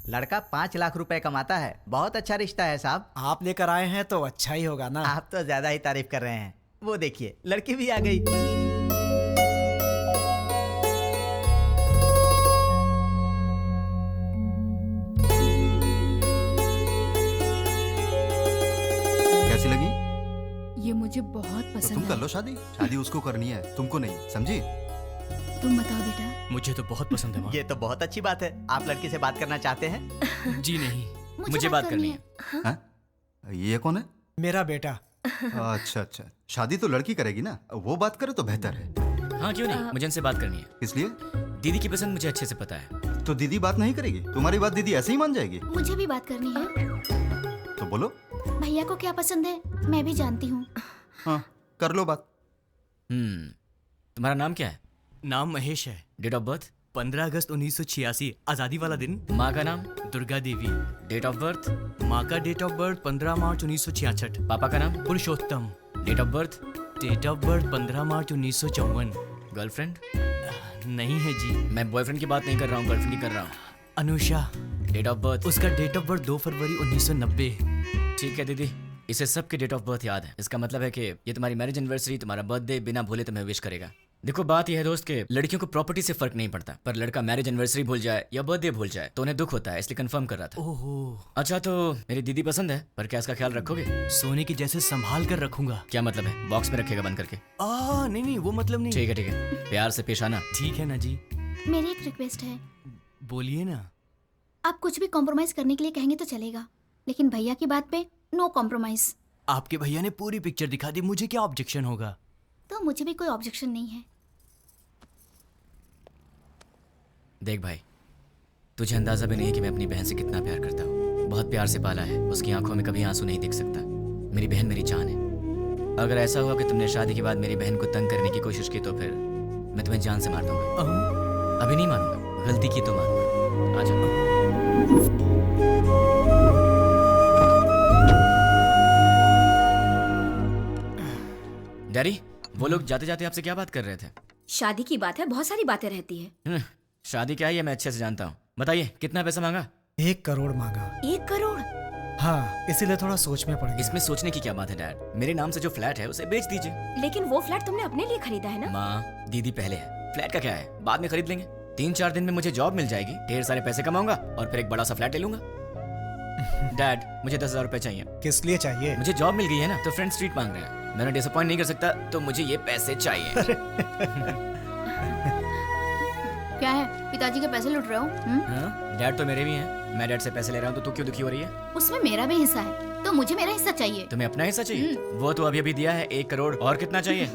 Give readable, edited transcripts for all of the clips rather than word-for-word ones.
लड़का 5 लाख रुपए कमाता है। बहुत अच्छा रिश्ता है साहब। आप लेकर आए हैं तो अच्छा ही होगा ना। आप तो ज्यादा ही तारीफ कर रहे हैं। वो देखिए लड़की भी आ गई। कैसी लगी? ये मुझे बहुत तो पसंद तुम कर है। लो शादी। शादी उसको करनी है, तुमको नहीं, समझी? तुम बताओ बेटा। मुझे तो बहुत पसंद है माँ। ये तो बहुत अच्छी बात है। आप लड़की से बात करना चाहते हैं? जी नहीं, मुझे बात करनी है। हाँ? ये कौन है? मेरा बेटा। अच्छा अच्छा, शादी तो लड़की करेगी ना, वो बात करे तो बेहतर है। हाँ क्यों नहीं, मुझे इनसे बात करनी है। इसलिए दीदी की पसंद मुझे अच्छे से पता है। तो दीदी बात नहीं करेगी? तुम्हारी बात दीदी ऐसे ही मान जाएगी? मुझे भी बात करनी है। तो बोलो। भैया को क्या पसंद है मैं भी जानती हूँ। हाँ कर लो बात। तुम्हारा नाम क्या है? नाम महेश है। Date of birth? 15 अगस्त 1986, आजादी वाला दिन। माँ का नाम? Durga Devi. Date of birth? माँ का डेट ऑफ बर्थ 15 मार्च 1966। पापा का नाम? Purushottam. Date of birth? Date of birth 15 March 1954। Girlfriend? नहीं है जी। मैं बॉयफ्रेंड की बात नहीं कर रहा हूँ, गर्लफ्रेंड की कर रहा हूँ। अनुषा। Date of birth? उसका डेट ऑफ बर्थ 2 फरवरी 1990। ठीक है दीदी, इसे सबके डेट ऑफ बर्थ याद है। इसका मतलब है कि ये तुम्हारी मैरिज एनिवर्सरी, तुम्हारा बर्थडे बिना भूले तुम्हें विश करेगा। देखो बात यह है दोस्त कि लड़कियों को प्रॉपर्टी से फर्क नहीं पड़ता, पर लड़का मैरिज एनिवर्सरी भूल जाए या बर्थडे भूल जाए तो उन्हें दुख होता है, इसलिए कंफर्म कर रहा था। ओहो। अच्छा तो मेरी दीदी पसंद है, पर क्या इसका ख्याल रखोगे? सोने की जैसे संभाल कर रखूंगा। क्या मतलब है? बॉक्स में रखेगा बंद करके? नहीं वो मतलब नहीं। ठीक है, प्यार से पेश आना। ठीक है ना जी। मेरी एक रिक्वेस्ट है। बोलिए ना। आप कुछ भी कॉम्प्रोमाइज करने के लिए कहेंगे तो चलेगा, लेकिन भैया की बात पे नो कॉम्प्रोमाइज। आपके भैया ने पूरी पिक्चर दिखा दी, मुझे क्या ऑब्जेक्शन होगा? तो मुझे भी कोई ऑब्जेक्शन नहीं है। देख भाई, तुझे अंदाजा भी नहीं कि मैं अपनी बहन से कितना प्यार करता हूँ। बहुत प्यार से पाला है, उसकी आंखों में कभी आंसू नहीं दिख सकता। मेरी बहन मेरी जान है। अगर ऐसा हुआ कि तुमने शादी के बाद मेरी बहन को तंग करने की कोशिश की तो फिर मैं तुम्हें जान से मार दूंगा। अभी नहीं मानूंगा, गलती की तो मानूंगा। आ जाओ। डैडी, वो लोग जाते जाते आपसे क्या बात कर रहे थे? शादी की बात है, बहुत सारी बातें रहती है। शादी क्या है ये मैं अच्छे से जानता हूँ। बताइए कितना पैसा मांगा? 1 करोड़ मांगा। 1 करोड़? हाँ, इसीलिए थोड़ा सोच में पड़ गया। इसमें सोचने की क्या बात है डैड? मेरे नाम से जो फ्लैट है उसे बेच दीजिए। लेकिन वो फ्लैट तुमने अपने लिए खरीदा है ना? माँ, दीदी पहले है, फ्लैट का क्या है, बाद में खरीद लेंगे। 3-4 दिन में मुझे जॉब मिल जाएगी, ढेर सारे पैसे कमाऊंगा और फिर एक बड़ा सा फ्लैट ले लूंगा। डैड, मुझे 10,000 रुपए चाहिए। किस लिए चाहिए? मुझे जॉब मिल गई है ना, तो फ्रेंड स्ट्रीट मांग रहे हैं। मैंने डिसअपॉइंट नहीं कर सकता, तो मुझे ये पैसे चाहिए। क्या है, पिताजी के पैसे लूट रहे हो? हाँ, डैड तो मेरे भी हैं। मैं डैड से पैसे ले रहा हूँ तो तू क्यों दुखी हो रही है? उसमें मेरा भी हिस्सा है, तो मुझे मेरा हिस्सा चाहिए। तुम्हें अपना हिस्सा चाहिए? वो तो अभी अभी दिया है 1 करोड़, और कितना चाहिए?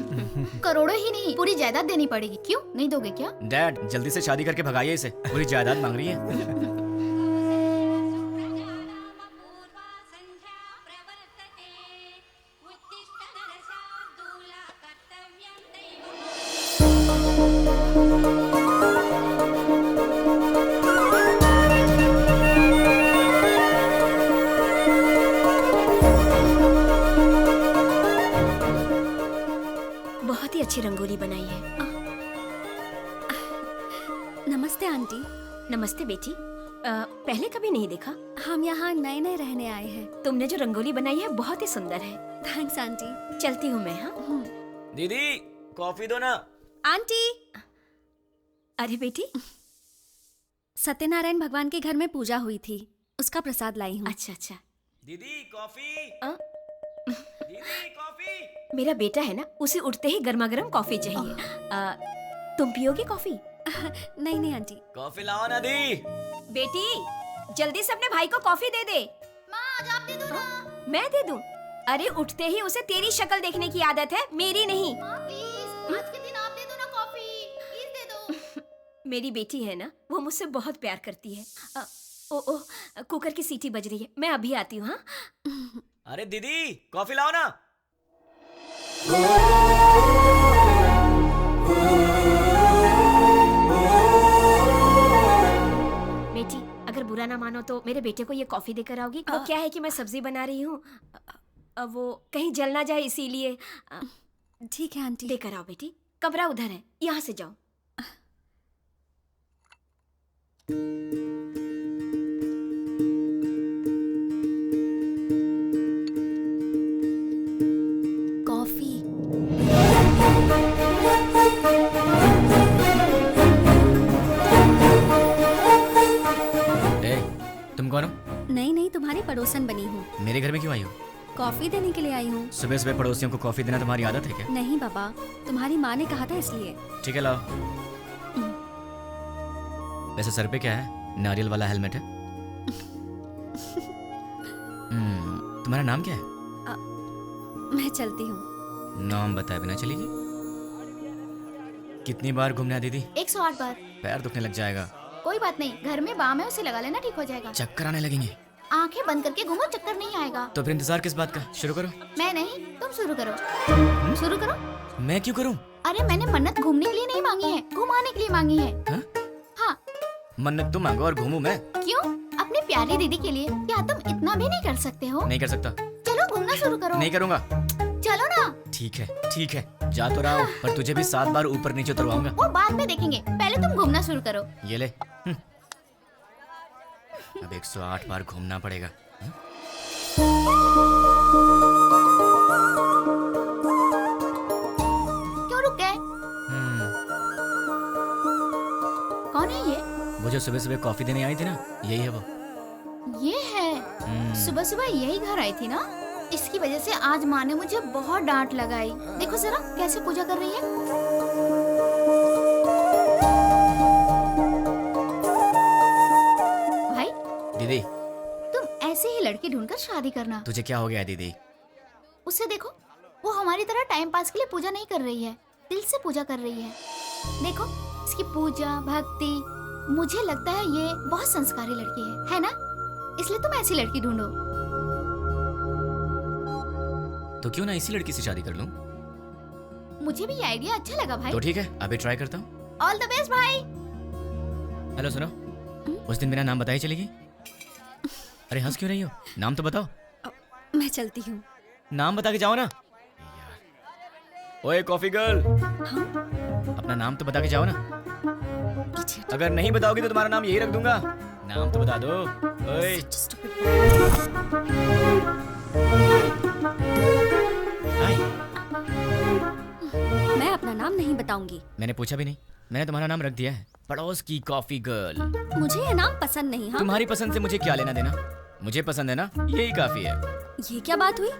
करोड़ों ही नहीं, पूरी जायदाद देनी पड़ेगी। क्यों नहीं दोगे क्या? डैड, जल्दी से शादी करके भगाइए इसे, पूरी जायदाद मांग रही है। बहुत ही अच्छी रंगोली बनाई है। नमस्ते आंटी। नमस्ते बेटी। पहले कभी नहीं देखा। हम यहाँ नए नए रहने आए हैं। तुमने जो रंगोली बनाई है बहुत ही सुंदर है। Thanks aunty. चलती हूँ मैं। हाँ दीदी, कॉफी दो ना। आंटी। अरे बेटी, सत्यनारायण भगवान के घर में पूजा हुई थी, उसका प्रसाद लाई हूँ। अच्छा अच्छा। दीदी कॉफी। दीदी कॉफी। मेरा बेटा है ना, उसे उठते ही गर्मा गर्म कॉफी चाहिए। तुम पियोगी कॉफी? नहीं नहीं आंटी। कॉफी लाओ ना दी। बेटी, जल्दी से अपने भाई को कॉफी दे दे। माँ, आज आप दे दो ना। मैं दे दूं? अरे उठते ही उसे तेरी शक्ल देखने की आदत है, मेरी नहीं। माँ प्लीज, आज के दिन आप दे दो ना कॉफी, प्लीज दे दो। मेरी बेटी है ना, वो मुझसे बहुत प्यार करती है। ओ कुकर की सीटी बज रही है, मैं अभी आती हूँ। हाँ अरे दीदी, कॉफी लाओ ना। बेटी, अगर बुरा ना मानो तो मेरे बेटे को ये कॉफी देकर आओगी। वो क्या है कि मैं सब्जी बना रही हूँ, वो कहीं जल ना जाए इसीलिए। ठीक है आंटी। लेकर आओ बेटी, कमरा उधर है, यहाँ से जाओ। कौन हो? नहीं नहीं, तुम्हारी पड़ोसन बनी हूँ। मेरे घर में क्यों आई हो? कॉफी देने के लिए आई हूँ। सुबह सुबह पड़ोसियों को कॉफी देना तुम्हारी आदत है क्या? नहीं बाबा, तुम्हारी माँ ने कहा था इसलिए। ठीक है, लाओ। वैसे सर पे क्या है? नारियल वाला हेलमेट है। तुम्हारा नाम क्या है? मैं चलती हूँ। नाम बताए बिना चलेगी? कितनी बार घूमना है दीदी? 108 बार। पैर दुखने लग जाएगा। कोई बात नहीं, घर में बाम है, उसे लगा लेना, ठीक हो जाएगा। चक्कर आने लगेंगे। आंखें बंद करके घूमो, चक्कर नहीं आएगा। तो फिर इंतजार किस बात का? शुरू करो। मैं नहीं, तुम शुरू करो। शुरू करो। मैं क्यों करूं? अरे मैंने मन्नत घूमने के लिए नहीं मांगी है, घुमाने के लिए मांगी है। हाँ? हाँ। मन्नत तुम मांगो और घूमूं मैं? क्यों? अपनी प्यारी दीदी के लिए। क्या तुम इतना भी नहीं कर सकते हो? नहीं कर सकता। चलो घूमना शुरू करो। नहीं करूंगा। चलो ना। ठीक है, जा तो रहा हूं, पर तुझे भी 7 बार ऊपर नीचे उतरवाऊंगा। वो बाद में देखेंगे, पहले तुम घूमना शुरू करो। ये ले। अब 108 बार घूमना पड़ेगा। क्यों रुक गए? कौन है ये? वो जो सुबह सुबह कॉफी देने आई थी ना, यही है वो। ये है। सुबह सुबह यही घर आई थी ना, इसकी वजह से आज माँ ने मुझे बहुत डांट लगाई। देखो जरा कैसे पूजा कर रही है। भाई दीदी, तुम ऐसे ही लड़की ढूंढकर शादी करना। तुझे क्या हो गया है दीदी? उसे देखो, वो हमारी तरह टाइम पास के लिए पूजा नहीं कर रही है, दिल से पूजा कर रही है। देखो इसकी पूजा भक्ति, मुझे लगता है ये बहुत संस्कारी लड़की है ना? इसलिए तुम ऐसी लड़की ढूंढो। तो क्यों ना इसी लड़की से शादी कर लूं? मुझे भी ये आइडिया अच्छा लगा भाई। तो ठीक है, अभी ट्राई करता हूँ। ऑल द बेस्ट भाई। हेलो, सुनो, उस दिन मेरा नाम बताई चलेगी? अरे हंस क्यों रही हो? नाम तो बताओ। मैं चलती हूँ। नाम बता के जाओ ना। ओए कॉफी गर्ल, हाँ? अपना नाम तो बता के जाओ ना। Idiot. अगर नहीं बताओगी तो तुम्हारा नाम यही रख दूंगा। नाम तो बता दो। ओए। Such a stupid boy. हाय। मैं अपना नाम नहीं बताऊंगी। मैंने पूछा भी नहीं, मैंने तुम्हारा नाम रख दिया है, पड़ोस की कॉफी गर्ल। मुझे यह नाम पसंद नहीं। हाँ, तुम्हारी पसंद से मुझे क्या लेना देना? मुझे पसंद है ना, यही काफी है। ये क्या बात हुई?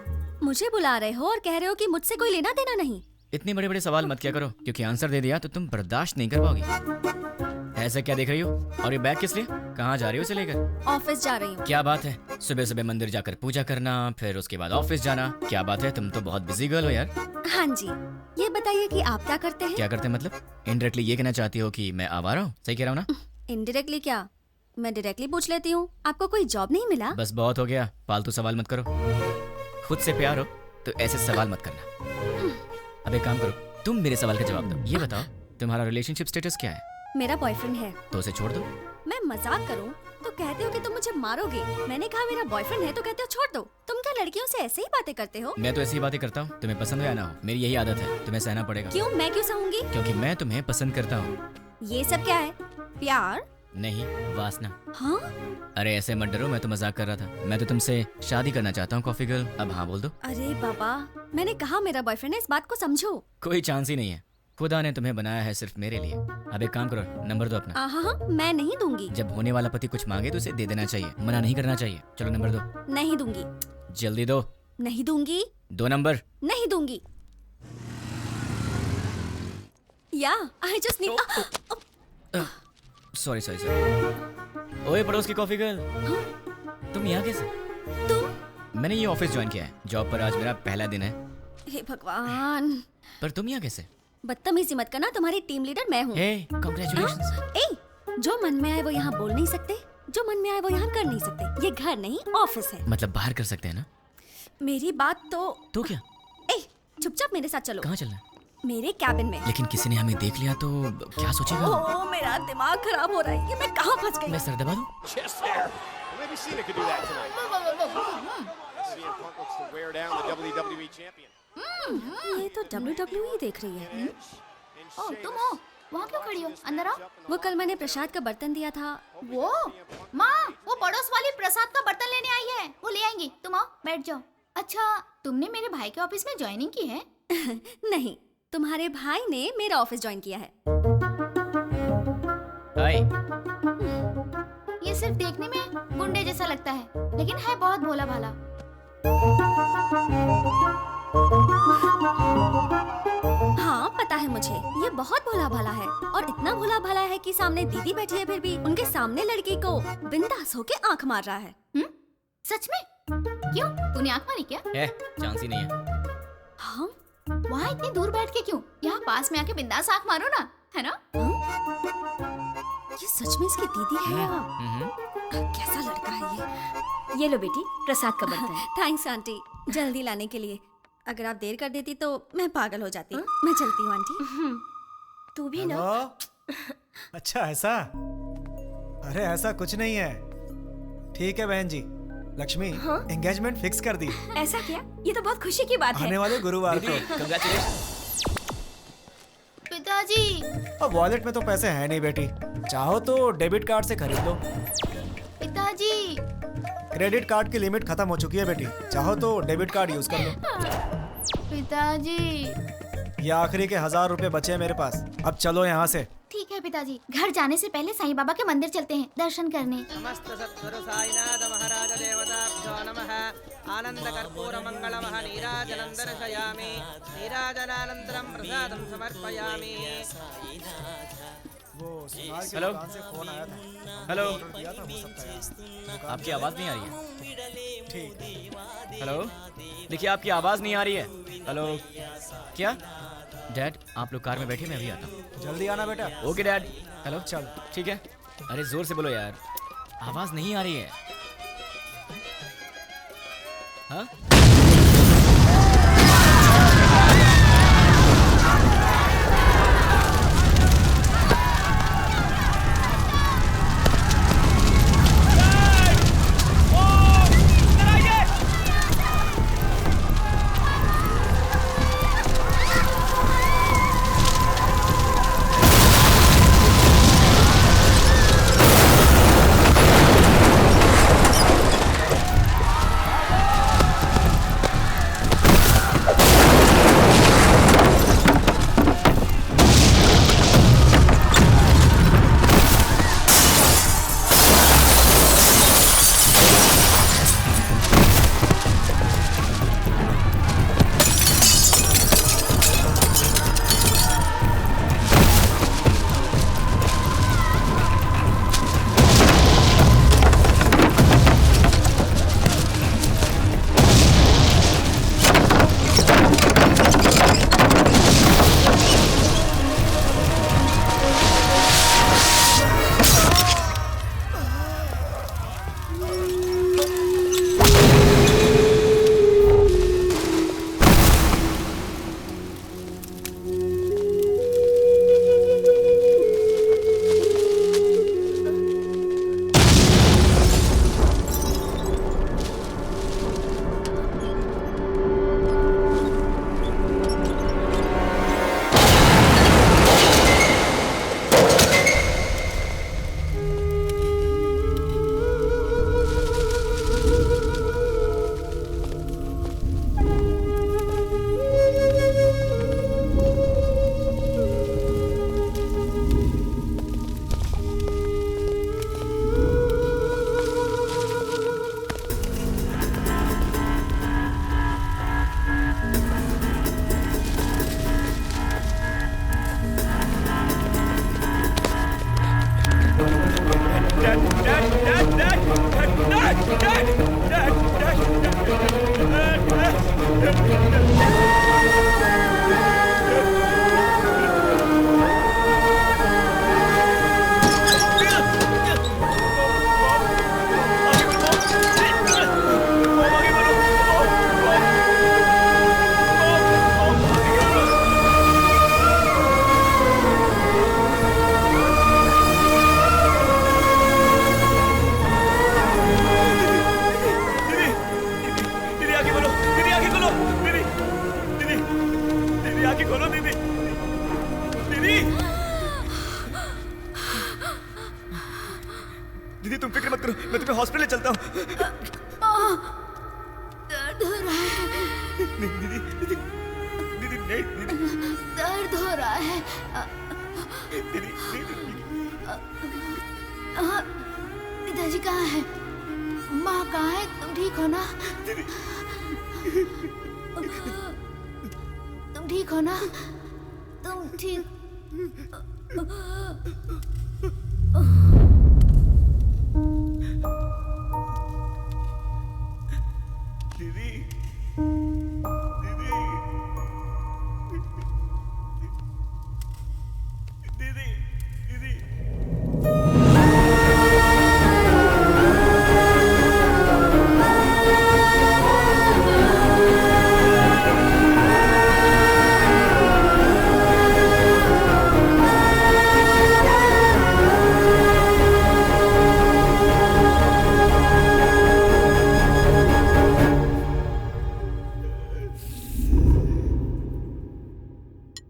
मुझे बुला रहे हो और कह रहे हो कि मुझसे कोई लेना देना नहीं। इतने बड़े बड़े सवाल मत किया करो, क्योंकि आंसर दे दिया तो तुम बर्दाश्त नहीं कर पाओगी। ऐसा क्या देख रही हो? और ये बैग किस लिए? कहाँ जा रही हो इसे लेकर? ऑफिस जा रही हूँ। क्या बात है, सुबह सुबह मंदिर जाकर पूजा करना, फिर उसके बाद ऑफिस जाना। क्या बात है, तुम तो बहुत बिजी गर्ल हो यार। हाँ जी, ये बताइए कि आप क्या करते हैं? क्या करते हैं मतलब? इनडायरेक्टली ये कहना चाहती हो कि मैं आवारा हूँ? सही कह रहा हूँ ना? इनडायरेक्टली क्या? मैं डायरेक्टली पूछ लेती हूँ, आपको कोई जॉब नहीं मिला? बस बहुत हो गया, फालतू सवाल मत करो। खुद से प्यार हो तो ऐसे सवाल मत करना। अब एक काम करो, तुम मेरे सवाल का जवाब दो। ये बताओ, तुम्हारा रिलेशनशिप स्टेटस क्या है? मेरा बॉयफ्रेंड है। तो उसे छोड़ दो। मैं मजाक करूं तो कहते हो कि तुम मुझे मारोगे। मैंने कहा मेरा बॉयफ्रेंड है तो कहते हो छोड़ दो। तुम क्या लड़कियों से ऐसे ही बातें करते हो? मैं तो ऐसी ही बातें करता हूँ, तुम्हें पसंद हो या ना हो, मेरी यही आदत है, तुम्हें सहना पड़ेगा। क्यों? मैं क्यों सहूंगी? क्योंकि मैं तुम्हें पसंद करता हूँ। ये सब क्या है? प्यार? नहीं, वासना। हाँ? अरे ऐसे मत डरो, मैं तो मजाक कर रहा था। मैं तो तुमसे शादी करना चाहता हूँ कॉफी गर्ल। अब हाँ बोल दो। अरे बाबा, मैंने कहा मेरा बॉयफ्रेंड है, इस बात को समझो। कोई चांस ही नहीं है, खुदा ने तुम्हें बनाया है सिर्फ मेरे लिए। अब एक काम करो, नंबर दो अपना। हाँ, मैं नहीं दूंगी। जब होने वाला पति कुछ मांगे तो उसे दे देना चाहिए, मना नहीं करना चाहिए। चलो नंबर दो। नहीं दूंगी। जल्दी दो। नहीं दूंगी। 2 नंबर। नहीं दूंगी। या I just need. Sorry sorry sorry. ओए पड़ोस की कॉफी गर्ल, तुम यहाँ कैसे? तुम? मैंने ये ऑफिस ज्वाइन किया है, जॉब पर आज मेरा पहला दिन है। हे भगवान, पर तुम यहाँ कैसे? बदतमीजी मत करना, तुम्हारी टीम लीडर मैं हूँ। हे कांग्रेचुलेशंस। ए, जो मन में आए वो यहाँ बोल नहीं सकते, जो मन में आए वो यहाँ कर नहीं सकते। ये घर नहीं ऑफिस है। मतलब बाहर कर सकते हैं ना? मेरी बात तो क्या? ए, चुपचाप मेरे साथ चलो। कहाँ चलना है? मेरे कैबिन में। लेकिन किसी ने हमें देख लिया तो क्या सोचेगा? ओह, मेरा दिमाग खराब हो रहा है, ये मैं कहाँ फंस गई? मैं सर दबा दूं? ये तो WWE देख रही है। ओह तुम हो, वहाँ क्यों खड़ी हो? अंदर आओ। वो कल मैंने प्रसाद का बर्तन दिया था। वो माँ, वो पड़ोस वाली प्रसाद का बर्तन लेने आई है, वो ले आएंगी। तुम आओ, बैठ जाओ। अच्छा, तुमने मेरे भाई के ऑफिस में ज्वाइनिंग की है? नहीं, तुम्हारे भाई ने मेरा ऑफिस ज्वाइन किया है। हाय। ये सिर्फ देखने में गुंडे जैसा लगता है, लेकिन है बहुत भोला भाला। हाँ पता है मुझे, ये बहुत भोला भाला है और इतना भोला भाला है कि सामने दीदी बैठी है फिर भी उनके सामने लड़की को बिंदास होके आंख मार रहा है। सच में? क्यों, तूने आंख मारी क्या? चांस ही नहीं है। हाँ? वहाँ इतनी दूर बैठ के क्यों? यहाँ पास में आके बिंदास आंख मारो ना, है ना? ये सच में इसकी दीदी है या कैसा लड़का है ये लो बेटी, प्रसाद का बर्तन। थैंक्स आंटी, जल्दी लाने के लिए। अगर आप देर कर देती तो मैं पागल हो जाती। मैं चलती हूँ आंटी। तू भी ना। हेलो? अच्छा ऐसा? अरे ऐसा कुछ नहीं है। ठीक है बहन जी, लक्ष्मी एंगेजमेंट फिक्स कर दी। ऐसा क्या? ये तो बहुत खुशी की बात है। आने वाले गुरुवार को। कंग्रेचुलेशन। पिताजी। अब वॉलेट में तो पैसे हैं नहीं बेटी, चाहो तो डेबिट कार्ड से खरीद लो। पिताजी। क्रेडिट कार्ड की लिमिट खत्म हो चुकी है बेटी, चाहो तो डेबिट कार्ड यूज कर लो। पिताजी। ये आखिरी के 1000 रुपए बचे हैं मेरे पास, अब चलो यहाँ से। ठीक है पिताजी, घर जाने से पहले साईं बाबा के मंदिर चलते हैं दर्शन करने। समस्त सद्गुरु साईनाथ महाराज देवताभ्यो नमः। आनंद कर्पूर मंगलमः नीराजनं दर्शयामि। नीराजनानन्तरं प्रसादं समर्पयामि। हेलो हेलो, आपकी आवाज़ नहीं आ रही है। ठीक। हेलो, देखिए आपकी आवाज़ नहीं आ रही है। हेलो, क्या डैड? आप लोग कार में बैठे, मैं अभी आता हूँ। जल्दी आना बेटा। Okay dad. हेलो, चल ठीक है। अरे जोर से बोलो यार, आवाज़ नहीं आ रही है। हाँ? दीदी तुम फिक्र मत करो, मैं तुम्हें हॉस्पिटल ले चलता हूँ। दर्द हो रहा है। नहीं दीदी, दीदी, दीदी नहीं दीदी। दर्द हो रहा है। दीदी, दीदी, इधर पिताजी कहाँ है? माँ कहाँ है? तुम ठीक हो ना? तुम ठीक हो ना? तुम ठीक? दीदी दीदी दीदी दीदी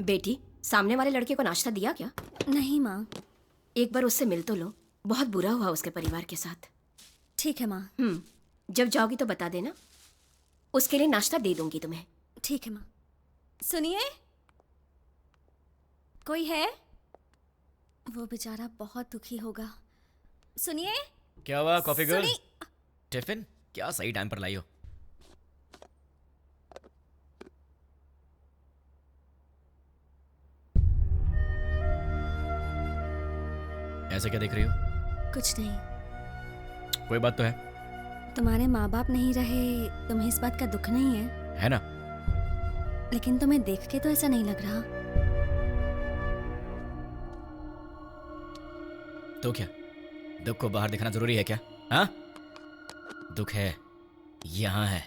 बेटी, सामने वाले लड़के को नाश्ता दिया क्या? नहीं माँ। एक बार उससे मिल तो लो, बहुत बुरा हुआ उसके परिवार के साथ। ठीक है माँ। जब जाओगी तो बता देना, उसके लिए नाश्ता दे दूंगी तुम्हें। ठीक है माँ। सुनिए, कोई है? वो बेचारा बहुत दुखी होगा। सुनिए। क्या हुआ कॉफी गर्ल? सुनी- टिफिन क्या सही टाइम पर लाई हो? ऐसे क्या देख रही हो? कुछ नहीं। कोई बात तो है? तुम्हारे माँ बाप नहीं रहे, तुम्हें इस बात का दुख नहीं है? है ना? लेकिन तुम्हें देख के तो ऐसा नहीं लग रहा। तो क्या दुख को बाहर दिखाना जरूरी है क्या? हाँ, दुख है, यहाँ है,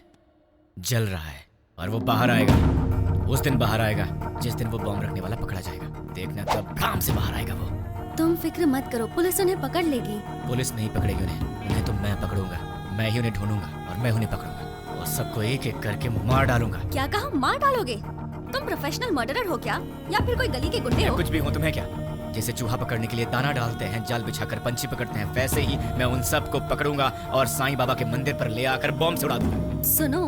जल रहा है, और वो बाहर आएगा। उस दिन बाहर आएगा जिस दिन वो बॉम्ब रखने वाला पकड़ा जाएगा। देखना कब काम से बाहर आएगा वो। तुम फिक्र मत करो, पुलिस उन्हें पकड़ लेगी। पुलिस नहीं पकड़ेगी उन्हें तो मैं पकड़ूंगा। मैं ही उन्हें ढूंढूंगा और मैं उन्हें पकड़ूंगा और सबको एक एक करके मार डालूंगा। क्या कहा? मार डालोगे? तुम प्रोफेशनल मर्डरर हो क्या, या फिर कोई गली के गुंडे हो? कुछ भी हूँ, तुम्हें क्या? जैसे चूहा पकड़ने के लिए दाना डालते हैं, जाल बिछाकर पंछी पकड़ते हैं, वैसे ही मैं उन सबको पकड़ूंगा और साईं बाबा के मंदिर पर ले आकर बॉम्ब से उड़ा दूंगा। सुनो,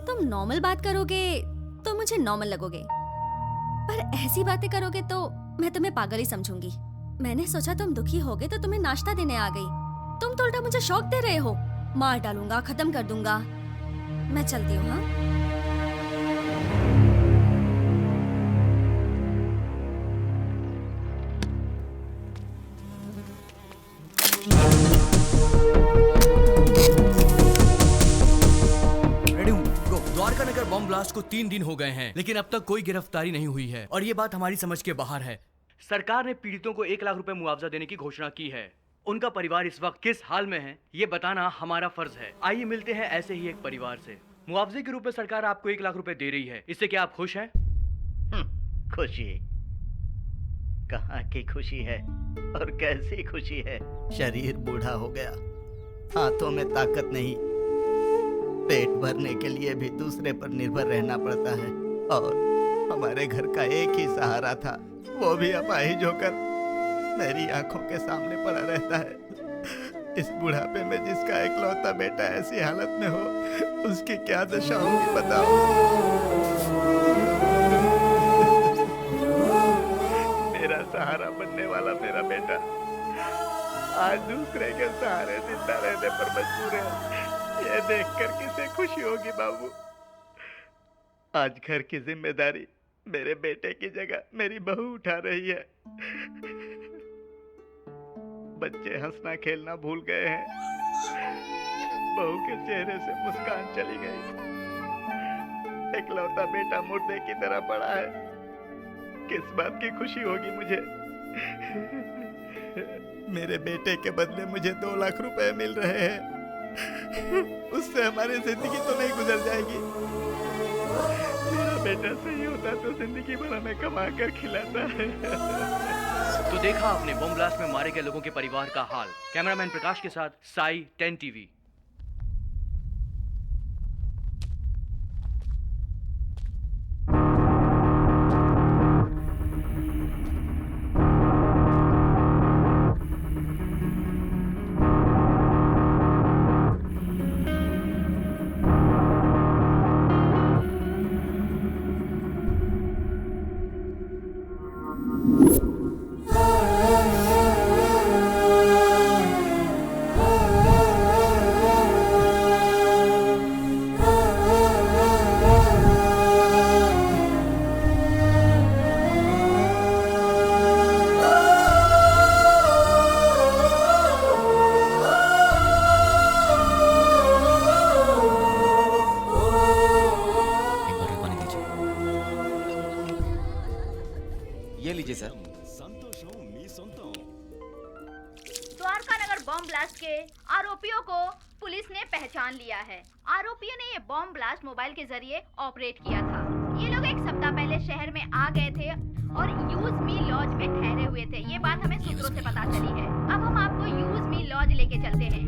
तुम नॉर्मल बात करोगे तो मुझे नॉर्मल लगोगे, पर ऐसी बातें करोगे तो मैं तुम्हें पागल ही समझूंगी। मैंने सोचा तुम दुखी होगे तो तुम्हें नाश्ता देने आ गई। तुम तो उल्टा मुझे शौक दे रहे हो। मार डालूंगा, खत्म कर दूंगा। मैं चलती हूँ। हाँ, रेडी हूँ, गो। द्वारका नगर बॉम्ब ब्लास्ट को 3 दिन हो गए हैं, लेकिन अब तक कोई गिरफ्तारी नहीं हुई है और ये बात हमारी समझ के बाहर है। सरकार ने पीड़ितों को 1 लाख रुपए मुआवजा देने की घोषणा की है। उनका परिवार इस वक्त किस हाल में है, ये बताना हमारा फर्ज है। आइए मिलते हैं ऐसे ही एक परिवार से। मुआवजे के रूप में सरकार आपको 1 लाख रुपए दे रही है, इससे क्या आप खुश हैं? खुशी कहाँ की खुशी है और कैसी खुशी है। शरीर बूढ़ा हो गया, हाथों में ताकत नहीं, पेट भरने के लिए भी दूसरे पर निर्भर रहना पड़ता है। और हमारे घर का एक ही सहारा था, वो भी अपाहिज होकर मेरी आंखों के सामने पड़ा रहता है। इस बुढ़ापे में जिसका इकलौता बेटा ऐसी हालत में हो, उसकी क्या दशा होगी बताओ। मेरा सहारा बनने वाला मेरा बेटा आज दूसरे के सहारे जिंदा रहने पर मजबूर है। ये देखकर किसे खुशी होगी बाबू। आज घर की जिम्मेदारी मेरे बेटे की जगह मेरी बहू उठा रही है। बच्चे हंसना खेलना भूल गए हैं, बहू के चेहरे से मुस्कान चली गई। इकलौता बेटा मुर्दे की तरह पड़ा है, किस बात की खुशी होगी मुझे। मेरे बेटे के बदले मुझे 2 लाख रुपए मिल रहे हैं, उससे हमारी जिंदगी तो नहीं गुजर जाएगी। मेरा बेटा सही होता तो जिंदगी भर हमें कमा कर खिलाता है। तो देखा आपने बम ब्लास्ट में मारे गए लोगों के परिवार का हाल। कैमरामैन प्रकाश के साथ साई, 10 TV। आरोपियों को पुलिस ने पहचान लिया है। आरोपियों ने ये बॉम्ब ब्लास्ट मोबाइल के जरिए ऑपरेट किया था। ये लोग एक सप्ताह पहले शहर में आ गए थे और यूज मी लॉज में ठहरे हुए थे। ये बात हमें सूत्रों से पता चली है। अब हम आपको यूज मी लॉज लेके चलते हैं।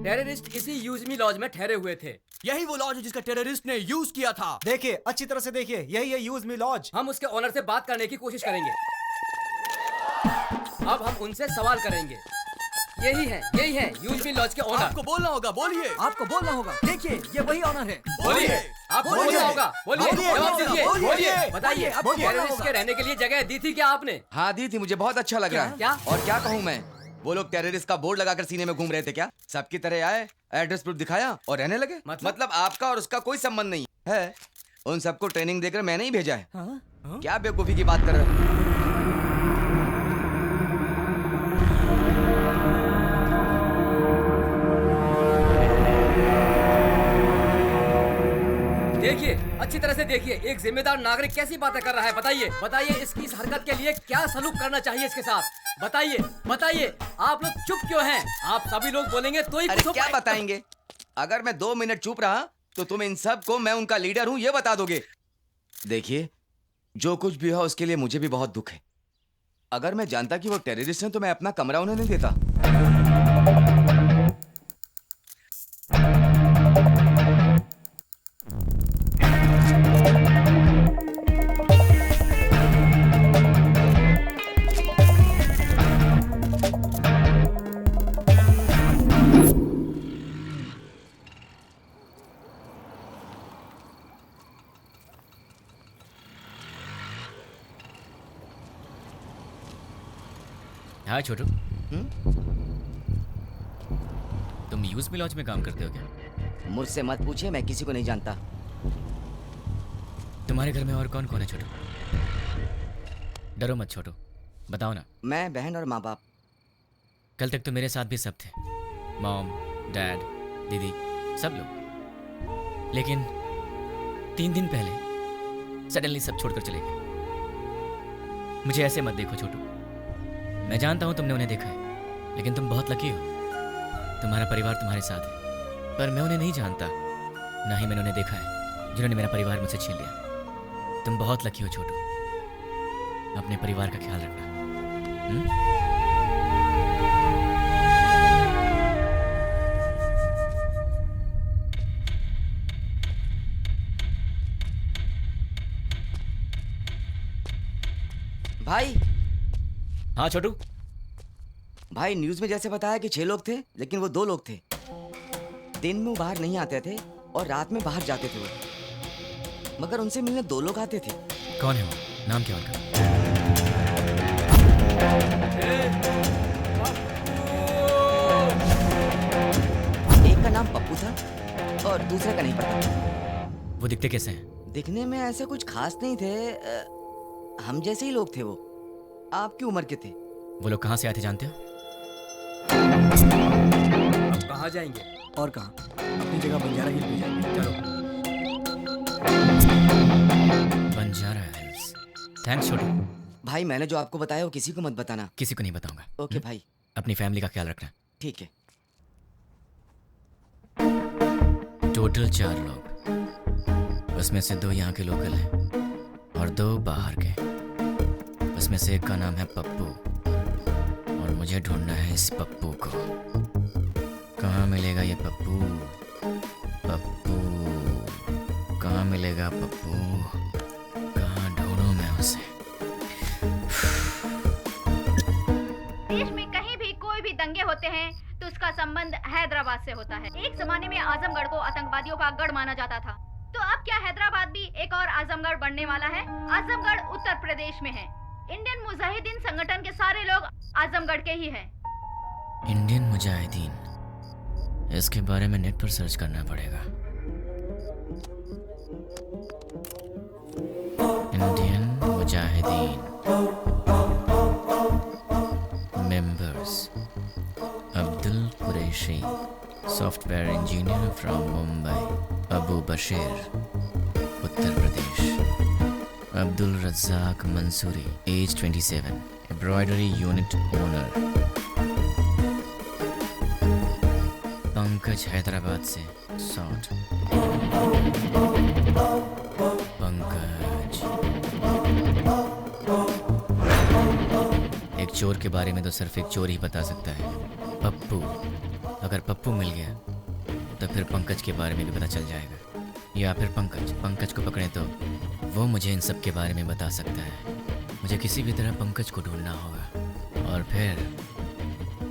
टेररिस्ट इसी यूज मी लॉज में ठहरे हुए थे। यही वो लॉज है जिसका टेररिस्ट ने यूज किया था। देखिए, अच्छी तरह से देखिए, यही है यूज मी लॉज। हम उसके ओनर से बात करने की कोशिश करेंगे। अब हम उनसे सवाल करेंगे। यही है यूज मी लॉज के ओनर। आपको बोलना होगा, बोलिए। आपको बोलना होगा। देखिए, ये वही ओनर है। बोलिए। आपको बोलना होगा, बोलिए। जवाब दीजिए, बोलिए। बताइए, टेररिस्ट के रहने के लिए जगह दी थी क्या आपने? हाँ दी थी, मुझे बहुत अच्छा लग रहा है। क्या? और क्या कहूँ मैं, वो लोग टेररिस्ट का बोर्ड लगाकर सीने में घूम रहे थे क्या? सबकी तरह आए, एड्रेस प्रूफ दिखाया और रहने लगे। मतलब आपका और उसका कोई संबंध नहीं है। उन सबको ट्रेनिंग देकर मैंने ही भेजा है। क्या बेवकूफी की बात कर रहे हो? देखिए, अच्छी तरह से देखिए, एक जिम्मेदार नागरिक कैसी बातें कर रहा है। बताइए, बताइए इसकी इस हरकत के लिए क्या सलूक करना चाहिए इसके साथ। बताइए, बताइए। आप लोग चुप क्यों हैं? आप सभी लोग बोलेंगे तो ही कुछ हो क्या पाएगा। बताएंगे? अगर मैं 2 मिनट चुप रहा तो तुम इन सब को मैं उनका लीडर हूँ ये बता दोगे। देखिए, जो कुछ भी हुआ उसके लिए मुझे भी बहुत दुख है। अगर मैं जानता कि वो टेररिस्ट हैं तो मैं अपना कमरा उन्हें नहीं देता। हाँ छोटू, तुम यूज मी लॉज में काम करते हो क्या? मुझसे मत पूछिए, मैं किसी को नहीं जानता। तुम्हारे घर में और कौन कौन है छोटू? डरो मत छोटू, बताओ ना। मैं, बहन और माँ बाप। कल तक तो मेरे साथ भी सब थे, मॉम, डैड, दीदी, सब लोग। लेकिन 3 दिन पहले सडनली सब छोड़कर चले गए। मुझे ऐसे मत देखो छोटू, मैं जानता हूं तुमने उन्हें देखा है, लेकिन तुम बहुत लकी हो। तुम्हारा परिवार तुम्हारे साथ है, पर मैं उन्हें नहीं जानता, ना ही मैंने उन्हें देखा है जिन्होंने मेरा परिवार मुझसे छीन लिया। तुम बहुत लकी हो छोटू, अपने परिवार का ख्याल रखना। भाई। हाँ छोटू। भाई, न्यूज में जैसे बताया कि 6 लोग थे, लेकिन वो 2 लोग थे। दिन में वो बाहर नहीं आते थे और रात में बाहर जाते थे वो, मगर उनसे मिलने 2 लोग आते थे। कौन है वो? नाम क्या उनका? एक का नाम पप्पू था और दूसरे का नहीं पता। वो दिखते कैसे हैं? दिखने में ऐसे कुछ खास नहीं थे, हम जैसे ही लोग थे वो। आपकी उम्र के थे। वो लोग कहाँ से आए थे जानते हो? अब कहाँ जाएंगे? और कहाँ? अपनी जगह बंजारा हिल पे जाएंगे। चलो। बंजारा हिल्स। थैंक्स छोटू। भाई, मैंने जो आपको बताया वो किसी को मत बताना। किसी को नहीं बताऊंगा। ओके भाई। अपनी फैमिली का ख्याल रखना। ठीक है। टोटल 4 लोग, उसमें से 2 यहाँ के लोकल हैं और 2 बाहर के। उसमें से एक का नाम है पप्पू और मुझे ढूंढना है इस पप्पू को। कहाँ मिलेगा ये पप्पू? पप्पू कहाँ मिलेगा? पप्पू कहाँ ढूंढूं मैं उसे? देश में कहीं भी कोई भी दंगे होते हैं तो उसका संबंध हैदराबाद से होता है। एक जमाने में आजमगढ़ को आतंकवादियों का गढ़ माना जाता था, तो अब क्या हैदराबाद भी एक और आजमगढ़ बनने वाला है? आजमगढ़ उत्तर प्रदेश में है। इंडियन मुजाहिदीन संगठन के सारे लोग आजमगढ़ के ही हैं। इंडियन मुजाहिदीन, इसके बारे में नेट पर सर्च करना पड़ेगा। Indian Mujahideen members: Abdul Qureshi, software engineer from Mumbai, Abu Bashir, Uttar Pradesh, Abdul Razzaq Mansoori, age 27, embroidery unit owner, Pankaj Hyderabad से 60। पंकज। एक चोर के बारे में तो सिर्फ एक चोर ही बता सकता है, पप्पू। अगर पप्पू मिल गया तो फिर पंकज के बारे में भी पता चल जाएगा, या फिर पंकज को पकड़े तो वो मुझे इन सब के बारे में बता सकता है। मुझे किसी भी तरह पंकज को ढूंढना होगा और फिर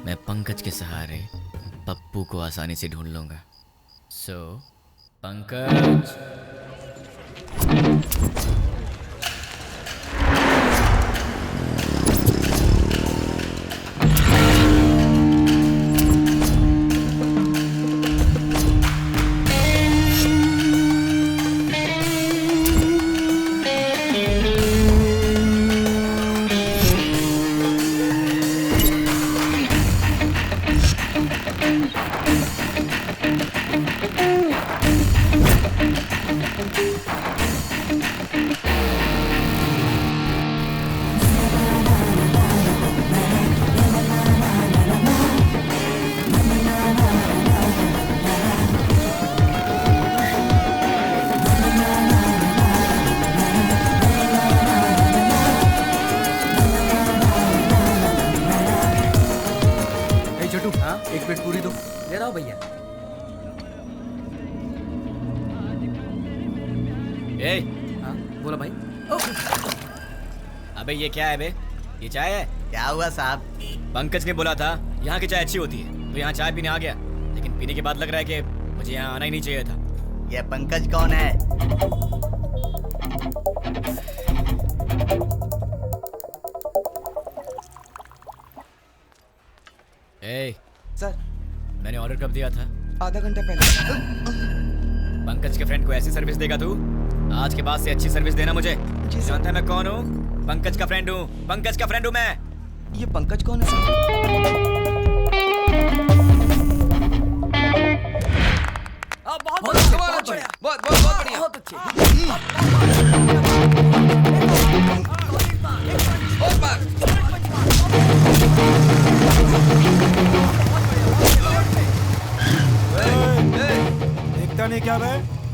मैं पंकज के सहारे पप्पू को आसानी से ढूंढ लूंगा। सो पंकज। एक प्लेट पूरी दो। ले रहा हूँ भैया। ए, हाँ बोला भाई। अबे ये क्या है बे? ये चाय है? क्या हुआ साहब? पंकज ने बोला था यहाँ की चाय अच्छी होती है, तो यहाँ चाय पीने आ गया, लेकिन पीने के बाद लग रहा है कि मुझे यहाँ आना ही नहीं चाहिए था। ये पंकज कौन है? ए, सर मैंने ऑर्डर कब दिया था? आधा घंटा पहले। पंकज के फ्रेंड को ऐसी सर्विस देगा तू? आज के बाद से अच्छी सर्विस देना मुझे। जानता है मैं कौन हूँ? पंकज का फ्रेंड हूँ। पंकज का फ्रेंड हूँ मैं। ये पंकज कौन है सर? बहुत बढ़िया। बहुत अच्छे। देखता नहीं क्या बे?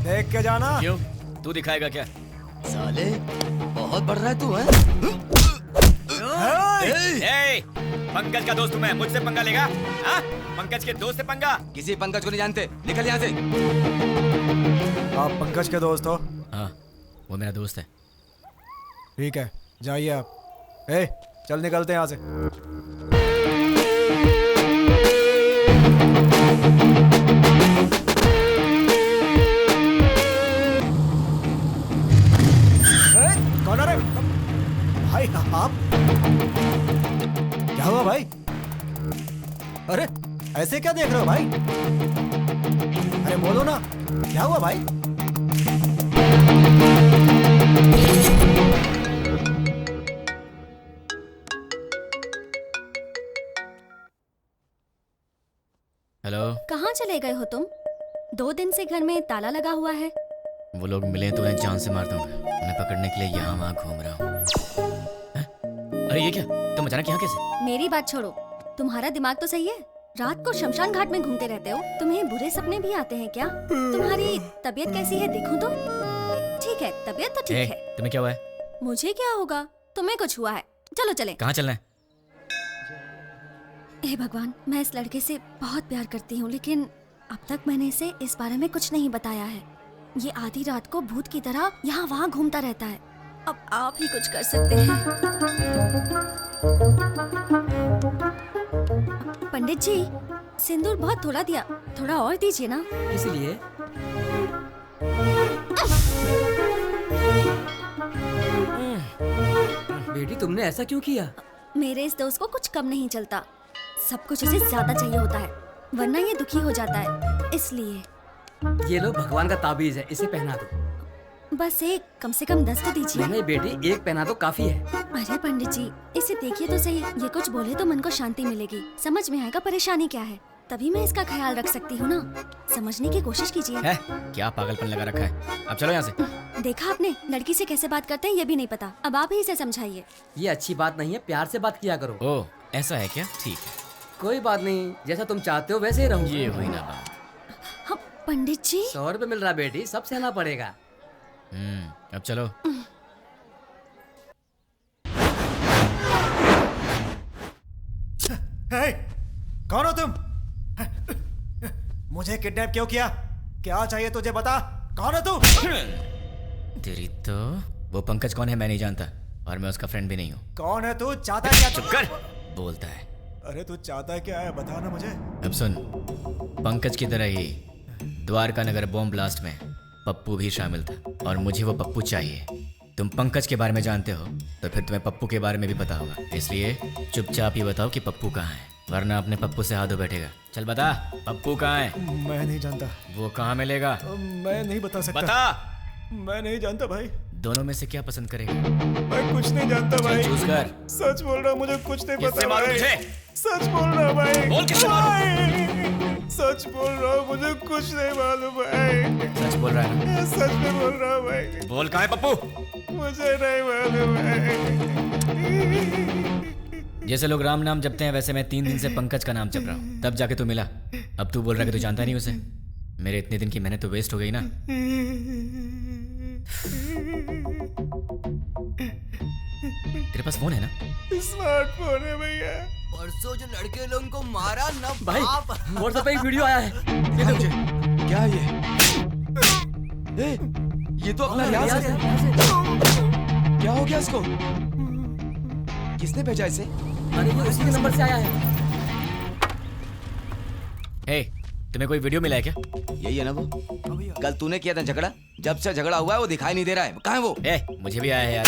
देख के जाना। क्यों? तू दिखाएगा क्या? साले बहुत बढ़ रहा है तू, हैं? ए, पंकज का दोस्त हूँ मैं, मुझसे पंगा लेगा? हाँ? पंकज के दोस्त से पंगा? किसी पंकज को नहीं जानते, निकल यहाँ से। आप पंकज के दोस्त हो? हाँ, वो मेरा दोस्त है। ठीक है, जाइए आप। ए, चल निकलते हैं यहाँ से। कौन है रे? भाई आप? क्या हुआ भाई? अरे ऐसे क्या देख रहे हो भाई? अरे बोलो ना, क्या हुआ भाई? हेलो। कहाँ चले गए हो तुम? 2 दिन से घर में ताला लगा हुआ है। वो लोग मिले तो उन्हें जान से मार दूंगा। उन्हें पकड़ने के लिए यहाँ वहाँ घूम रहा हूँ। अरे ये क्या? तुम अचानक यहाँ कैसे? मेरी बात छोड़ो, तुम्हारा दिमाग तो सही है? रात को शमशान घाट में घूमते रहते हो। तुम्हें बुरे सपने भी आते हैं क्या? तुम्हारी तबीयत कैसी है देखूं तो? ठीक है, तबीयत तो ठीक है। तुम्हें क्या हुआ है? मुझे क्या होगा? तुम्हें कुछ हुआ है। चलो चले। कहाँ चलना है? हे भगवान, मैं इस लड़के से बहुत प्यार करती हूँ, लेकिन अब तक मैंने इसे इस बारे में कुछ नहीं बताया है। ये आधी रात को भूत की तरह यहाँ वहाँ घूमता रहता है। अब आप ही कुछ कर सकते हैं। पंडित जी, सिंदूर बहुत थोड़ा दिया, थोड़ा और दीजिए ना। इसलिए बेटी तुमने ऐसा क्यों किया? मेरे इस दोस्त को कुछ कम नहीं चलता, सब कुछ इसे ज्यादा चाहिए होता है, वरना ये दुखी हो जाता है, इसलिए। ये लो भगवान का ताबीज है, इसे पहना दो। बस एक, कम से कम 10 तो दीजिए। नहीं बेटी, एक पहना दो काफी है। अरे पंडित जी, इसे देखिए तो सही, ये कुछ बोले तो मन को शांति मिलेगी, समझ में आएगा परेशानी क्या है, तभी मैं इसका ख्याल रख सकती हूँ ना। समझने की कोशिश कीजिए। है? क्या पागलपन लगा रखा है? अब चलो यहाँ से। देखा आपने, लड़की से कैसे बात करते हैं ये भी नहीं पता, अब आप ही इसे समझाइए। ये अच्छी बात नहीं है, प्यार से बात किया करो। ओह, ऐसा है क्या? ठीक है, कोई बात नहीं, जैसा तुम चाहते हो वैसे ही रहूंगा। ये हुई ना बात। पंडित जी 100 रुपए मिल रहा बेटी, सब सहना पड़ेगा। अब चलो। हे, कौन हो तुम? मुझे किडनैप क्यों किया? क्या चाहिए तुझे, बता। कौन हो तू? तेरी तो वो पंकज कौन है मैं नहीं जानता, और मैं उसका फ्रेंड भी नहीं हूँ। कौन है तू? चाहता क्या? चुप कर, बोलता है। अरे तू चाहता क्या है, बता ना मुझे। अब सुन, पंकज की तरह ही द्वारका नगर बॉम्ब ब्लास्ट में पप्पू भी शामिल था, और मुझे वो पप्पू चाहिए। तुम पंकज के बारे में जानते हो तो फिर तुम्हें पप्पू के बारे में भी पता होगा, इसलिए चुपचाप ही बताओ कि पप्पू कहाँ है, वरना अपने पप्पू से हाथों बैठेगा। चल बता, पप्पू कहाँ है? मैं नहीं जानता। वो कहाँ मिलेगा? मैं नहीं बता सकता। बता। मैं नहीं जानता भाई। दोनों में से क्या पसंद करेगा? मैं कुछ नहीं जानता भाई। चूज कर। सच बोल रहा हूँ, मुझे कुछ नहीं किससे पता मालूम भाई। तुझे? सच बोल रहा हूँ भाई। बोल किससे मालूम? सच बोल रहा हूँ, मुझे कुछ नहीं मालूम भाई। सच बोल रहा है ना? सच में बोल रहा हूँ भाई। बोल कहाँ है पप्पू? मुझे नहीं मालूम भाई। जैसे लोग राम नाम जपते हैं, वैसे मैं 3 दिन से पंकज का नाम जप रहा हूँ, तब जाके तू मिला। अब तू बोल रहा है कि तू जानता नहीं उसे। मेरे इतने दिन की मेहनत तो वेस्ट हो गई ना। तेरे पास फोन है ना? स्मार्टफोन है भैया। परसों जो लड़के लोगों को मारा ना भाई, व्हाट्सएप पे एक वीडियो आया है, ये देखो। क्या ये? ये तो अपना रियाज है। क्या हो गया इसको? किसने भेजा इसे? अरे ये उसी के नंबर से आया है। हे, तुम्हें कोई वीडियो मिला है क्या? यही है ना वो? कल तूने किया था झगड़ा, जब से झगड़ा हुआ है वो दिखाई नहीं दे रहा है। कहाँ है वो? मुझे भी आया है यार।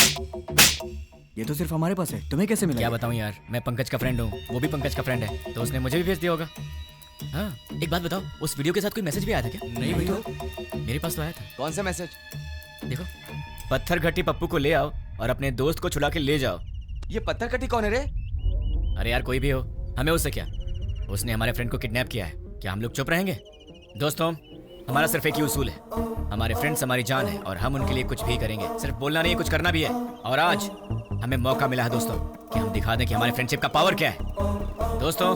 ये तो सिर्फ हमारे पास है, तुम्हें कैसे मिला? क्या बताऊं यार, मैं पंकज का फ्रेंड हूँ, वो भी पंकज का फ्रेंड है, तो उसने मुझे भी भेज दिया होगा। हाँ, एक बात बताओ, उस वीडियो के साथ कोई मैसेज भी आया था क्या? नहीं भैया। मेरे पास तो आया था। कौन सा मैसेज? देखो, पत्थर घट्टी पप्पू को ले आओ और अपने दोस्त को छुड़ा के ले जाओ। ये पत्थर घट्टी कौन है रे? अरे यार कोई भी हो, हमें उससे क्या? उसने हमारे फ्रेंड को किडनैप किया है, क्या हम लोग चुप रहेंगे? दोस्तों, हमारा सिर्फ एक ही उसूल है, हमारे फ्रेंड्स हमारी जान है और हम उनके लिए कुछ भी करेंगे। सिर्फ बोलना नहीं, कुछ करना भी है। और आज हमें मौका मिला है दोस्तों कि हम दिखा दें कि हमारे फ्रेंडशिप का पावर क्या है। दोस्तों,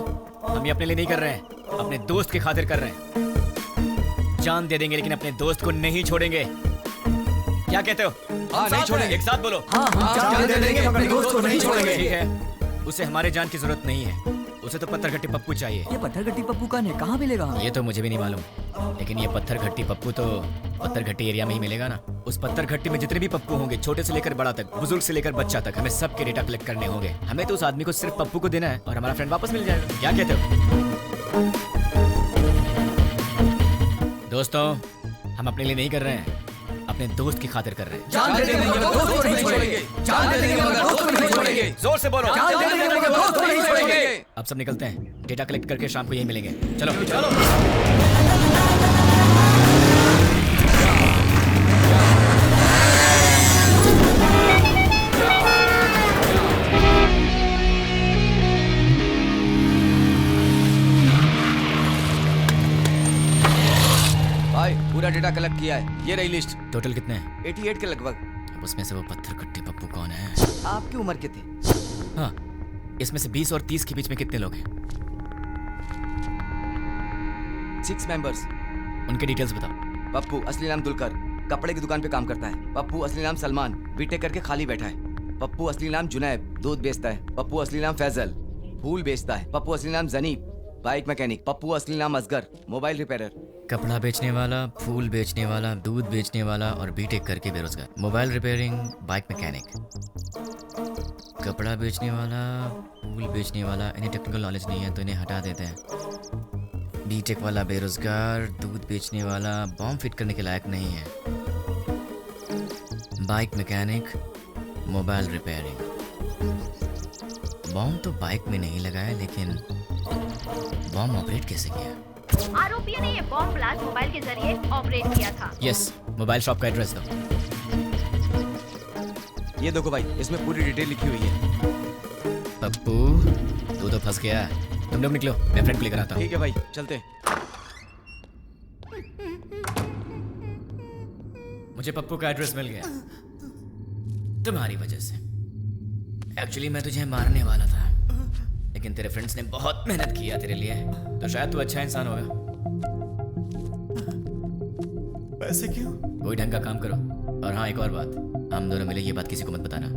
हम ये अपने लिए नहीं कर रहे हैं, अपने दोस्त की खातिर कर रहे हैं। जान दे देंगे लेकिन अपने दोस्त को नहीं छोड़ेंगे। क्या कहते हो? हाँ, नहीं छोड़ेंगे। एक साथ बोलो। हाँ, जान दे देंगे, अपने दोस्त को नहीं छोड़ेंगे। ठीक है, उसे हमारे जान की जरूरत नहीं है, उसे तो पत्थर घट्टी पप्पू चाहिए। ये पत्थर घट्टी पप्पू कौन है, कहाँ मिलेगा? ये तो मुझे भी नहीं मालूम, लेकिन ये पत्थर घट्टी पप्पू तो पत्थर घट्टी एरिया में ही मिलेगा ना। उस पत्थर घट्टी में जितने भी पप्पू होंगे, छोटे से लेकर बड़ा तक, बुजुर्ग से लेकर बच्चा तक, हमें सबके डेटा कलेक्ट करने होंगे। हमें तो उस आदमी को सिर्फ पप्पू को देना है और हमारा फ्रेंड वापस मिल जाएगा। क्या कहते हो दोस्तों? हम अपने लिए नहीं कर रहे हैं, अपने दोस्त की खातिर कर रहे हैं। जान दे देंगे मगर दोस्त को नहीं छोड़ेंगे। जान दे देंगे मगर दोस्त को नहीं छोड़ेंगे। जोर से बोलो। जान दे देंगे मगर दोस्त को नहीं छोड़ेंगे। अब सब निकलते हैं, डेटा कलेक्ट करके शाम को यही मिलेंगे। चलो चलो। भाई पूरा डेटा कलेक्ट किया है, ये रही लिस्ट। टोटल कितने हैं? 88 के लगभग। अब उसमें से वो पत्थर घट्टी पप्पू कौन है? आपकी उम्र के थे? हाँ, इसमें से 20 और 30 के बीच में कितने लोग हैं? 6 मेंबर्स। उनके डिटेल्स बताओ। पप्पू असली नाम दुलकर, कपड़े की दुकान पे काम करता है। पप्पू असली नाम सलमान, बीटेक करके खाली बैठा है। पप्पू असली नाम जुनैब, दूध बेचता है। पप्पू असली नाम फैजल, फूल बेचता है। पप्पू असली नाम जनीब, बाइक मैकेनिक। पप्पू असली नाम असगर, मोबाइल रिपेयरर। कपड़ा बेचने वाला, फूल बेचने वाला, दूध बेचने वाला और बीटेक करके बेरोजगार। Mobile repairing, bike mechanic. कपड़ा बेचने वाला, फूल बेचने वाला, इन्हें टेक्निकल नॉलेज नहीं है तो इन्हें हटा देते हैं। बीटेक वाला बेरोजगार, दूध बेचने वाला बॉम्ब फिट करने के लायक नहीं है। Bike mechanic, mobile repairing. Bomb तो बाइक में नहीं लगा है, लेकिन बॉम्ब ऑपरेट कैसे किया? आरोपियों ने ये बॉम्ब ब्लास्ट मोबाइल के जरिए ऑपरेट किया था। यस, मोबाइल शॉप का एड्रेस दो। ये देखो भाई, इसमें पूरी डिटेल लिखी हुई है। पप्पू, तू तो फंस गया। तुम लोग निकलो, मैं फ्रेंड को लेकर आता हूँ। ठीक है भाई, चलते हैं। मुझे पप्पू का एड्रेस मिल गया तुम्हारी वजह से। एक्चुअली मैं तुझे मारने वाला था, लेकिन तेरे फ्रेंड्स ने बहुत मेहनत किया तेरे लिए, तो शायद तू अच्छा इंसान होगा। पैसे क्यों? कोई ढंग का काम करो। और हाँ, एक और बात, हम दोनों मिले ये बात किसी को मत बताना।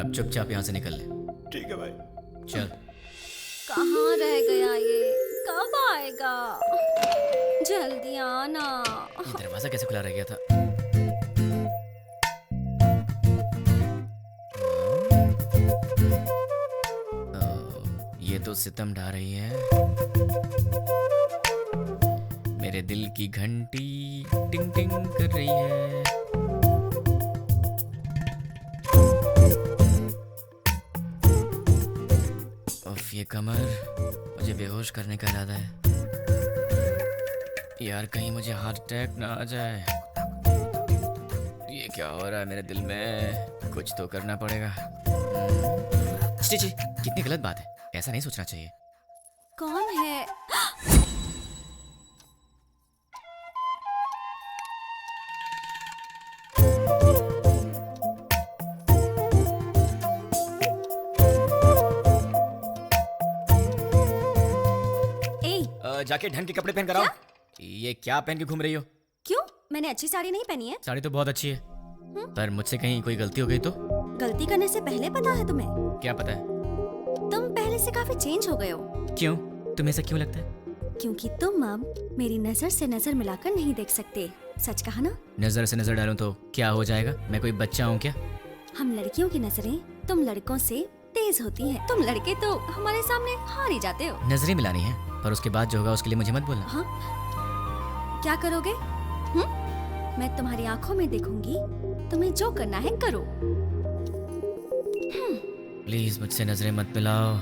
अब चुपचाप यहाँ से निकल ले। ठीक है भाई। चल। कहाँ रह गया ये? कब आएगा? जल्दी आना। ये दरवाजा कैसे खुला रह गया था? ये तो सितम ढा रही है। मेरे दिल की घंटी टिंग टिंग कर रही है। उफ, ये कमर, मुझे बेहोश करने का इरादा है। यार कहीं मुझे हार्ट अटैक ना आ जाए। ये क्या हो रहा है मेरे दिल में? कुछ तो करना पड़ेगा। जी जी, कितनी गलत बात है, ऐसा नहीं सोचना चाहिए। कौन है? जाके ढंग के कपड़े पहन कर आओ। ये क्या पहन के घूम रही हो? क्यों? मैंने अच्छी साड़ी नहीं पहनी है? साड़ी तो बहुत अच्छी है, पर मुझसे कहीं कोई गलती हो गई तो? गलती करने से पहले पता है तुम्हें? क्या पता है? तुम पहले से काफी चेंज हो गए हो। क्यों? तुम्हें ऐसा क्यों लगता है? क्योंकि तुम अब मेरी नजर से नजर मिलाकर नहीं देख सकते। सच कहा ना? नजर से नजर डालूं तो क्या हो जाएगा? मैं कोई बच्चा हूँ क्या? हम लड़कियों की नजरें तुम लड़कों से तेज होती हैं। तुम लड़के तो हमारे सामने हार ही जाते हो। नजरें मिलानी है, पर उसके बाद जो होगा उसके लिए मुझे मत बोलना। हाँ? क्या करोगे? मैं तुम्हारी आंखों में देखूंगी, तुम्हें जो करना है करो। प्लीज मुझसे नजरें मत मिलाओ,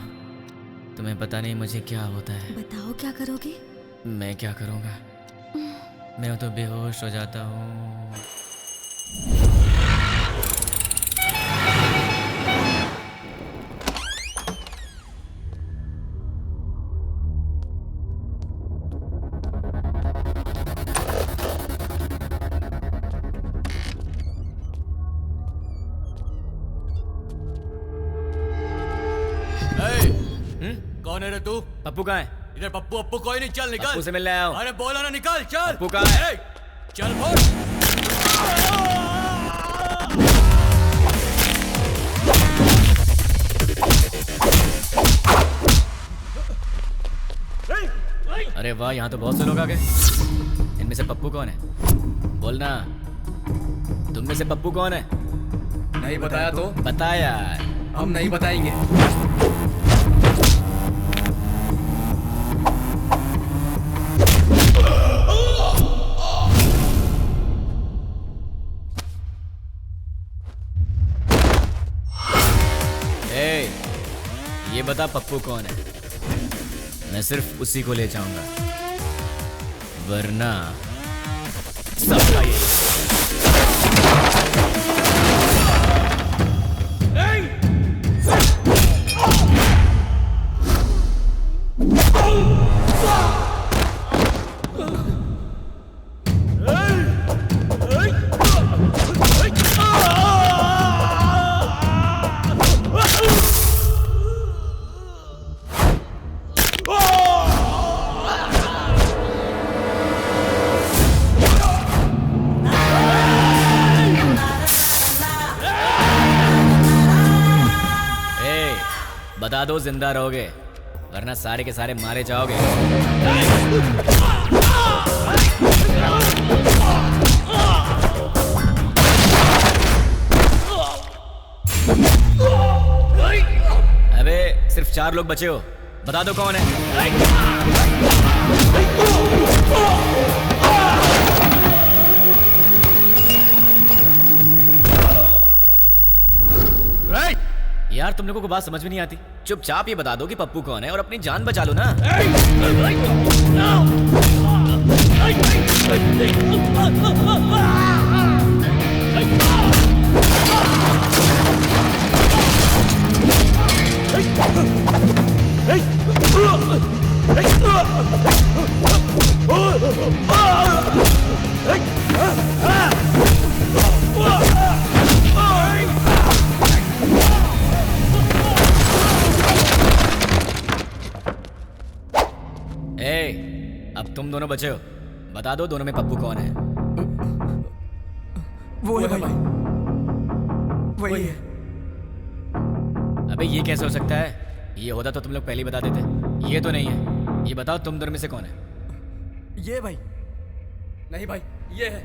तुम्हें पता नहीं मुझे क्या होता है। बताओ क्या करोगे? मैं क्या करूँगा? मैं तो बेहोश हो जाता हूँ। कौन है रे तू? पप्पू कहाँ है? इधर पप्पू अप्पू कोई नहीं, चल निकल। पप्पू से मिलने आया हूँ। अरे बोला ना निकल, चल। पप्पू कहाँ है? चल बोल। अरे वाह, यहाँ तो बहुत से लोग आ गए। इनमें से पप्पू कौन है? बोलना, तुम में से पप्पू कौन है? नहीं बताया तो? बता यार। हम नहीं बताएंगे। ये बता पप्पू कौन है? मैं सिर्फ उसी को ले जाऊंगा, वरना सबका ये। बता दो जिंदा रहोगे, वरना सारे के सारे मारे जाओगे। अबे सिर्फ 4 लोग बचे हो, बता दो कौन है? यार तुम लोगों को बात समझ में नहीं आती। चुपचाप ये बता दो कि पप्पू कौन है और अपनी जान बचा लो ना। अब तुम दोनों बचे हो, बता दो दोनों में पप्पू कौन है? वो है भाई, वही है। अबे ये कैसे हो सकता है? ये होता तो तुम लोग पहले ही बता देते। ये तो नहीं है। ये बताओ तुम दोनों में से कौन है? ये भाई। नहीं भाई, ये है।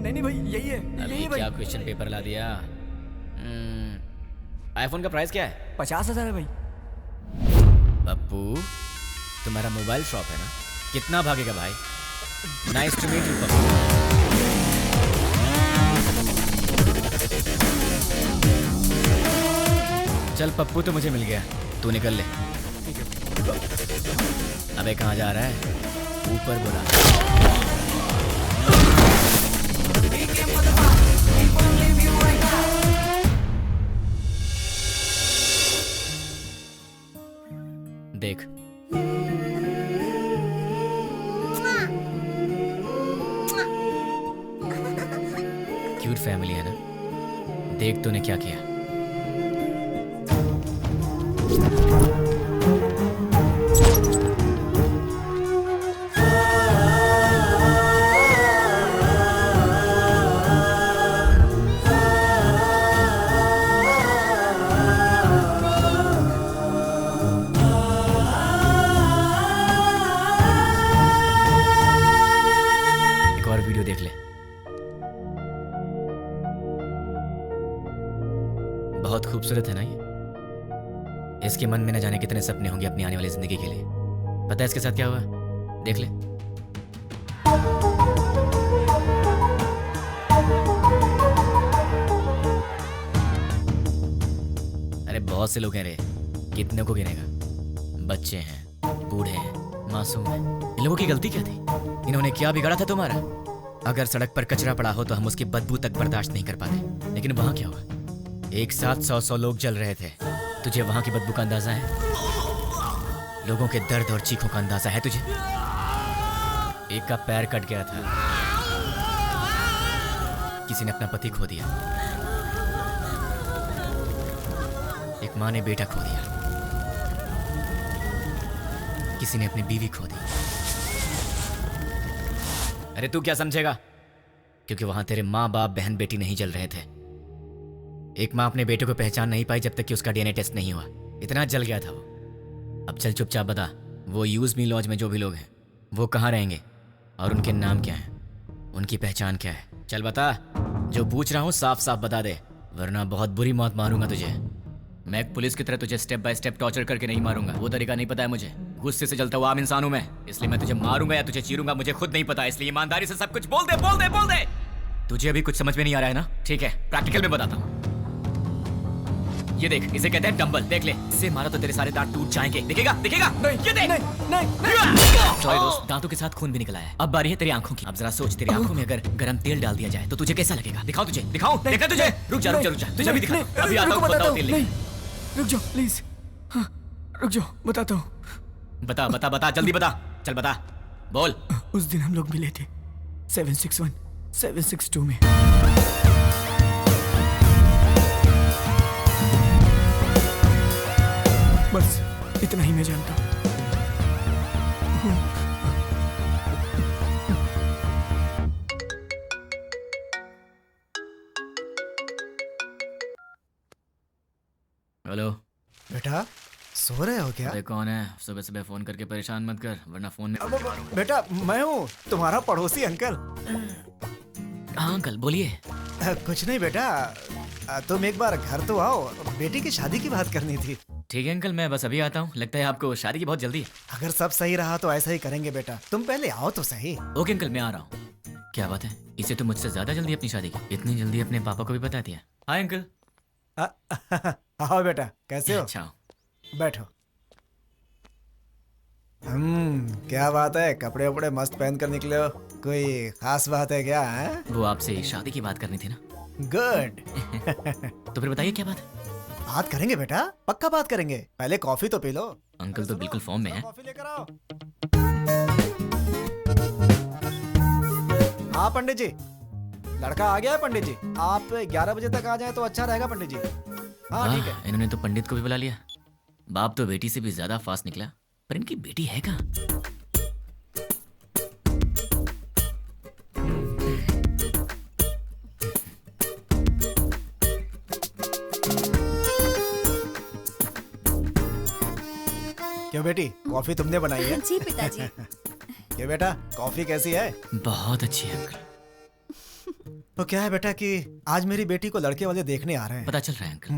नहीं भाई, यही है, अभी यही भाई। क्या क्वेश्चन पेपर ला दिया? आईफोन का प्राइस क्या है? 50,000 है भाई। पप्पू, तुम्हारा मोबाइल शॉप है ना? कितना भागेगा भाई? Nice to meet you Pappu. चल पप्पू तो मुझे मिल गया, तू निकल ले। अबे कहाँ जा रहा है? ऊपर बोला। देख क्यूट फैमिली है ना? देख तूने क्या किया। एक और वीडियो देख ले। बहुत खूबसूरत है ना ये? इसके मन में न जाने कितने सपने होंगे अपनी आने वाली जिंदगी के लिए। पता है इसके साथ क्या हुआ? देख ले। अरे बहुत से लोग हैं रे, कितने को गिनेगा? बच्चे हैं, बूढ़े हैं, मासूम हैं। इन लोगों की गलती क्या थी? इन्होंने क्या बिगाड़ा था तुम्हारा? अगर सड़क पर कचरा पड़ा हो तो हम उसकी बदबू तक बर्दाश्त नहीं कर पाते, लेकिन वहां क्या हुआ? एक साथ 100 लोग जल रहे थे। तुझे वहां की बदबू का अंदाजा है? लोगों के दर्द और चीखों का अंदाजा है तुझे? एक का पैर कट गया था, किसी ने अपना पति खो दिया, एक माँ ने बेटा खो दिया, किसी ने अपनी बीवी खो दी। अरे तू क्या समझेगा? क्योंकि वहां तेरे माँ बाप बहन बेटी नहीं जल रहे थे। एक माँ अपने बेटे को पहचान नहीं पाई जब तक कि उसका डीएनए टेस्ट नहीं हुआ। इतना जल गया था वो। अब चल चुपचाप बता, वो यूज मी लॉज में जो भी लोग हैं वो कहाँ रहेंगे और उनके नाम क्या हैं, उनकी पहचान क्या है? चल बता। जो पूछ रहा हूँ साफ साफ बता दे, वरना बहुत बुरी मौत मारूंगा तुझे। मैं एक पुलिस की तरह तुझे स्टेप बाय स्टेप टॉर्चर करके नहीं मारूंगा, वो तरीका नहीं पता है मुझे। गुस्से से जलता हुआ आम इंसान हूं मैं, इसलिए मैं तुझे मारूंगा या तुझे चीरूंगा मुझे खुद नहीं पता। इसलिए ईमानदारी से सब कुछ बोल दे, बोल दे, बोल दे। तुझे अभी कुछ समझ में नहीं आ रहा है ना? ठीक है, प्रैक्टिकल में बताता हूँ। ये देख, इसे कहते हैं डंबल। देख ले, इससे मारा तो तेरे सारे दांत टूट जाएंगे। दिखेगा? दिखेगा? नहीं, ये देख। नहीं। सॉरी दोस्त, दांतों के साथ खून भी निकला है। अब बारी है तेरी आंखों की। अब जरा सोच, तेरी आंखों में अगर गरम तेल डाल दिया जाए तो तुझे कैसा लगेगा? दिखाओ तुझे, दिखाओ। देखा तुझे? रुक जा, रुक जा, रुक जा। तुझे भी दिखा। अभी आता हूँ, बताओ तेल लेके। रुक जाओ प्लीज। हाँ, रुक जाओ, बताता हूँ। बता बता बता, जल्दी बता। चल बता, बोल। उस दिन हम लोग मिले थे 761 762 में। बस इतना ही मैं जानता हूँ। हेलो बेटा, सो रहे हो क्या? अरे कौन है? सुबह सुबह फोन करके परेशान मत कर, वरना फोन में। बेटा मैं हूँ, तुम्हारा पड़ोसी अंकल। हाँ अंकल बोलिए। कुछ नहीं बेटा, तुम एक बार घर तो आओ, बेटी की शादी की बात करनी थी। ठीक है अंकल, मैं बस अभी आता हूँ। लगता है आपको शादी की बहुत जल्दी है। अगर सब सही रहा तो ऐसा ही करेंगे बेटा, तुम पहले आओ तो सही। ओके अंकल, मैं आ रहा हूँ। क्या बात है, इसे तो मुझसे ज्यादा जल्दी अपनी शादी की। इतनी जल्दी अपने पापा को भी बता दिया। Hi uncle. आओ बेटा, कैसे हो? अच्छा, बैठो। क्या बात है, कपड़े वपड़े मस्त पहन कर निकले हो, कोई खास बात है क्या? है वो आपसे शादी की बात करनी थी ना। गुड। तो फिर बताइए क्या बात है? बात करेंगे बेटा, पक्का बात करेंगे। पहले कॉफी तो पी लो। अंकल तो बिल्कुल फॉर्म में है। कॉफी लेकर आओ। हाँ पंडित जी, लड़का आ गया है पंडित जी। आप 11 बजे तक आ जाए तो अच्छा रहेगा पंडित जी। हाँ ठीक है। इन्होंने तो पंडित को भी बुला लिया। बाप तो बेटी से भी ज्यादा फास्ट निकला, पर इनकी बेटी है कहाँ? बेटी, कॉफी तुमने बनाई है? जी पिताजी। ये बेटा, कॉफी कैसी है? बहुत अच्छी है अंकल। तो क्या है बेटा कि आज मेरी बेटी को लड़के वाले देखने आ रहे हैं। पता चल रहा है अंकल।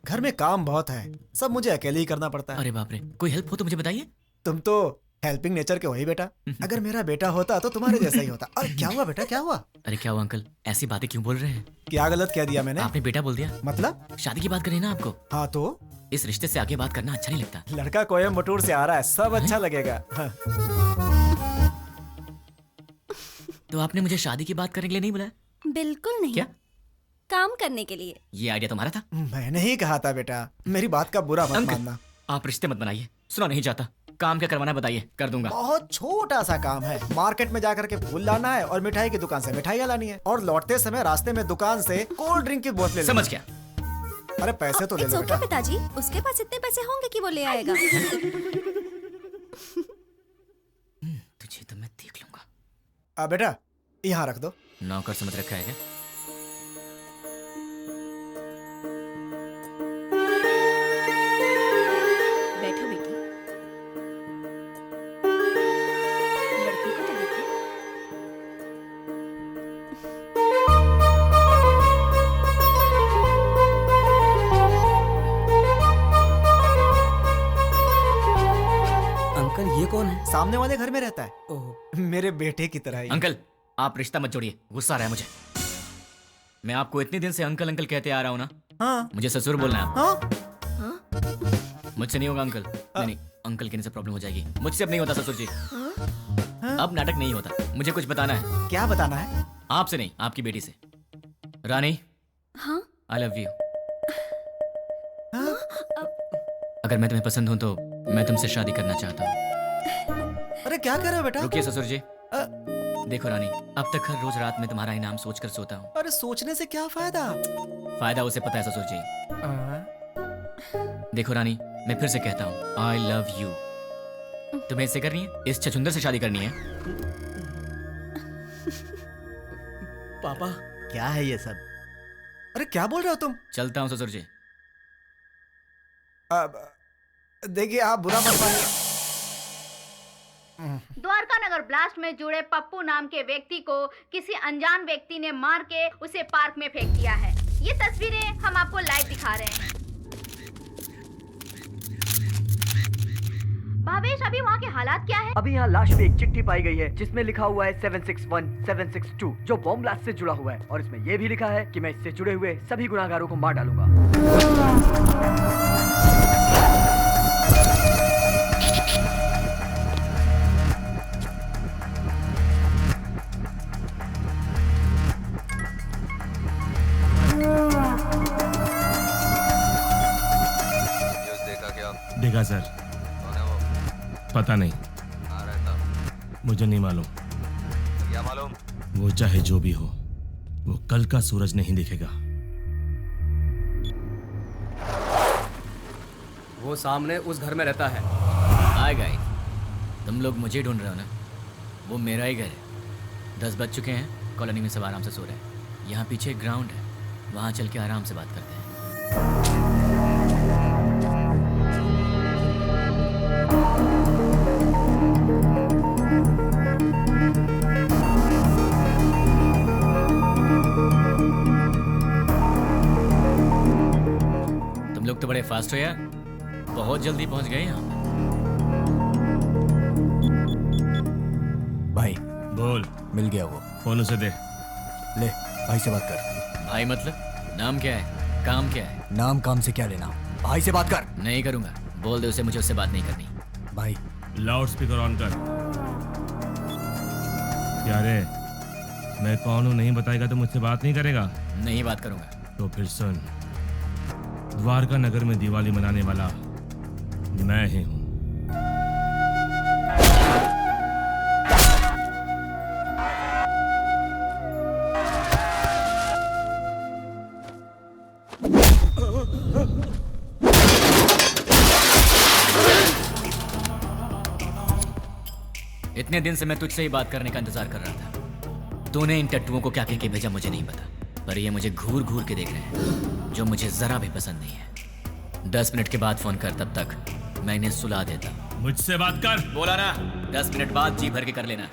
घर में काम बहुत है, सब मुझे अकेले ही करना पड़ता है। अरे बाप रे, कोई हेल्प हो तो मुझे बताइए। तुम तो हेल्पिंग नेचर के हो ही बेटा। अगर मेरा बेटा होता तो तुम्हारे जैसा ही होता। और क्या हुआ बेटा, क्या हुआ? अरे क्या हुआ अंकल, ऐसी बातें क्यों बोल रहे हैं? क्या गलत कह दिया मैंने? आपने बेटा बोल दिया। मतलब? शादी की बात करी ना आपको। हाँ तो इस रिश्ते से आगे बात करना अच्छा नहीं लगता। लड़का कोयम्बटूर से आ रहा है, सब अच्छा लगेगा। हाँ। तो आपने मुझे शादी की बात करने के लिए नहीं बुलाया? बिल्कुल नहीं। क्या? काम करने के लिए। ये आइडिया तुम्हारा था? मैंने ही कहा था बेटा, मेरी बात का बुरा मत मानना। आप रिश्ते मत बनाइए, सुना नहीं चाहता। काम क्या करवाना है बताइए, कर दूंगा। बहुत छोटा सा काम है, मार्केट में जाकर के फूल लाना है और मिठाई की दुकान से मिठाइयाँ लानी है, और लौटते समय रास्ते में दुकान से कोल्ड ड्रिंक की बोतलें। समझ गया। अरे पैसे तो ले लो बेटा। पिताजी, उसके पास इतने पैसे होंगे कि वो ले आएगा। तुझे तो मैं देख लूंगा। बेटा यहाँ रख दो। नौकर समझ रखा है क्या? बैठो बेटी। लड़की को तो देखो। अंकल ये कौन है? सामने वाले घर में रहता है। मेरे बेटे की तरह ही। अंकल आप रिश्ता मत जोड़िए, गुस्सा आ रहा है मुझे। मैं आपको इतने दिन से अंकल अंकल कहते आ रहा हूँ ना। हाँ। मुझे ससुर बोलना है। हाँ? मुझसे नहीं होगा अंकल। नहीं, अंकल कहने से प्रॉब्लम हो जाएगी। मुझसे अब नहीं होता ससुर जी। अब नाटक नहीं होता। मुझे कुछ बताना है। क्या बताना है? आपसे नहीं, आपकी बेटी से। रानी। हाँ? I love you. अगर मैं तुम्हें पसंद हूँ तो मैं तुमसे शादी करना चाहता हूँ। अरे क्या कर रहे हो बेटा? रुकिए ससुर जी। देखो रानी, अब तक हर रोज रात में तुम्हारा इनाम सोचकर सोता हूँ। अरे सोचने से क्या फायदा? फायदा उसे पता है ससुर जी। देखो रानी, मैं फिर से कहता हूँ, आई लव यू। तुम्हें इससे करनी है? इस छछुंदर से शादी करनी है? पापा क्या है ये सब? अरे क्या बोल रहे हो तुम? चलता हूँ ससुर जी। देखिए आप बुरा मत मानिए। द्वारका नगर ब्लास्ट में जुड़े पप्पू नाम के व्यक्ति को किसी अनजान व्यक्ति ने मार के उसे पार्क में फेंक दिया है। ये तस्वीरें हम आपको लाइव दिखा रहे हैं। भावेश, अभी वहाँ के हालात क्या है? अभी यहाँ लाश पे एक चिट्ठी पाई गई है जिसमें लिखा हुआ है 761 762 जो बॉम्ब ब्लास्ट से जुड़ा हुआ है, और इसमें यह भी लिखा है कि मैं इससे जुड़े हुए सभी गुनाहगारों को मार डालूंगा। देखा सर? पता नहीं, मुझे नहीं मालूम। क्या मालूम? वो चाहे जो भी हो, वो कल का सूरज नहीं दिखेगा। वो सामने उस घर में रहता है। हाय गाइस, तुम लोग मुझे ढूंढ रहे हो ना? वो मेरा ही घर है। 10 बज चुके हैं, कॉलोनी में सब आराम से सो रहे हैं। यहाँ पीछे एक ग्राउंड है, वहाँ चल के आराम से बात करते हैं। तुम लोग तो बड़े फास्ट हो यार, बहुत जल्दी पहुंच गए यहाँ। भाई बोल। मिल गया वो। फोन उसे दे। ले भाई से बात कर। भाई मतलब? नाम क्या है, काम क्या है? नाम काम से क्या लेना, भाई से बात कर। नहीं करूंगा, बोल दे उसे मुझे उससे बात नहीं करनी। भाई लाउड स्पीकर ऑन कर। क्या रे, मैं कौन हूँ नहीं बताएगा तो मुझसे बात नहीं करेगा? नहीं बात करूंगा। तो फिर सुन, द्वारका नगर में दिवाली मनाने वाला मैं ही हूँ। इतने दिन से मैं तुझसे ही बात करने का इंतजार कर रहा था। तूने इन टट्टुओं को क्या कह के भेजा मुझे नहीं पता, पर ये मुझे घूर घूर के देख रहे हैं, जो मुझे जरा भी पसंद नहीं है। 10 मिनट के बाद फोन कर, तब तक मैं इन्हें सुला देता। मुझसे बात कर। बोला ना, 10 मिनट बाद जी भर के कर लेना।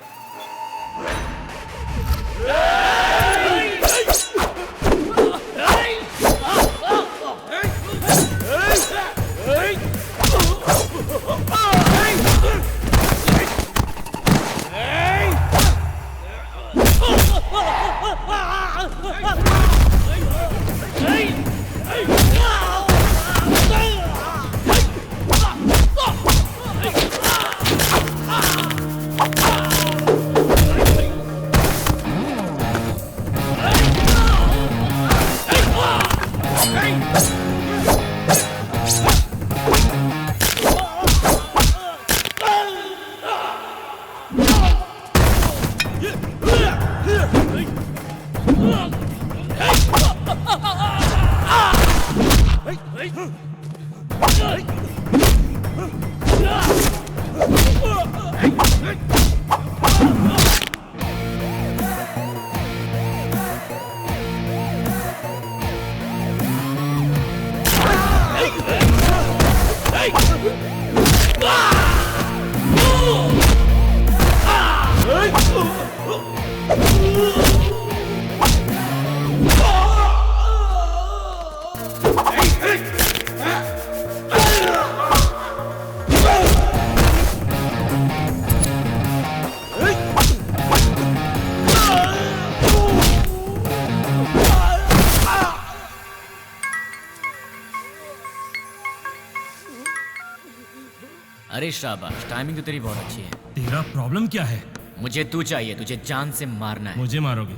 अरे शाबाश, टाइमिंग तो तेरी बहुत अच्छी है। तेरा प्रॉब्लम क्या है? मुझे तू चाहिए, तुझे जान से मारना है। मुझे मारोगे?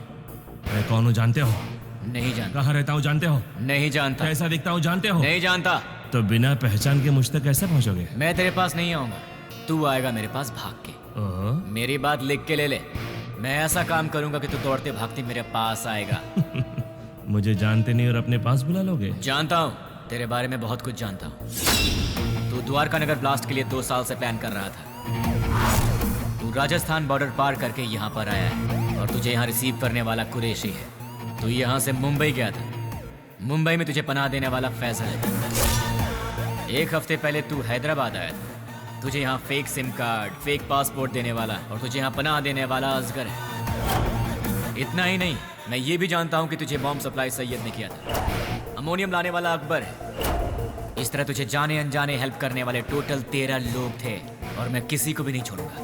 मैं कौन हूँ जानते हो? नहीं जानता। कहाँ रहता हूँ जानते हो? नहीं जानता। कैसा दिखता हूँ जानते हो? नहीं जानता। तो बिना पहचान के मुझ तक कैसे पहुँचोगे? मैं तेरे पास नहीं आऊंगा, तू आएगा मेरे पास भाग के। मेरी बात लिख के ले ले, मैं ऐसा काम करूंगा कि तू दौड़ते भागते मेरे पास आएगा। मुझे जानते नहीं और अपने पास बुला लोगे? जानता हूँ, तेरे बारे में बहुत कुछ जानता हूँ। तू द्वारका नगर ब्लास्ट के लिए 2 साल से प्लान कर रहा था। तू राजस्थान बॉर्डर पार करके यहाँ पर आया है और तुझे यहाँ रिसीव करने वाला कुरैशी है। तू यहाँ से मुंबई गया था, मुंबई में तुझे पनाह देने वाला फैसल है। 1 हफ्ते पहले तू हैदराबाद आया था, तुझे यहाँ fake SIM card, fake passport देने वाला और तुझे यहाँ पनाह देने वाला असगर है। इतना ही नहीं, मैं ये भी जानता हूँ कि तुझे बॉम्ब सप्लाई सैयद ने किया था। अमोनियम लाने वाला अकबर है। इस तरह तुझे जाने अनजाने हेल्प करने वाले टोटल 13 लोग थे और मैं किसी को भी नहीं छोड़ूंगा।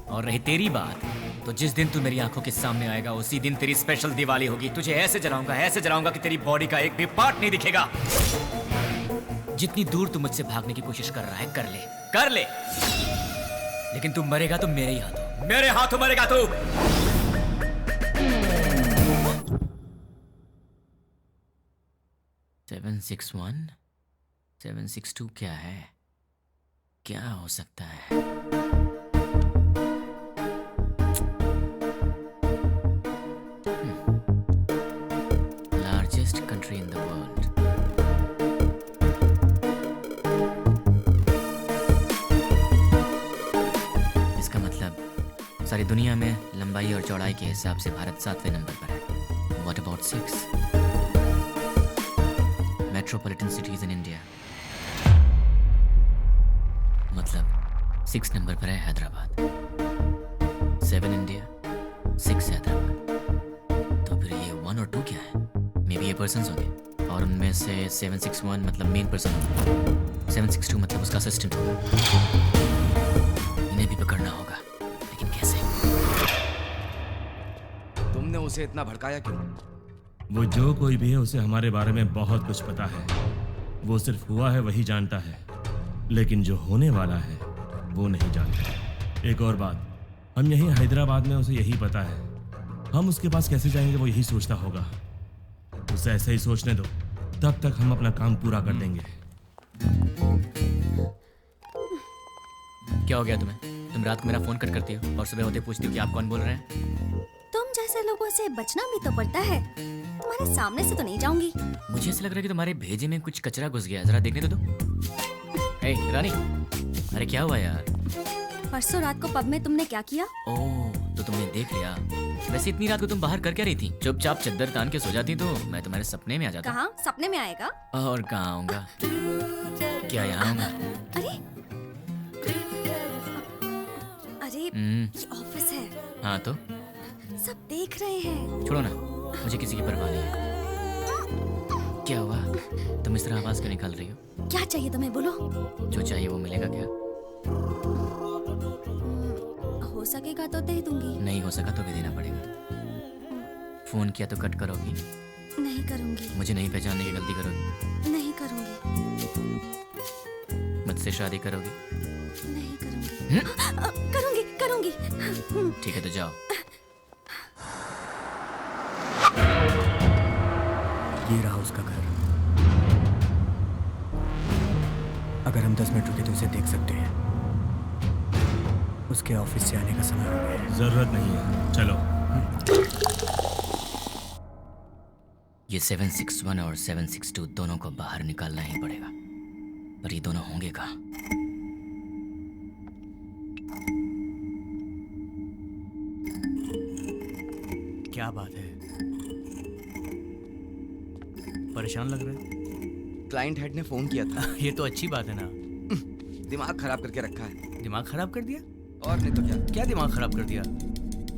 और रही तेरी बात, तो जिस दिन तू मेरी आंखों के सामने आएगा उसी दिन तेरी स्पेशल दिवाली होगी। तुझे ऐसे जलाऊंगा कि तेरी बॉडी का एक भी पार्ट नहीं दिखेगा। जितनी दूर तू मुझसे भागने की कोशिश कर रहा है कर ले, लेकिन तू मरेगा तो मेरे ही हाथों, मेरे हाथों मरेगा तू। सेवन 6-1 762 क्या है? क्या हो सकता है? Largest country in the world. इसका मतलब सारी दुनिया में लंबाई और चौड़ाई के हिसाब से भारत 7वें नंबर पर है। What about 6? Metropolitan cities in India, मतलब 6 नंबर पर है हैदराबाद। 7 इंडिया, 6 हैदराबाद। तो फिर ये 1 और 2 क्या है? मे बी ये पर्सन्स होंगे और उनमें से 761 मतलब मेन पर्सन होगा, 762 मतलब उसका असिस्टेंट होगा। इन्हें भी पकड़ना होगा, लेकिन कैसे? तुमने उसे इतना भड़काया क्यों? वो जो कोई भी है उसे हमारे बारे में बहुत कुछ पता है। वो सिर्फ हुआ है वही जानता है, लेकिन जो होने वाला है वो नहीं जानता। एक और बात, हम यहीं हैदराबाद में उसे यही पता है। हम उसके पास कैसे जाएंगे वो यही सोचता होगा। उसे ऐसे ही सोचने दो, तब तक हम अपना काम पूरा कर देंगे। क्या हो गया तुम्हें? तुम रात को मेरा फोन कट करती हो और सुबह होते पूछती हो कि आप कौन बोल रहे हैं। तुम जैसे लोगों से बचना भी तो पड़ता है। तुम्हारे सामने से तो नहीं जाऊंगी। मुझे ऐसा लग रहा है कि तुम्हारे भेजे में कुछ कचरा घुस गया, जरा देखने तो दो। ए रानी, अरे क्या हुआ यार? परसों रात को पब में तुमने क्या किया? ओह, तो तुमने देख लिया। वैसे इतनी रात को तुम बाहर कर क्या रही थी? चुपचाप चद्दर तान के सो जाती तो मैं तुम्हारे सपने में आ जाता। कहाँ सपने में आएगा? और कहाँ आऊंगा? क्या यहाँ आऊंगा? अरे अरे ये ऑफिस है। हाँ तो सब देख रहे हैं। छोड़ो ना, मुझे किसी की परवाह नहीं है। क्या हुआ? तुम इस तरह आवाज क्यों निकाल रही हो? क्या चाहिए तुम्हें, बोलो। जो चाहिए वो मिलेगा क्या? हो सकेगा तो दे दूंगी। नहीं हो सका तो भी देना पड़ेगा। फोन किया तो कट करोगी? नहीं करूंगी। मुझे नहीं पहचानने की गलती करोगी? नहीं करूंगी। मुझसे शादी करोगी? नहीं करूंगी। करूंगी करूंगी। ठीक है तो जाओ। ये रहा उसका घर। अगर हम 10 मिनट रुके तो उसे देख सकते हैं। उसके ऑफिस से आने का समय हो गया है। जरूरत नहीं है, चलो। ये 761 और 762 दोनों को बाहर निकालना ही पड़ेगा, पर ये दोनों होंगे कहाँ? क्या बात है, परेशान लग रहे हैं? क्लाइंट हेड ने फोन किया था। ये तो अच्छी बात है ना। दिमाग खराब करके रखा है। दिमाग खराब कर दिया? और नहीं तो क्या। क्या दिमाग खराब कर दिया?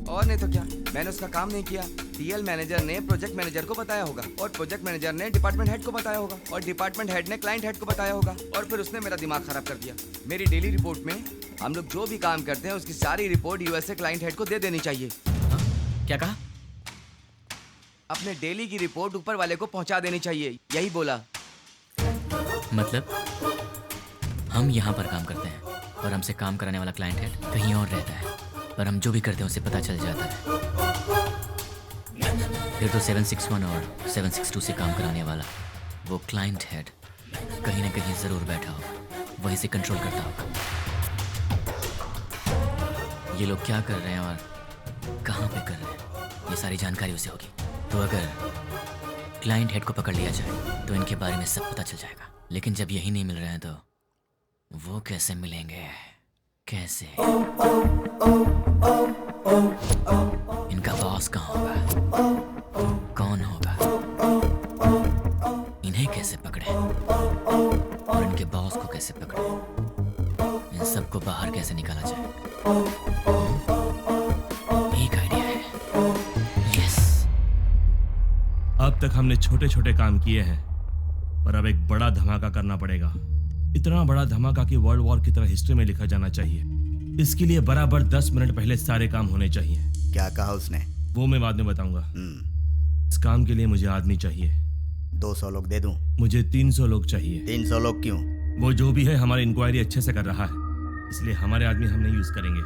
और नहीं तो क्या, मैंने उसका काम नहीं किया। टीएल मैनेजर ने प्रोजेक्ट मैनेजर को बताया होगा, और प्रोजेक्ट मैनेजर ने डिपार्टमेंट हेड को बताया होगा, और डिपार्टमेंट हेड ने क्लाइंट हेड को बताया होगा, और फिर उसने मेरा दिमाग खराब कर दिया। मेरी डेली रिपोर्ट में हम लोग जो भी काम करते हैं उसकी सारी रिपोर्ट यूएसए क्लाइंट हेड को दे देनी चाहिए। क्या कहा? अपने डेली की रिपोर्ट ऊपर वाले को पहुंचा देनी चाहिए, यही बोला। मतलब हम यहाँ पर काम करते हैं और हमसे काम कराने वाला क्लाइंट हेड कहीं और रहता है, पर हम जो भी करते हैं उसे पता चल जाता है। फिर तो 761 और 762 से काम कराने वाला वो क्लाइंट हेड कहीं ना कहीं जरूर बैठा होगा, वहीं से कंट्रोल करता होगा। ये लोग क्या कर रहे हैं और कहाँ पे कर रहे हैं, ये सारी जानकारी उसे होगी। तो अगर क्लाइंट हेड को पकड़ लिया जाए तो इनके बारे में सब पता चल जाएगा। लेकिन जब यही नहीं मिल रहे हैं तो वो कैसे मिलेंगे? कैसे? इनका बॉस कहाँ होगा? कौन होगा? इन्हें कैसे पकड़े और इनके बॉस को कैसे पकड़े? इन सबको बाहर कैसे निकाला जाए? एक आइडिया है। यस। अब तक हमने छोटे छोटे काम किए हैं, पर अब एक बड़ा धमाका करना पड़ेगा। इतना बड़ा धमाका कि वर्ल्ड वॉर की तरह हिस्ट्री में लिखा जाना चाहिए। इसके लिए बराबर 10 मिनट पहले सारे काम होने चाहिए। क्या कहा उसने? वो मैं बाद में बताऊंगा। इस काम के लिए मुझे आदमी चाहिए। 200 लोग दे दूं? मुझे 300 लोग चाहिए। 300 लोग क्यों? वो जो भी है हमारी इंक्वायरी अच्छे से कर रहा है, इसलिए हमारे आदमी हम नहीं यूज करेंगे।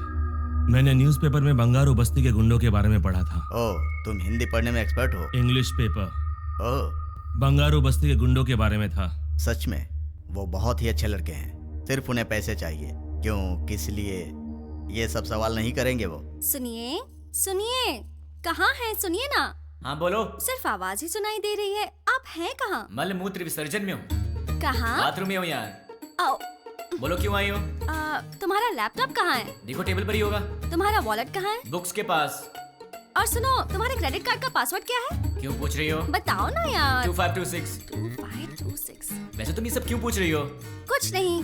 मैंने न्यूज़पेपर में बंगारू बस्ती के गुंडों के बारे में पढ़ा था। ओह, तुम हिंदी पढ़ने में एक्सपर्ट हो? English paper. ओह, बंगारू बस्ती के गुंडों के बारे में था। सच में? वो बहुत ही अच्छे लड़के हैं, सिर्फ उन्हें पैसे चाहिए। क्यों, किस लिए, ये सब सवाल नहीं करेंगे वो। सुनिए सुनिए, कहाँ हैं? सुनिए ना। हाँ बोलो। सिर्फ आवाज ही सुनाई दे रही है, आप हैं कहाँ? मल मूत्र विसर्जन में हूँ। कहाँ? बाथरूम में हूँ यार। आओ। बोलो क्यों आई हो? तुम्हारा लैपटॉप कहाँ है? देखो टेबल पर ही होगा। तुम्हारा वॉलेट कहाँ है? बुक्स के पास। और सुनो, तुम्हारे क्रेडिट कार्ड का पासवर्ड क्या है? क्यों पूछ रही हो? बताओ ना यार। 2526। 2526। वैसे तुम ये सब क्यों पूछ रही हो? कुछ नहीं,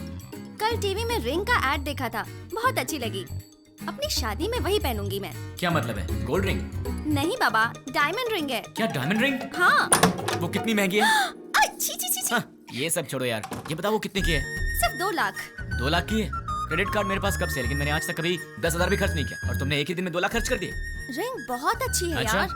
कल टीवी में रिंग का एड देखा था, बहुत अच्छी लगी। अपनी शादी में वही पहनूंगी मैं। क्या मतलब है? Gold ring? नहीं बाबा, डायमंड रिंग है। क्या डायमंड रिंग? हाँ। वो कितनी महंगी है? छी छी छी। हाँ, ये सब छोड़ो यार, ये बताओ वो कितने की है? सिर्फ 2 लाख। 2 लाख की है? क्रेडिट कार्ड मेरे पास कब से, लेकिन मैंने आज तक कभी 10,000 भी खर्च नहीं किया, और तुमने एक ही दिन में 2 लाख खर्च कर दिए। रिंग बहुत अच्छी है अच्छा? यार।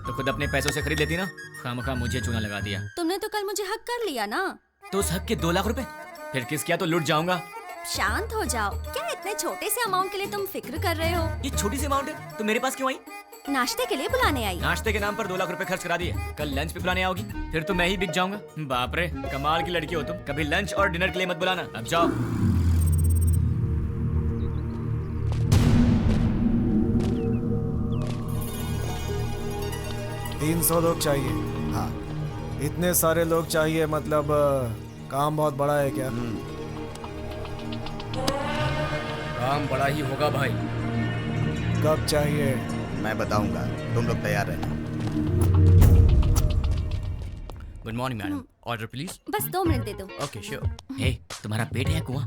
तो खुद अपने पैसों से खरीद लेती ना, खामखा मुझे चूना लगा दिया। तुमने तो कल मुझे हक कर लिया ना। तो उस हक के 2 लाख रुपए फिर किस किया तो लूट जाऊंगा। शांत हो जाओ, क्या इतने छोटे से अमाउंट के लिए तुम फिक्र कर रहे हो? ये छोटी सी अमाउंट है तो मेरे पास क्यों आई? नाश्ते के लिए बुलाने आई। नाश्ते के नाम पर 2 लाख रुपए खर्च करा दिए, कल लंच पे बुलाने आओगी, फिर तो मैं ही बिक जाऊंगा। बाप रे, कमाल की लड़की हो तुम। कभी लंच और डिनर के लिए मत बुलाना, अब जाओ। 300 लोग चाहिए। हाँ। इतने सारे लोग चाहिए, मतलब काम बहुत बड़ा है क्या? काम बड़ा ही होगा भाई। कब चाहिए? मैं बताऊंगा, तुम लोग तैयार रहना। Good morning madam, order please. बस 2 मिनट दे दो। Okay sure. हे, तुम्हारा पेट है कुआं?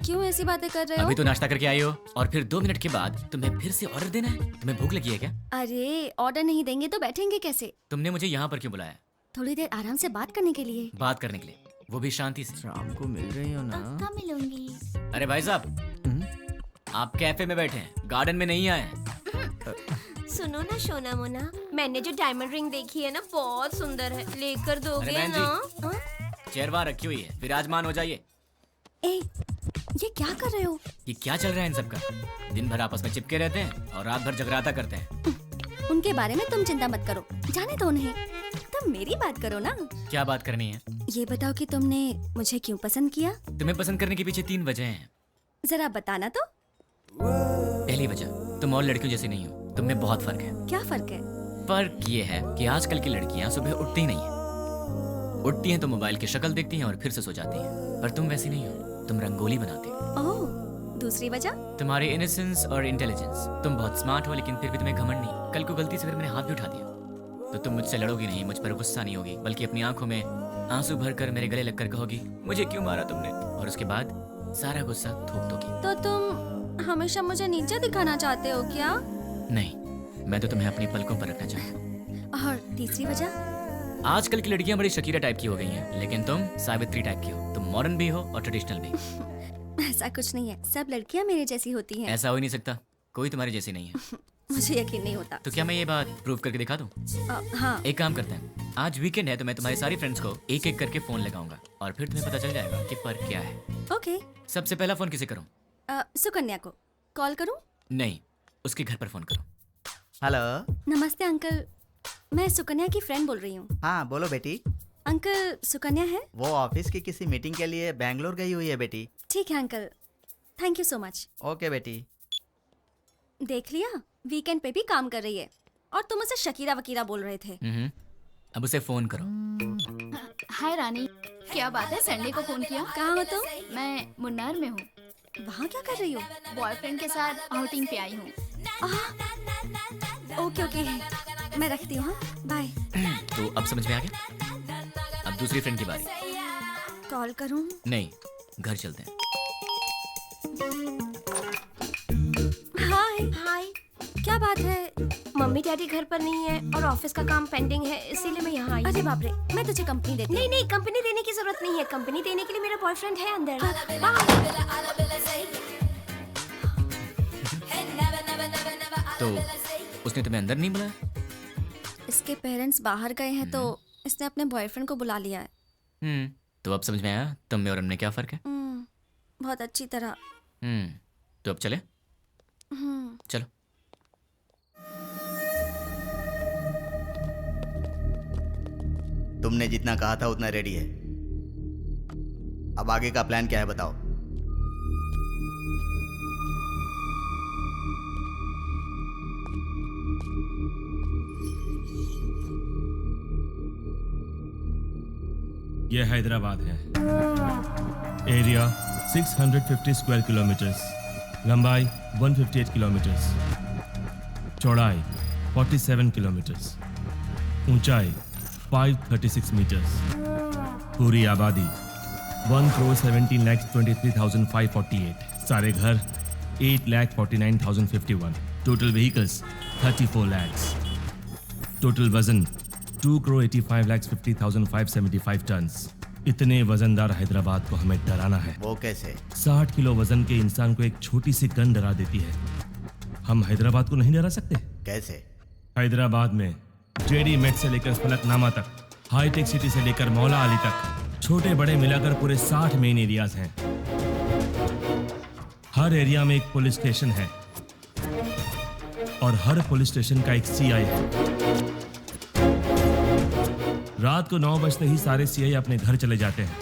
क्यों ऐसी बातें कर रहे हो? अभी तो नाश्ता करके आई हो और फिर 2 मिनट के बाद तुम्हें फिर से ऑर्डर देना है? तुम्हें भूख लगी है क्या? अरे ऑर्डर नहीं देंगे तो बैठेंगे कैसे? तुमने मुझे यहाँ पर क्यों बुलाया? थोड़ी देर आराम से बात करने के लिए। बात करने के लिए, वो भी शांति से। शाम को मिल रही हो ना? कब मिलूंगी? अरे भाई साहब, आप कैफे में बैठे हैं, गार्डन में नहीं आए हैं। सुनो ना सोना मोना, मैंने जो डायमंड रिंग देखी है ना बहुत सुंदर है, लेकर दोगे अरे ना? हाँ? चेयर वहाँ रखी हुई है, विराजमान हो जाइए। ए, ये क्या कर रहे हो? ये क्या चल रहा है इन सबका? दिन भर आपस में चिपके रहते हैं और रात भर जगराता करते हैं। उनके बारे में तुम चिंता मत करो, जाने दो उन्हें। तुम मेरी बात करो ना। क्या बात करनी है? ये बताओ कि तुमने मुझे क्यों पसंद किया? तुम्हें पसंद करने के पीछे 3 वजह हैं। जरा बताना तो। पहली वजह, तुम और लड़कियों जैसी नहीं हो, तुम में बहुत फर्क है। क्या फर्क है? फर्क ये है कि आजकल की लड़कियां सुबह उठती ही नहीं है। उठती हैं तो मोबाइल की शक्ल देखती हैं और फिर से सो जाती हैं। पर तुम वैसी नहीं हो, तुम रंगोली बनाती हो। ओह, दूसरी वजह? तुम्हारी इनोसेंस और इंटेलिजेंस। तुम बहुत स्मार्ट हो लेकिन फिर भी तुम्हें घमंड नहीं। कल को गलती से फिर मैंने हाथ भी उठा दिया तो तुम मुझसे लड़ोगी नहीं, मुझ पर गुस्सा नहीं होगी, बल्कि अपनी आंखों में आंसू भरकर मेरे गले लगकर कहोगी मुझे क्यों मारा तुमने, और उसके बाद सारा गुस्सा थूक दोगी। तो तुम हमेशा मुझे नीचे दिखाना चाहते हो क्या? नहीं, मैं तो तुम्हें अपनी पलकों पर रखना चाहता हूँ। और तीसरी वजह? आजकल की लड़कियां बड़ी शकीरा टाइप की हो गई हैं, लेकिन तुम सावित्री टाइप की हो। तुम मॉडर्न भी हो और ट्रेडिशनल भी। ऐसा कुछ नहीं है, सब लड़कियां मेरे जैसी होती हैं। ऐसा हो ही नहीं सकता, कोई तुम्हारी जैसी नहीं है। मुझे यकीन नहीं होता। तो क्या मैं ये बात प्रूव करके दिखा दूं? हाँ। एक काम करते हैं, आज वीकेंड है तो मैं तुम्हारी सारी फ्रेंड्स को एक एक करके फोन लगाऊंगा और फिर तुम्हें पता चल जाएगा कि फर्क क्या है। ओके। सबसे पहला फोन किसे करूं? सुकन्या को कॉल करूं? नहीं, उसके घर पर फोन करो। हेलो। नमस्ते अंकल, मैं सुकन्या की फ्रेंड बोल रही हूँ। हाँ बोलो बेटी। अंकल, सुकन्या है? वो ऑफिस की किसी मीटिंग के लिए बैंगलोर गई हुई है बेटी। ठीक है uncle, thank you so much. Okay बेटी। देख लिया, वीकेंड पे भी काम कर रही है और तुम उसे शकीरा वकीरा बोल रहे थे। अब उसे फोन करो। हाय रानी, क्या बात है, संडे को फोन किया? कहाँ हो तुम? मैं मुन्नार में हूँ। वहाँ क्या कर रही हो? बॉयफ्रेंड के साथ आउटिंग पे आई हूँ। ओके ओके, मैं रखती हूँ। बाय। तो अब समझ में आ गया? अब दूसरी फ्रेंड की बारी। कॉल करूँ? नहीं, घर चलते हैं। हाय हाय, क्या बात है? मम्मी डैडी घर पर नहीं है और ऑफिस का काम पेंडिंग है, इसीलिए मैं यहाँ आई। अरे बाप रे, मैं तुझे कंपनी देती हूँ। नहीं नहीं, कंपनी देने की जरूरत नहीं है, कंपनी देने के लिए मेरा बॉयफ्रेंड है अंदर। तो उसने तुम्हें अंदर नहीं बुलाया? इसके पेरेंट्स बाहर गए हैं तो इसने अपने बॉयफ्रेंड को बुला लिया है। तो अब समझ में आया तुम में और हमने क्या फर्क है? बहुत अच्छी तरह। तो अब चले? चलो। तुमने जितना कहा था उतना रेडी है। अब आगे का प्लान क्या है बताओ। यह हैदराबाद है। एरिया 650 स्क्वायर किलोमीटर्स, लंबाई 158 किलोमीटर्स, चौड़ाई 47 किलोमीटर्स, ऊंचाई 536 मीटर्स, पूरी आबादी 1,17,23,548, सारे घर 8,49,051, टोटल व्हीकल्स 34 lakhs, टोटल वजन 2,85,50,575 टन्स। इतने वजनदार हैदराबाद को हमें डराना है। वो कैसे? 60 किलो वजन के इंसान को एक छोटी सी गन डरा देती है। हम हैदराबाद को नहीं डरा सकते? कैसे? हैदराबाद में जेडी मेट से लेकर फलकनामा तक, हाईटेक सिटी से लेकर मौला अली तक, छोटे बड़े मिलाकर पूरे 60 मेन एरियाज हैं। हर एरिया में एक पुलिस स्टेशन है और हर पुलिस स्टेशन का एक सीआई है। रात को 9 बजते ही सारे सीआई अपने घर चले जाते हैं।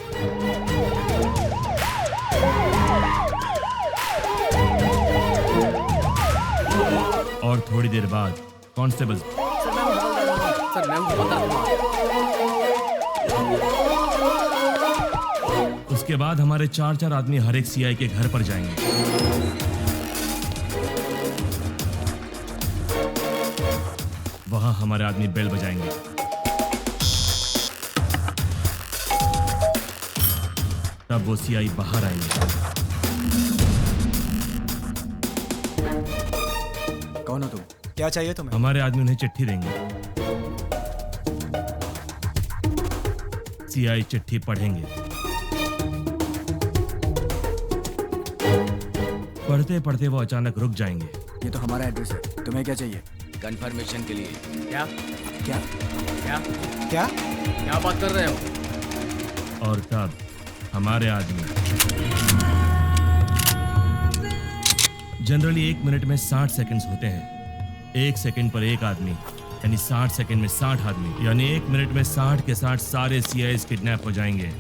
और थोड़ी देर बाद कांस्टेबल उसके बाद हमारे 4-4 आदमी हर एक सीआई के घर पर जाएंगे। हमारे आदमी बेल बजाएंगे। तब वो सीआई बाहर आएंगे। कौन हो तुम? क्या चाहिए तुम्हें? हमारे आदमी उन्हें चिट्ठी देंगे। सीआई चिट्ठी पढ़ेंगे। पढ़ते पढ़ते वो अचानक रुक जाएंगे। ये तो हमारा एड्रेस है, तुम्हें क्या चाहिए? कंफर्मेशन के लिए। क्या क्या क्या क्या क्या बात कर रहे हो? और तब हमारे आदमी जनरली 1 मिनट में 60 सेकंड्स होते हैं। 1 सेकंड पर एक आदमी यानी 60 सेकंड में 60 आदमी, यानी 1 मिनट में 60 के 60 सारे सीआईएस किडनैप हो जाएंगे।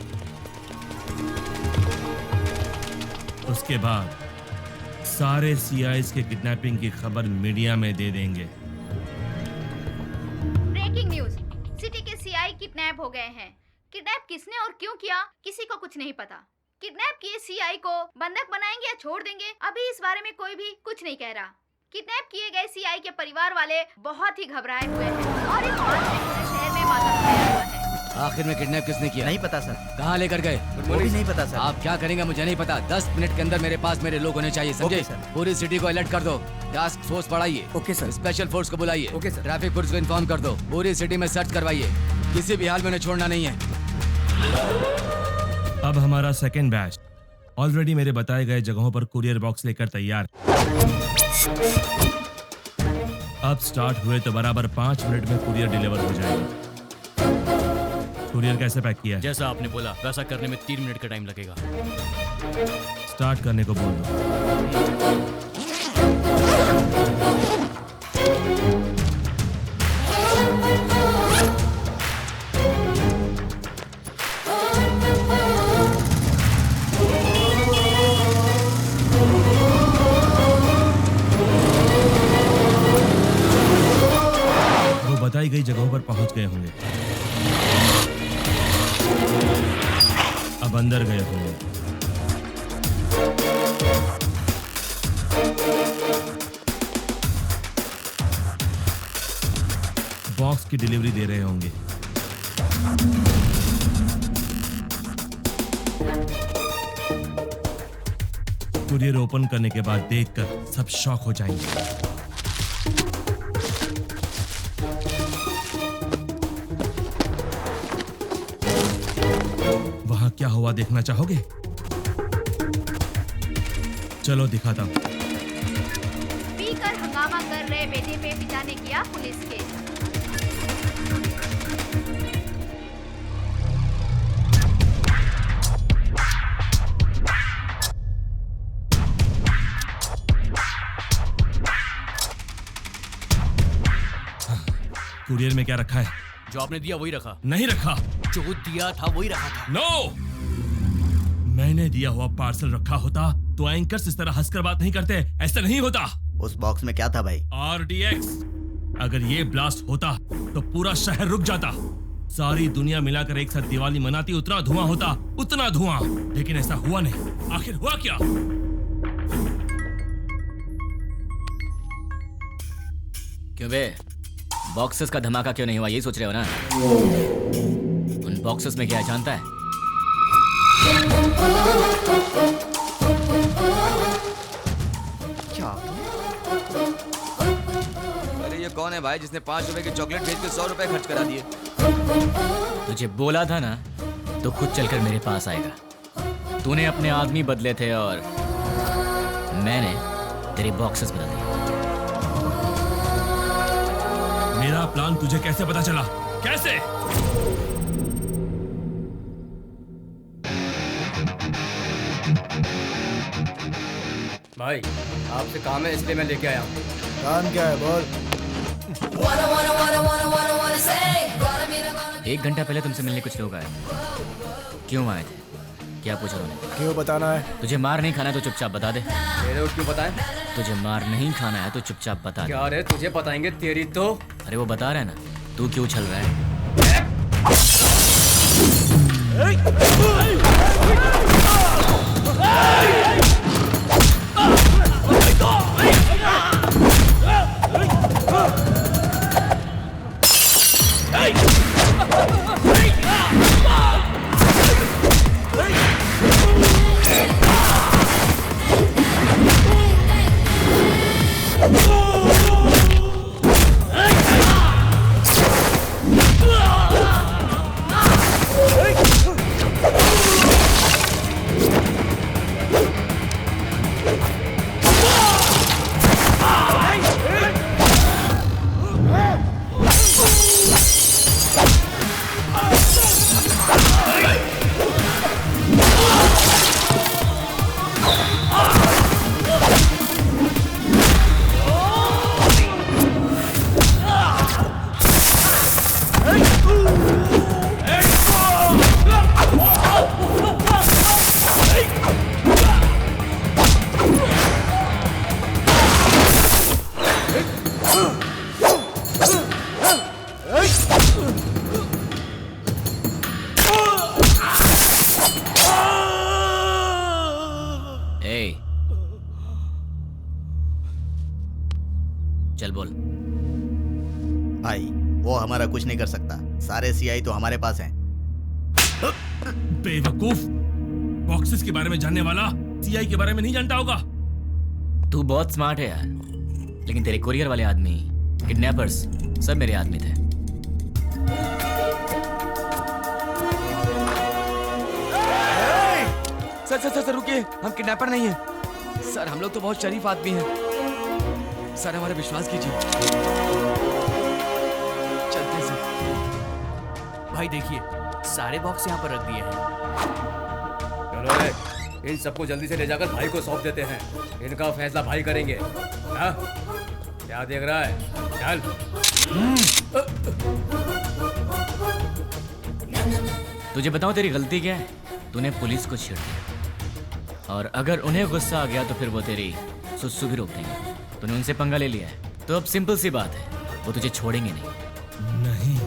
उसके बाद सारे सीआईएस के किडनैपिंग की खबर मीडिया में दे देंगे। ब्रेकिंग न्यूज, सिटी के सीआई किडनैप हो गए हैं। किडनैप किसने और क्यों किया किसी को कुछ नहीं पता। किडनैप किए सीआई को बंधक बनाएंगे या छोड़ देंगे, अभी इस बारे में कोई भी कुछ नहीं कह रहा। किडनैप किए गए सीआई के परिवार वाले बहुत ही घबराए हुए हैं और इस बात से पूरे शहर में मातम फैला हुआ है। आखिर में किडनैप किसने किया? नहीं पता सर। कहाँ लेकर गए? वो भी नहीं पता सर। आप क्या करेंगे मुझे नहीं पता। 10 मिनट के अंदर मेरे पास मेरे लोग होने चाहिए, समझे? पूरी सिटी को अलर्ट कर दो। टास्क फोर्स बढ़ाइए। Okay sir. स्पेशल फोर्स को बुलाइए। Okay sir. ट्रैफिक पुलिस को इन्फॉर्म कर दो। पूरी सिटी में सर्च करवाइए, किसी भी हाल में उन्हें छोड़ना नहीं है। अब हमारा सेकेंड बैच ऑलरेडी मेरे बताए गए जगहों पर कुरियर बॉक्स लेकर तैयार। अब स्टार्ट हुए तो बराबर 5 मिनट में कुरियर डिलीवर हो जाएगा। कुरियर कैसे पैक किया है? जैसा आपने बोला वैसा करने में 3 मिनट का टाइम लगेगा। स्टार्ट करने को बोल दो। वो बताई गई जगहों पर पहुंच गए होंगे। अब अंदर गए होंगे। बॉक्स की डिलीवरी दे रहे होंगे। कुरियर ओपन करने के बाद देखकर सब शॉक हो जाएंगे। वहां क्या हुआ देखना चाहोगे? चलो दिखाता हूं। पीकर हंगामा कर रहे बेटे पे पिता ने किया पुलिस केस। कुरियर में क्या रखा है? जो आपने दिया वही रखा। नहीं रखा। जो दिया था वही रखा था। नो, मैंने दिया हुआ पार्सल रखा होता तो एंकर्स इस तरह हंसकर बात नहीं करते। ऐसा नहीं होता। उस बॉक्स में क्या था भाई? RDX। अगर ये ब्लास्ट होता तो पूरा शहर रुक जाता। सारी दुनिया मिलाकर एक साथ दिवाली मनाती, उतना धुआं होता, उतना धुआं। लेकिन ऐसा हुआ नहीं। आखिर हुआ क्या? क्यों बे, बॉक्सेस का धमाका क्यों नहीं हुआ, यही सोच रहे हो ना? उन बॉक्सेस में क्या है जानता है? अरे ये कौन है भाई जिसने 5 रुपए की चॉकलेट भेज के 100 रुपए खर्च करा दिए? तुझे बोला था ना, तो खुद चलकर मेरे पास आएगा। तूने अपने आदमी बदले थे और मैंने तेरे बॉक्सेस बदल दिए। मेरा प्लान तुझे कैसे पता चला? कैसे? भाई आपसे काम है इसलिए मैं लेके आया हूँ। काम क्या है बोल? 1 घंटा पहले तुमसे मिलने कुछ लोग आए। क्यों आए थे? क्या पूछा उन्होंने? क्यों बताना है? तुझे मार नहीं खाना है तो चुपचाप बता दे। क्यों बताएं? तुझे मार नहीं खाना है तो चुपचाप बता दे। क्या रे, तुझे बताएंगे तेरी तो। अरे वो बता रहा है ना, तू क्यों छल रहा है? चल बोल। भाई वो हमारा कुछ नहीं कर सकता, सारे सीआई तो हमारे पास हैं। बेवकूफ, बॉक्सेस के बारे में जानने वाला सीआई के बारे में नहीं जानता होगा। तू बहुत स्मार्ट है यार, लेकिन तेरे कुरियर वाले आदमी, किडनैपर्स सब मेरे आदमी थे। सर रुकिए, हम किडनैपर नहीं हैं। सर हम लोग तो बहुत शरीफ आदमी हैं। सर हमारा विश्वास कीजिए। चलते सर। भाई देखिए, सारे बॉक्स यहाँ पर रख दिए हैं। चलो रे, इन सबको जल्दी से ले जाकर भाई को सौंप देते हैं। इनका फैसला भाई करेंगे। हाँ? क्या देख रहा है? चल। तुझे बताऊं तेरी गलती क्या है? तूने पुलिस को छेड़ दिया, और अगर उन्हें गुस्सा आ गया तो फिर वो तेरी सुसु भी रोक देंगे। तूने उनसे पंगा ले लिया है, तो अब सिंपल सी बात है, वो तुझे छोड़ेंगे नहीं।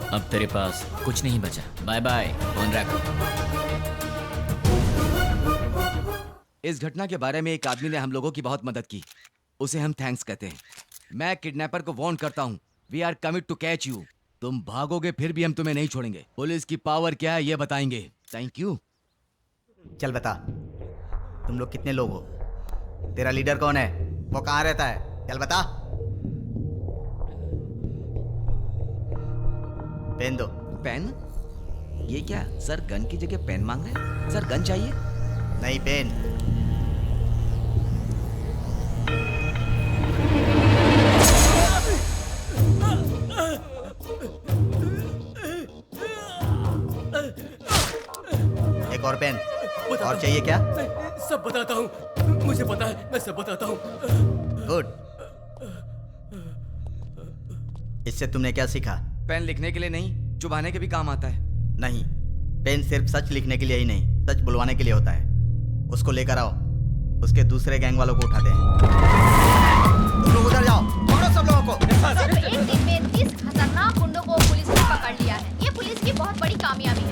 अब तेरे पास कुछ नहीं बचा। बाय बाय, फोन रख। इस घटना के बारे में एक आदमी ने हम लोगों की बहुत मदद की, उसे हम थैंक्स कहते हैं। मैं किडनैपर को वार्न करता हूँ, we are commit to catch you. तुम भागोगे फिर भी हम तुम्हें नहीं छोड़ेंगे। पुलिस की पावर क्या है ये बताएंगे। Thank you. चल बता, तुम लोग कितने लोग हो? तेरा लीडर कौन है? वो कहाँ रहता है? चल बता। पेन दो। पेन? ये क्या सर, गन की जगह पेन मांग रहे हैं? सर गन चाहिए? नहीं, पेन। एक और पेन। और चाहिए क्या? सब बताता हूँ, मुझे पता है, मैं सब बताता हूँ। गुड। इससे तुमने क्या सीखा? पेन लिखने के लिए नहीं, चुभाने के भी काम आता है। नहीं, पेन सिर्फ सच लिखने के लिए ही नहीं, सच बुलवाने के लिए होता है। उसको लेकर आओ, उसके दूसरे गैंग वालों को उठाते हैं। तुम लोग उधर जाओ, पकड़ो सब लोगों को। सिर्फ एक दिन में 30 खतरनाक गुंडों को पुलिस ने पकड़ लिया है। ये पुलिस की बहुत बड़ी कामयाबी है।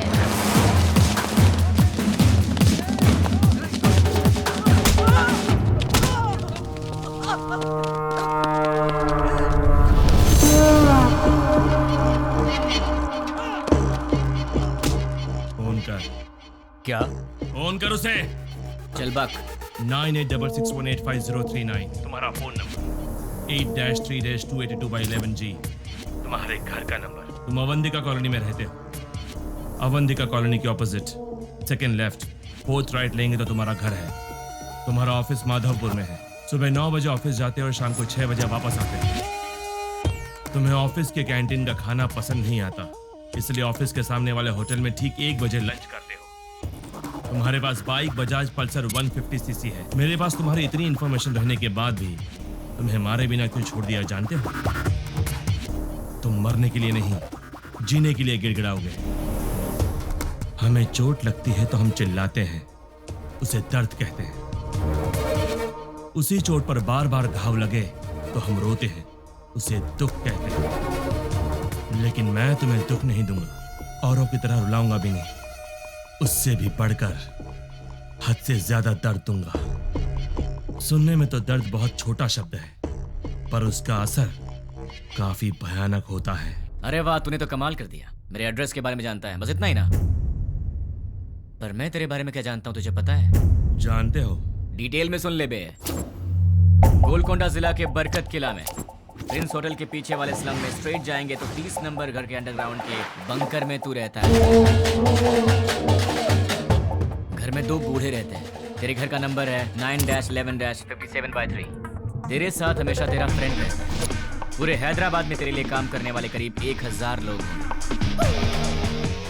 फोन कर। क्या? फोन कर उसे। चल बक। 9866185039 तुम्हारा फोन नंबर। 8-3-282/11G तुम्हारे घर का नंबर। तुम अवंतिका कॉलोनी में रहते हो। अवंतिका कॉलोनी के opposite second left 4th right लेंगे तो तुम्हारा घर है। तुम्हारा ऑफिस माधवपुर में है। सुबह 9 बजे ऑफिस जाते हो और शाम को 6 बजे वापस आते हो। तुम्हें ऑफिस के कैंटीन का खाना पसंद नहीं आता, इसलिए ऑफिस के सामने वाले होटल में ठीक 1 बजे लंच करते हो। तुम्हारे पास बाइक बजाज पल्सर 150cc है। मेरे पास तुम्हारी इतनी इन्फॉर्मेशन रहने के बाद भी तुम्हें मारे बिना क्यों छोड़ दिया जानते हो? तुम मरने के लिए नहीं, जीने के लिए गिड़गिड़ाओगे। हमें चोट लगती है तो हम चिल्लाते हैं, उसे दर्द कहते हैं। उसी चोट पर बार बार घाव लगे तो हम रोते हैं, उसे दुख कहते हैं। लेकिन मैं तुम्हें दुख नहीं दूंगा, औरों की तरह रुलाऊंगा भी नहीं। उससे भी बढ़कर हद से ज्यादा दर्द दूंगा। सुनने में तो दर्द बहुत छोटा शब्द है, पर उसका असर काफी भयानक होता है। अरे वाह, तूने तो कमाल कर दिया। मेरे एड्रेस के बारे में जानता है, बस इतना ही ना? पर मैं तेरे बारे में क्या जानता हूँ तुझे पता है? जानते हो? डिटेल में सुन ले बे। गोलकोंडा जिला के बरकत किला में प्रिंस होटल के पीछे वाले स्लम में स्ट्रेट जाएंगे तो 30 नंबर घर के अंडरग्राउंड के बंकर में तू रहता है। घर में 2 बूढ़े रहते हैं। तेरे घर का नंबर है 9-11-57/3। तेरे साथ हमेशा तेरा फ्रेंड रहता है। पूरे हैदराबाद में तेरे लिए काम करने वाले करीब 1000 लोग हैं,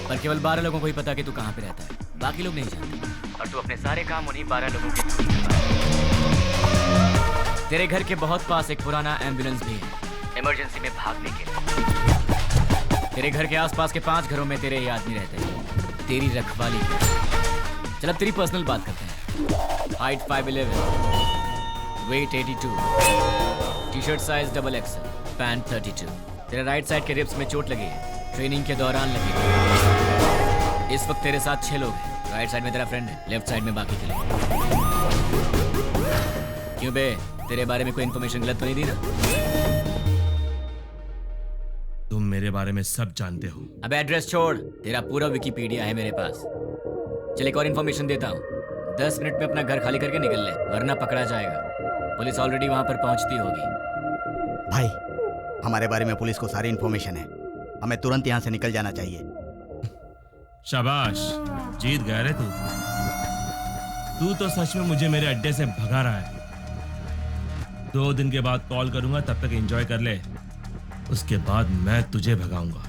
पर केवल 12 लोगों को ही पता कि तू कहाँ पे रहता है, बाकी लोग नहीं जानते। और तू अपने सारे काम उन्हीं 12 लोगों के थ्रू करता है। तेरे घर के बहुत पास एक पुराना एम्बुलेंस भी है, इमरजेंसी में भागने के लिए। तेरे घर के आसपास के 5 घरों में तेरे ये आदमी रहते हैं, तेरी रखवाली के। चल अब तेरी पर्सनल बात करते हैं। Height 5'11", weight 82, t-shirt size XXL, pant 32। तेरे राइट साइड के रिब्स में चोट लगी है, ट्रेनिंग के दौरान लगी है। इस वक्त तेरे साथ 6 लोग हैं। राइट साइड में तेरा फ्रेंड है, लेफ्ट साइड में बाकी के लोग। क्यों बे, तेरे बारे में कोई इन्फॉर्मेशन गलत तो नहीं दी ना? तुम मेरे बारे में सब जानते हो। अब एड्रेस छोड़, तेरा पूरा विकिपीडिया है मेरे पास। चल एक और इन्फॉर्मेशन देता हूँ, 10 मिनट में अपना घर खाली करके निकल ले, वरना पकड़ा जाएगा। पुलिस ऑलरेडी वहां पर पहुंचती होगी। भाई, हमारे बारे में पुलिस को सारी इन्फॉर्मेशन है, हमें तुरंत यहाँ से निकल जाना चाहिए। शाबाश, जीत गया रे तू। तू तो सच में मुझे मेरे अड्डे से भगा रहा है। 2 दिन के बाद कॉल करूंगा, तब तक एंजॉय कर ले, उसके बाद मैं तुझे भगाऊंगा।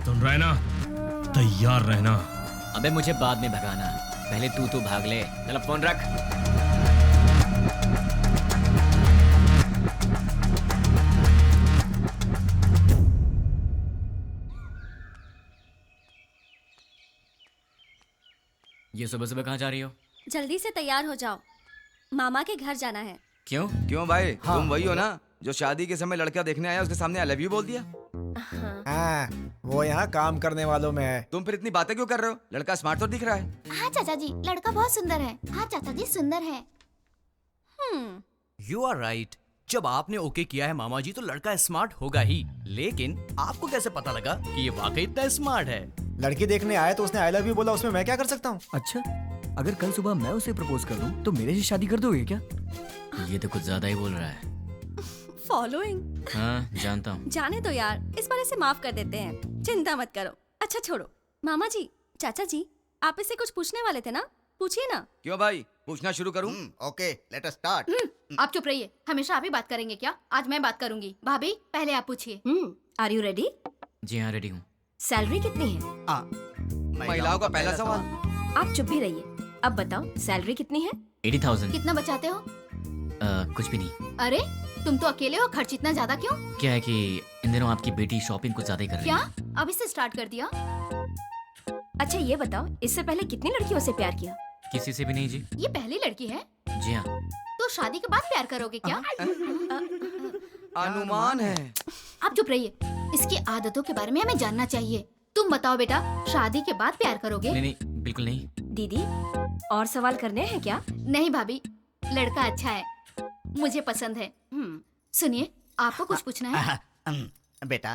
सुन रहा है ना? तैयार रहना। अबे मुझे बाद में भगाना, पहले तू तो भाग ले। चल फोन रख। ये सुबह सुबह कहाँ जा रही हो? जल्दी से तैयार हो जाओ, मामा के घर जाना है। क्यों? क्यों भाई? तुम वही हो ना जो शादी के समय लड़का देखने आया, उसके सामने आई लव यू बोल दिया? हाँ, वो यहाँ काम करने वालों में है। तुम फिर इतनी बातें क्यों कर रहे हो? लड़का स्मार्ट तो दिख रहा है। हाँ चाचा जी, लड़का बहुत सुंदर है। हाँ चाचा जी, सुंदर है। You are right. जब आपने ओके किया है मामा जी, तो लड़का स्मार्ट होगा ही। लेकिन आपको कैसे पता लगा कि ये वाकई इतना स्मार्ट है? लड़की देखने आया तो उसने आई लव यू बोला, उसमें मैं क्या कर सकता हूँ? अच्छा, अगर कल सुबह मैं उसे प्रपोज कर दूं, तो मेरे से शादी कर दोगे क्या? ये तो कुछ ज्यादा ही बोल रहा है। फॉलोइंग। हाँ जानता हूँ। जाने दो यार, इस बार इसे माफ कर देते हैं, चिंता मत करो। अच्छा छोड़ो, मामा जी, चाचा जी, आप इससे कुछ पूछने वाले थे ना, पूछिए ना। क्यों भाई, पूछना शुरू करूं? Okay, let us start. आप चुप रहिए, हमेशा आप ही बात करेंगे क्या? आज मैं बात करूंगी। भाभी पहले आप पूछिए। Are you ready? जी हाँ, रेडी हूँ। सैलरी कितनी है? महिलाओं का पहला सवाल। आप चुप भी रहिए। अब बताओ, सैलरी कितनी है? 80,000। कितना बचाते हो? कुछ भी नहीं। अरे तुम तो अकेले हो, खर्च इतना ज्यादा क्यों? क्या है कि इन दिनों आपकी बेटी शॉपिंग कुछ ज्यादा ही कर रही है। क्या अभी से स्टार्ट कर दिया? अच्छा ये बताओ, इससे पहले कितनी लड़कियों से प्यार किया? किसी से भी नहीं जी। ये पहली लड़की है? जी हाँ। तो शादी के बाद प्यार करोगे क्या? अनुमान है। आप चुप रहिए, इसकी आदतों के बारे में हमें जानना चाहिए। तुम बताओ बेटा, शादी के बाद प्यार करोगे? नहीं, बिल्कुल नहीं। दीदी, और सवाल करने हैं क्या? नहीं भाभी, लड़का अच्छा है, मुझे पसंद है। सुनिए, आपको कुछ पूछना है? बेटा,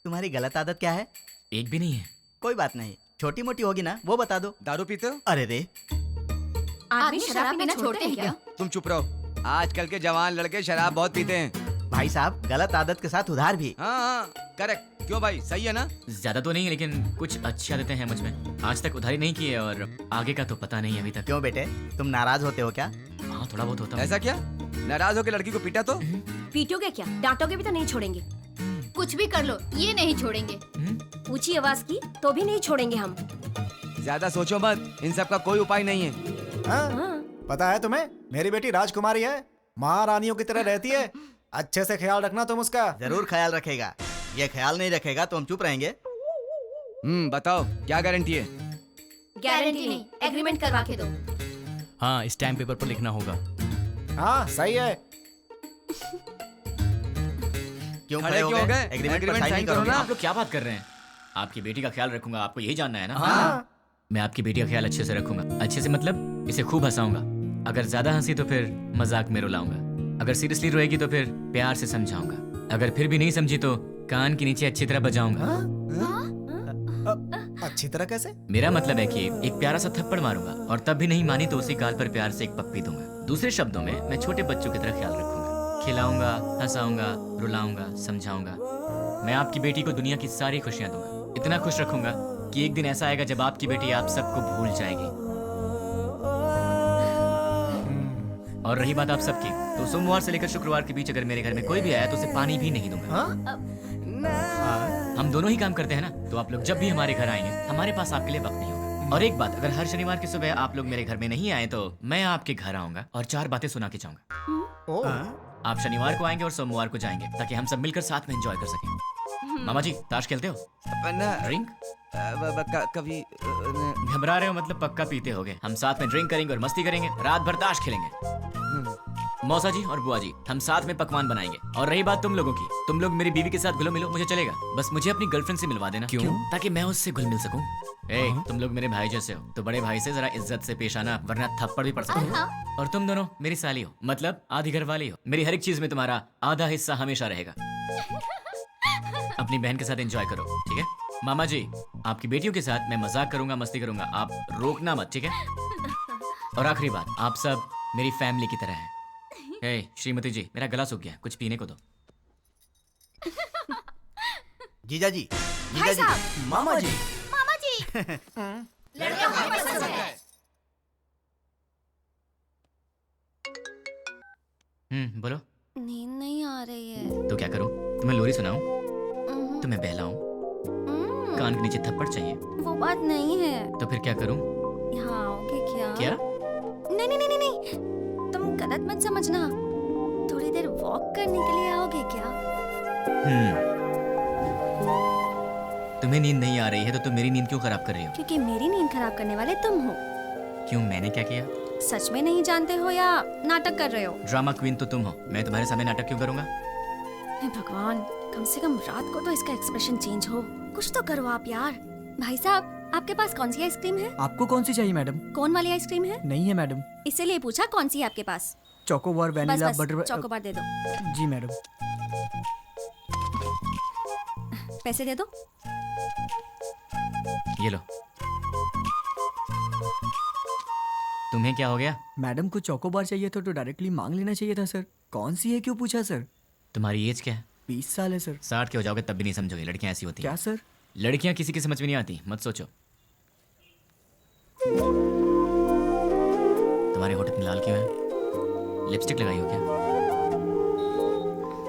तुम्हारी गलत आदत क्या है? एक भी नहीं है। कोई बात नहीं, छोटी मोटी होगी ना, वो बता दो। दारू पीते हो? अरे रे, आदमी शराब पीना छोड़ते हैं क्या? तुम चुप रहो, आजकल के जवान लड़के शराब बहुत पीते हैं। भाई साहब, गलत आदत के साथ उधार भी। हाँ, करेक्ट। क्यों भाई, सही है ना? ज्यादा तो नहीं, लेकिन कुछ अच्छी आदतें हैं मुझ में। आज तक उधारी नहीं की है और आगे का तो पता नहीं अभी तक। क्यों बेटे, तुम नाराज होते हो क्या? हाँ, थोड़ा बहुत होता है। ऐसा क्या? नाराज होकर लड़की को पीटा तो? पीटोगे क्या? डांटोगे भी तो नहीं छोड़ेंगे। कुछ भी कर लो, ये नहीं छोड़ेंगे। ऊंची आवाज की तो भी नहीं छोड़ेंगे हम। ज्यादा सोचो मत, इन सब का कोई उपाय नहीं है। हाँ? पता है तुम्हें, मेरी बेटी राजकुमारी है, महारानियों की तरह रहती है। अच्छे से ख्याल रखना तुम उसका। जरूर ख्याल रखेगा, ये ख्याल नहीं रखेगा तो हम चुप रहेंगे। बताओ क्या गारंटी है? गारंटी नहीं, एग्रीमेंट करवा के दो। हाँ, स्टैम्प पेपर पर लिखना होगा। हाँ सही है। क्यों खड़े हो गए? एग्रीमेंट पर साइन करो ना। आप लोग क्या बात कर रहे हैं? आपकी बेटी का ख्याल रखूंगा, आपको यही जानना है ना? हाँ। मैं आपकी बेटी का ख्याल अच्छे से रखूंगा। अच्छे से मतलब इसे खूब हंसाऊंगा। अगर ज्यादा हंसी तो फिर मजाक में रुलाऊंगा। अगर सीरियसली रोएगी तो फिर प्यार से समझाऊंगा। अगर फिर भी नहीं समझी तो कान के नीचे अच्छी तरह बजाऊंगा। अच्छी तरह कैसे? मेरा मतलब है कि एक प्यारा सा थप्पड़ मारूंगा और तब भी नहीं मानी तो उसी गाल पर प्यार से एक पप्पी दूंगा। दूसरे शब्दों में मैं छोटे बच्चों की तरह ख्याल रखूंगा, खिलाऊंगा, हंसाऊंगा, रुलाऊंगा, समझाऊंगा। मैं आपकी बेटी को दुनिया की सारी खुशियां दूंगा। इतना खुश रखूंगा कि एक दिन ऐसा आएगा जब आपकी बेटी आप सबको भूल जाएगी। और रही बात आप सबकी, तो सोमवार से लेकर शुक्रवार के बीच अगर मेरे घर में कोई भी आया तो उसे पानी भी नहीं दूंगा। हम दोनों ही काम करते हैं ना, तो आप लोग जब भी हमारे घर आएंगे हमारे पास आपके लिए वक्त नहीं होगा। और एक बात, अगर हर शनिवार की सुबह आप लोग मेरे घर में नहीं आए तो मैं आपके घर आऊंगा और 4 बातें सुना के जाऊंगा। आप शनिवार को आएंगे और सोमवार को जाएंगे ताकि हम सब मिलकर साथ में एंजॉय कर सकें। मामा जी, ताश खेलते हो? ड्रिंक? कभी घबरा रहे हो मतलब पक्का पीते होगे। हम साथ में ड्रिंक करेंगे और मस्ती करेंगे, रात भर ताश खेलेंगे। मौसा जी और बुआ जी, हम साथ में पकवान बनाएंगे। और रही बात तुम लोगों की, तुम लोग मेरी बीवी के साथ घुलो मिलो, मुझे चलेगा। बस मुझे अपनी गर्लफ्रेंड से मिलवा देना। क्यों? ताकि मैं उससे घुल मिल सकूं। तुम लोग मेरे भाई जैसे हो, तो बड़े भाई से जरा इज्जत से पेश आना, वरना थप्पड़ भी पड़ सकता है। और तुम दोनों मेरी साली हो, मतलब आधी घर वाली हो। मेरी हर एक चीज में तुम्हारा आधा हिस्सा हमेशा रहेगा। अपनी बहन के साथ एंजॉय करो, ठीक है? मामा जी, आपकी बेटियों के साथ मैं मजाक करूंगा, मस्ती करूंगा, आप रोकना मत, ठीक है? और आखिरी बात, आप सब मेरी फैमिली की तरह हैं। हे श्रीमती जी, मेरा गला सूख गया, कुछ पीने को दो। जीजा जी, भाई साहब, मामा जी, मामा जी लड़का हमें पसंद है। बोलो। नींद नहीं आ रही है। तो क्या करूं? तुम्हें लोरी सुनाऊं? तुम्हें बहलाऊं? कान के नीचे थप्पड़ चाहिए? वो बात नहीं है। तो फिर क्या करूं? यहाँ आओगे क्या? क्या? नहीं नहीं नहीं नहीं, तुम गलत मत समझना। थोड़ी देर वॉक करने के लिए आओगे क्या? तुम्हें नींद नहीं आ रही है तो तुम मेरी नींद क्यों खराब कर रही हो? क्योंकि मेरी नींद खराब करने वाले तुम हो। क्यों, मैंने क्या किया? सच में नहीं जानते हो या नाटक कर रहे हो? ड्रामा क्वीन तो तुम हो, मैं तुम्हारे सामने नाटक क्यों करूंगा? हे भगवान, कम से कम रात को तो इसका एक्सप्रेशन चेंज हो। कुछ तो करो आप यार। भाई साहब, आपके पास कौन सी आइसक्रीम है? आपको कौन सी चाहिए मैडम? कौन वाली आइसक्रीम है? नहीं है मैडम। इसीलिए पूछा कौन सी है आपके पास? चोकोबार, वैनिला, बस बटर। चोकोबार दे दो। जी मैडम। पैसे दे दो। ये लो। तुम्हें क्या हो गया? मैडम को चोकोबार चाहिए तो डायरेक्टली मांग लेना चाहिए था सर। कौन सी है क्यों पूछा सर? तुम्हारी एज क्या है? 20 साल है सर। 60 के हो जाओगे तब भी नहीं समझोगे, लड़कियां ऐसी होती हैं। क्या सर? लड़कियां किसी की समझ में नहीं आती, मत सोचो। तुम्हारे होठ में लाल क्यों है? लिपस्टिक लगाई हो क्या?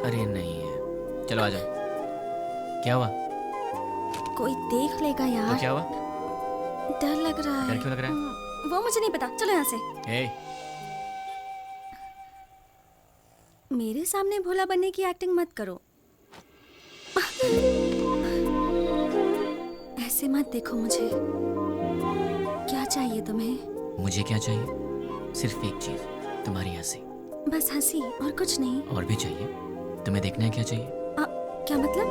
अरे नहीं है, चलो आ जाओ। क्या हुआ? कोई देख लेगा यार। तो क्या हुआ? डर लग रहा है। डर क्यों लग रहा है? वो मुझे नहीं पता, चलो यहाँ से। हे, मेरे सामने भोला बनने की एक्टिंग मत करो। ऐसे मत देखो मुझे। क्या चाहिए तुम्हें? मुझे क्या चाहिए? सिर्फ एक चीज, तुम्हारी हंसी। बस हंसी और कुछ नहीं? और भी चाहिए। तुम्हें देखना है क्या चाहिए? क्या मतलब?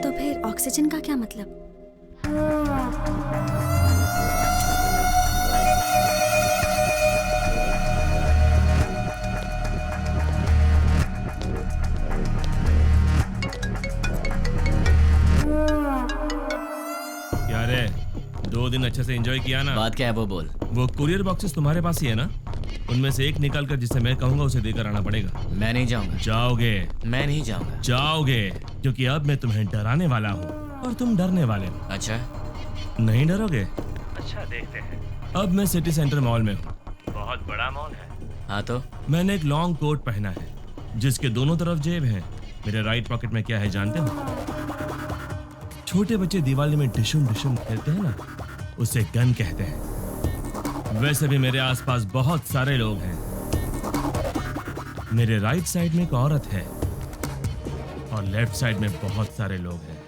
तो फिर ऑक्सीजन का क्या मतलब? क्या रे, 2 दिन अच्छे से एंजॉय किया ना? बात क्या है वो बोल। वो कुरियर बॉक्सेस तुम्हारे पास ही है ना? उनमें से एक निकाल कर जिसे मैं कहूंगा उसे देकर आना पड़ेगा। मैं नहीं जाऊंगा। जाओगे? मैं नहीं जाऊंगा। जाओगे, क्योंकि अब मैं तुम्हें डराने वाला हूँ और तुम डरने वाले हो। अच्छा, नहीं डरोगे? अच्छा, देखते हैं। अब मैं सिटी सेंटर मॉल में हूँ। बहुत बड़ा मॉल है। हाँ तो? मैंने एक लॉन्ग कोट पहना है जिसके दोनों तरफ जेब है। मेरे राइट पॉकेट में क्या है जानते हो? छोटे बच्चे दिवाली में डिशुम डिशुम खेलते हैं ना, उसे गन कहते हैं। वैसे भी मेरे आसपास बहुत सारे लोग हैं। मेरे राइट साइड में एक औरत है और लेफ्ट साइड में बहुत सारे लोग हैं।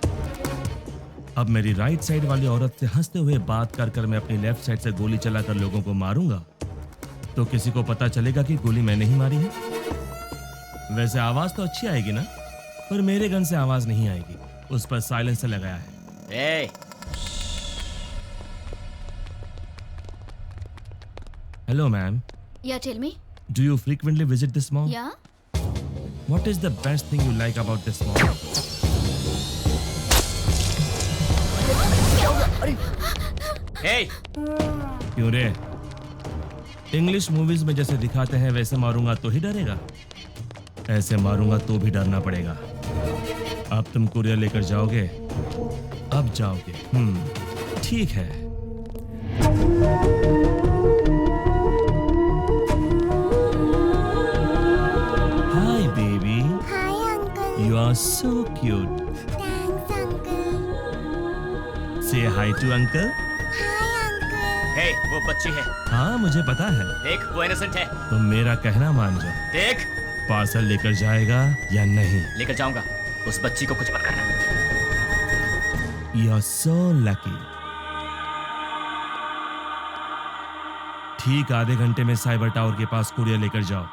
अब मेरी राइट साइड वाली औरत से हंसते हुए बात कर कर मैं अपनी लेफ्ट साइड से गोली चलाकर लोगों को मारूंगा तो किसी को पता चलेगा कि गोली मैंने ही मारी है। वैसे आवाज तो अच्छी आएगी ना, पर मेरे गन से आवाज नहीं आएगी, उस पर साइलेंसर लगाया है। Hello, ma'am. Yeah, tell me. Do you frequently visit this mall? Yeah. What is the best thing you like about this mall? Hey! क्यों रे? इंग्लिश मूवीज में जैसे दिखाते हैं वैसे मारूंगा तो ही डरेगा, ऐसे मारूंगा तो भी डरना पड़ेगा। अब तुम कुरियर लेकर जाओगे? अब जाओगे? ठीक है। Hi, baby. Hi, uncle. You are so cute. Thanks, uncle. Say hi to uncle. Hi, uncle. Hey, वो बच्ची है। हाँ, मुझे पता है। देख, वो इनोसेंट है। तुम मेरा कहना मान जाओ। देख, पार्सल लेकर जाएगा या नहीं? लेकर जाऊंगा। उस बच्ची को कुछ मत करना। You are so lucky. ठीक आधे घंटे में साइबर टावर के पास कुरियर लेकर जाओ।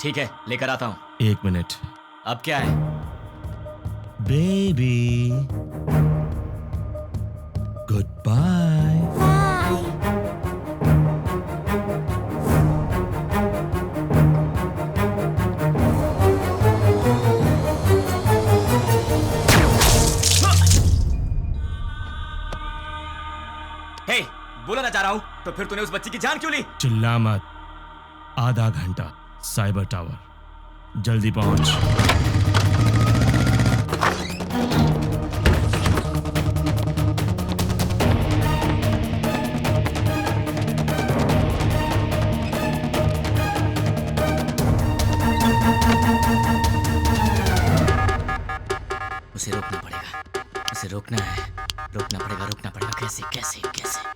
ठीक है, लेकर आता हूँ। 1 मिनट। अब क्या है? Baby, goodbye. तो फिर तूने उस बच्ची की जान क्यों ली? चिल्ला मत। आधा घंटा साइबर टावर, जल्दी पहुंच। उसे रोकना पड़ेगा, उसे रोकना है, रोकना पड़ेगा। कैसे कैसे कैसे?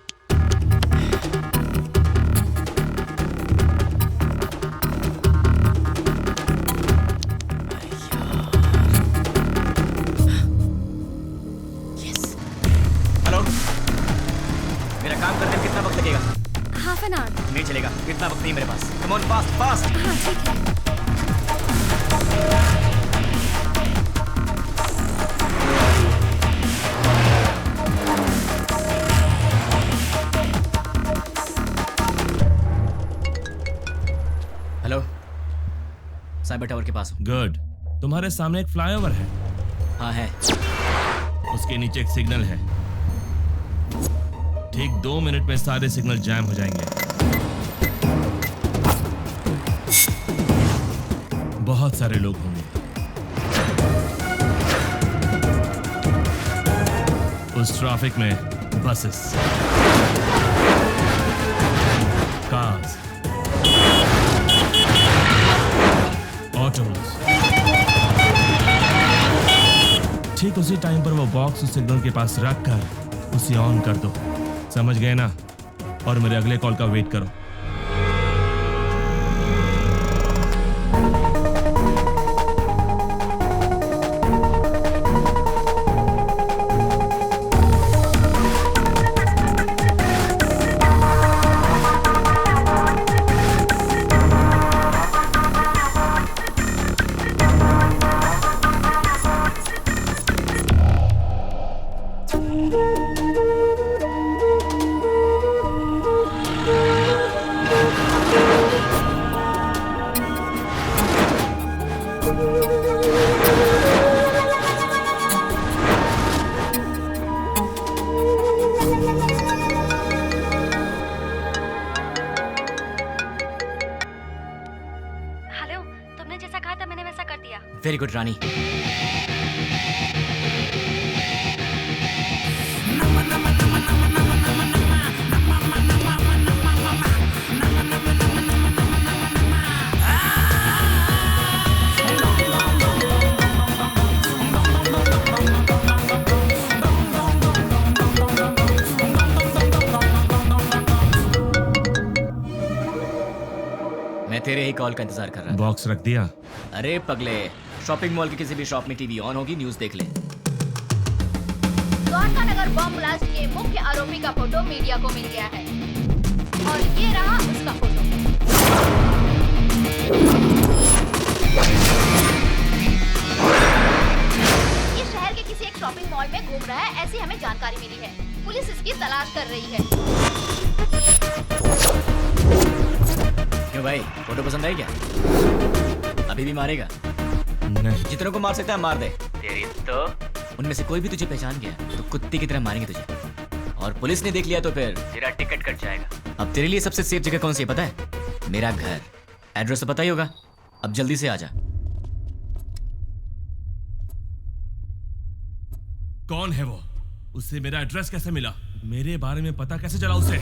हेलो, मेरा काम करने में कितना वक्त लगेगा? Half an hour. नहीं चलेगा, इतना वक्त नहीं मेरे पास। Come on, fast fast. हाँ ठीक है। हेलो, साइबर टावर के पास हूँ। गुड। तुम्हारे सामने एक फ्लाईओवर है। हाँ है। उसके नीचे एक सिग्नल है। ठीक 2 मिनट में सारे सिग्नल जैम हो जाएंगे। बहुत सारे लोग होंगे। उस ट्रैफिक में बसेस, कार्स, ऑटोज। ठीक उसी टाइम पर वो बॉक्स उस सिग्नल के पास रख कर उसे ऑन कर दो। समझ गए ना? और मेरे अगले कॉल का वेट करो। हेलो, तुमने जैसा कहा था मैंने वैसा कर दिया। वेरी गुड रानी। मैं तेरे ही कॉल का इंतजार कर रहा था। बॉक्स रख दिया? अरे पगले, शॉपिंग मॉल के किसी भी शॉप में टीवी ऑन होगी, न्यूज़ देख ले। द्वारका नगर बम ब्लास्ट के मुख्य आरोपी का फोटो मीडिया को मिल गया है और ये रहा उसका फोटो। ये शहर के किसी एक शॉपिंग मॉल में घूम रहा है, ऐसी हमें जानकारी मिली है। पुलिस इसकी तलाश कर रही है। क्यों भाई, फोटो पसंद आई क्या? अभी भी मारेगा? नहीं। जितनों को मार सकता है मार दे। तेरी तो उनमें से कोई भी तुझे पहचान गया तो कुत्ते की तरह मारेंगे तुझे, और पुलिस ने देख लिया तो फिर तेरा टिकट कट जाएगा। अब तेरे लिए सबसे सेफ जगह कौन सी है पता है? मेरा घर। एड्रेस तो पता ही होगा। अब जल्दी से आ जा। कौन है वो? उससे मेरा एड्रेस कैसे मिला? मेरे बारे में पता कैसे चला उसे?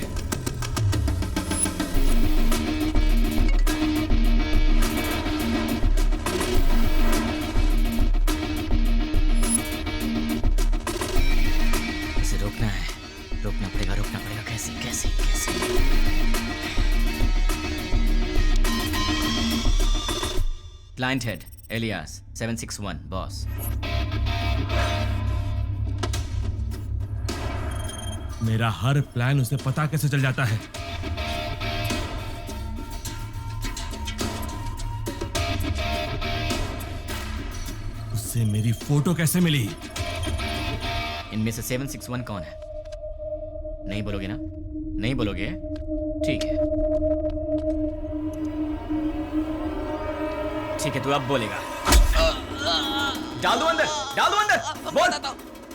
उसे रोकना है, रोकना पड़ेगा। कैसे कैसे कैसे? Client head alias 761 boss. मेरा हर प्लान उसे पता कैसे चल जाता है? उससे मेरी फोटो कैसे मिली? इनमें से 761 कौन है? नहीं बोलोगे ना? नहीं बोलोगे? ठीक है, ठीक है, तू अब बोलेगा। डाल दो अंदर, डाल दो अंदर। बोल,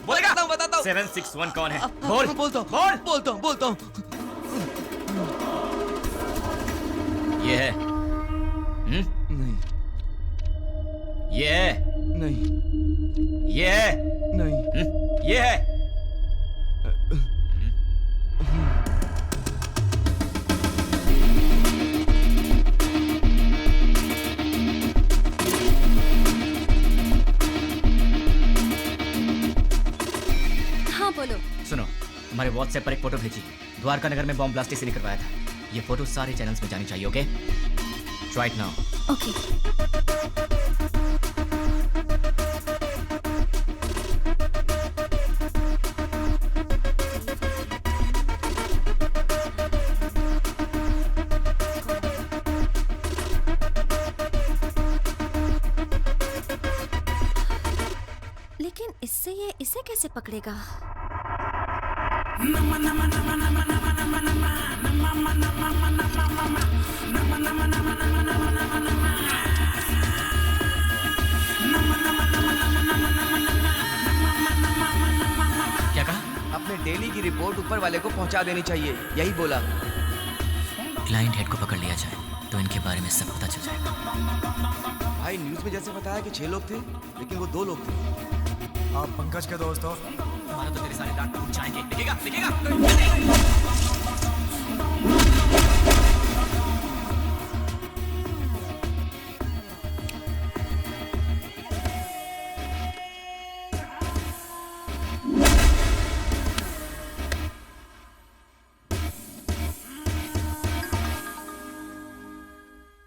बोलेगा? बताता हूँ। 761 कौन है? बोल, बोलता हूँ। ये है? नहीं। ये है? नहीं। ये है? नहीं। ये है? हाँ बोलो। सुनो, हमारे व्हाट्सएप पर एक फोटो भेजी। द्वारका नगर में बॉम्ब ब्लास्ट इसीलिए करवाया था। ये फोटो सारे चैनल्स में जानी चाहिए, okay? Try it now. Okay. लेकिन इससे ये इसे कैसे पकड़ेगा? क्या कहा? अपने डेली की रिपोर्ट ऊपर वाले को पहुंचा देनी चाहिए, यही बोला। क्लाइंट हेड को पकड़ लिया जाए तो इनके बारे में सब पता चल जाएगा। भाई न्यूज में जैसे बताया कि 6 लोग थे, लेकिन वो 2 लोग थे। आप पंकज के दोस्त हो? हमारा तो तेरे सारे दांत टूट जाएंगे। लिखेगा, लिखेगा।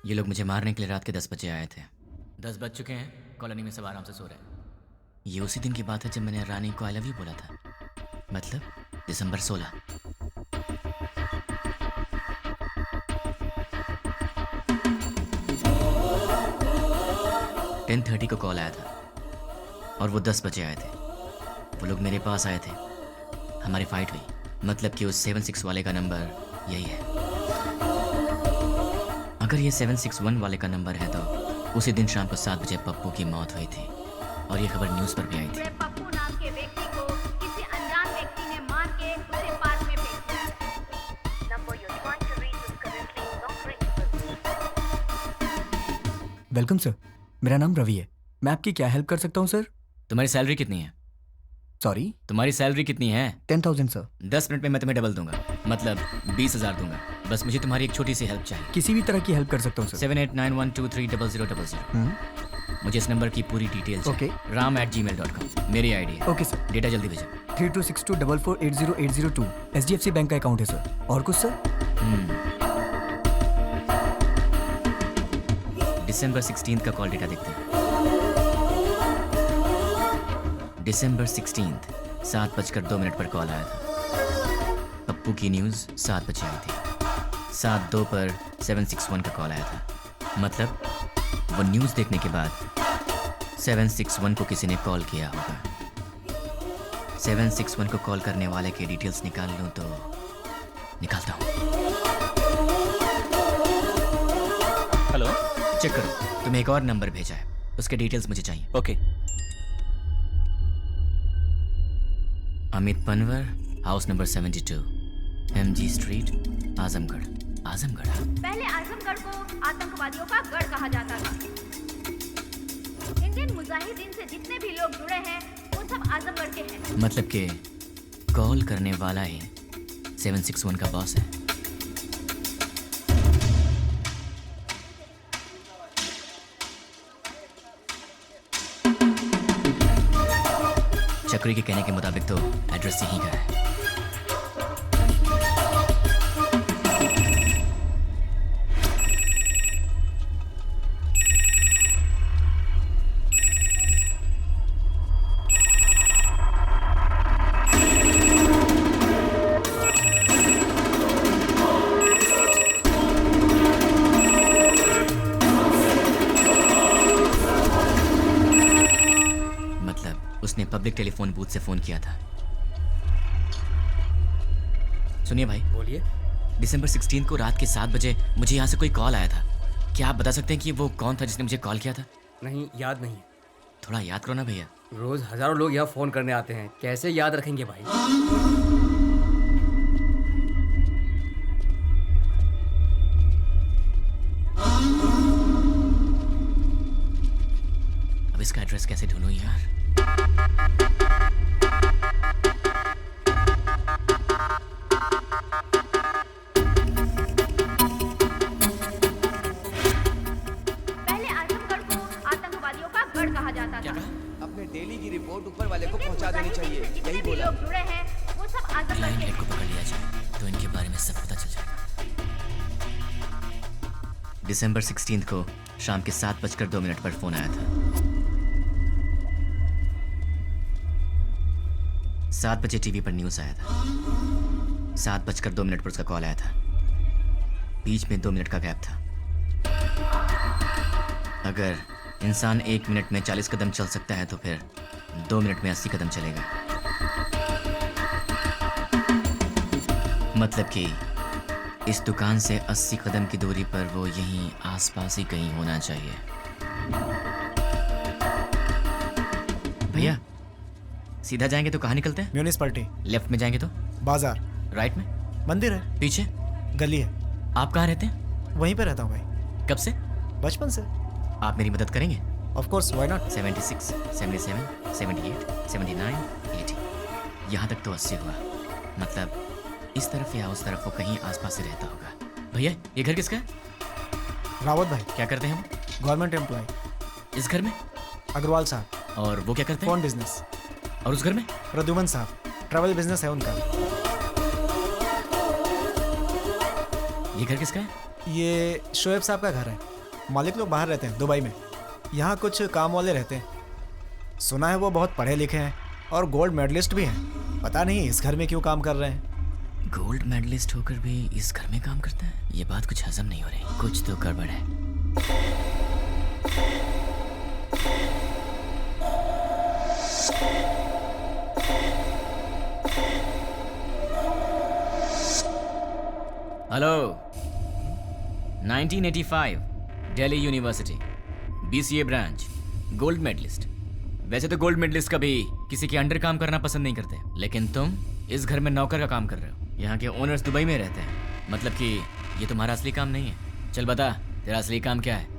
ये लोग मुझे मारने के लिए रात के 10 बजे आए थे। 10 बज चुके हैं, कॉलोनी में सब आराम से सो रहे हैं। ये उसी दिन की बात है जब मैंने रानी को आई लव यू बोला था, मतलब दिसंबर 16। (10:30) को कॉल आया था और वो 10 बजे आए थे। वो लोग मेरे पास आए थे, हमारी फाइट हुई। मतलब कि उस 76 वाले का नंबर यही है। अगर ये 761 वाले का नंबर है तो उसी दिन शाम को 7 बजे पप्पू की मौत हुई थी और ये खबर न्यूज़ पर भी आई थी। पप्पू नाम के व्यक्ति को किसी अनजान व्यक्ति ने मार के उसे पार्क में फेंक दिया। Number you trying to reach is currently not reachable. Welcome sir, मेरा नाम रवि है। मैं आपकी क्या हेल्प कर सकता हूँ सर? तुम्हारी सैलरी कितनी है? सॉरी? तुम्हारी सैलरी कितनी है? 10,000 सर। 10 मिनट में मैं तुम्हें डबल दूंगा, मतलब 20,000 दूंगा। बस मुझे तुम्हारी एक छोटी सी हेल्प चाहिए। किसी भी तरह की हेल्प कर सकता हूँ सर। 7891230000। मुझे इस नंबर की पूरी डिटेल्स ओके। ram@gmail.com मेरी आईडी है। Okay sir. डेटा जल्दी भेजो। 326244808002 SDFC बैंक का अकाउंट है सर। और कुछ सर? दिसंबर 16 का कॉल डेटा देखते हैं। दिसंबर 16 7:02 पर कॉल आया था। पप्पू की न्यूज़ 7 बजे आई थी। 7:02 पर 761 का कॉल आया था। मतलब वो न्यूज़ देखने के बाद 761 को किसी ने कॉल किया होगा। 761 को कॉल करने वाले के डिटेल्स निकाल लूँ तो निकालता हूँ। हेलो, चेक करो, तुम्हें एक और नंबर भेजा है, उसके डिटेल्स मुझे चाहिए। Okay. Amit Panwar, house number 72, MG street, Azamgarh. Azamgarh? पहले आजमगढ़ को आतंकवादियों का गढ़ कहा जाता था। इंडियन मुजाहिदीन से जितने भी लोग जुड़े हैं वो सब आजमगढ़ के हैं। मतलब कि कॉल करने वाला ही 761 का बॉस है। चक्री के कहने के मुताबिक तो एड्रेस यहीं का है। उसने पब्लिक टेलीफोन बूथ से फोन किया था। सुनिए भाई। बोलिए। दिसंबर 16 को रात के 7 बजे मुझे यहाँ से कोई कॉल आया था। क्या आप बता सकते हैं कि वो कौन था जिसने मुझे कॉल किया था? नहीं, याद नहीं। थोड़ा याद करो ना भैया। रोज हजारों लोग यहाँ फोन करने आते हैं, कैसे याद रखेंगे भाई? इसका एड्रेस कैसे ढूंढूं यार? पहले आजमगढ़ को आतंकवादियों का गढ़ कहा जाता था। अपने डेली की रिपोर्ट ऊपर वाले को पहुंचा देनी चाहिए, जितने यही भी बोला। लोग जुड़े हैं वो सब आजमगढ़ क्लाइंट के हेड को पकड़ लिया जाए तो इनके बारे में सब पता चल जाएगा। दिसंबर 16 को शाम के 7:02 पर फोन आया था। 7 बजे टीवी पर न्यूज आया था। 7:02 पर उसका कॉल आया था। बीच में 2 मिनट का गैप था। अगर इंसान 1 मिनट में 40 कदम चल सकता है तो फिर 2 मिनट में 80 कदम चलेगा। मतलब कि इस दुकान से 80 कदम की दूरी पर वो यहीं आसपास ही कहीं होना चाहिए। भैया सीधा जाएंगे तो कहाँ निकलते हैं? म्यूनिसिपैलिटी। लेफ्ट में जाएंगे तो बाजार। राइट में मंदिर है। पीछे गली है। आप कहाँ रहते हैं? वहीं पे रहता हूँ भाई। कब से? बचपन से। आप मेरी मदद करेंगे? Of course, why not. 76, 77, 78, 79, 80। यहाँ तक तो 80 हुआ। मतलब इस तरफ या उस तरफ वो कहीं आसपास ही रहता होगा। भैया ये घर किसका है? रावत भाई। क्या करते हैं हम? Government employ. इस घर में? अग्रवाल साहब। और वो क्या करते हैं? Phone business. और उस घर में? प्रद्युमन साहब, ट्रैवल बिजनेस है उनका। ये घर किसका है? ये शोएब साहब का घर है। मालिक लोग बाहर रहते हैं, दुबई में। यहाँ कुछ काम वाले रहते हैं। सुना है वो बहुत पढ़े लिखे हैं और गोल्ड मेडलिस्ट भी हैं। पता नहीं इस घर में क्यों काम कर रहे हैं। गोल्ड मेडलिस्ट होकर भी इस घर में काम करता है? ये बात कुछ हजम नहीं हो रही। कुछ तो गड़बड़ है। Hello. 1985 Delhi university BCA branch, gold medalist. वैसे तो गोल्ड मेडलिस्ट कभी किसी के अंडर काम करना पसंद नहीं करते, लेकिन तुम इस घर में नौकर का काम कर रहे हो। यहाँ के ओनर्स दुबई में रहते हैं। मतलब कि ये तुम्हारा असली काम नहीं है। चल बता, तेरा असली काम क्या है?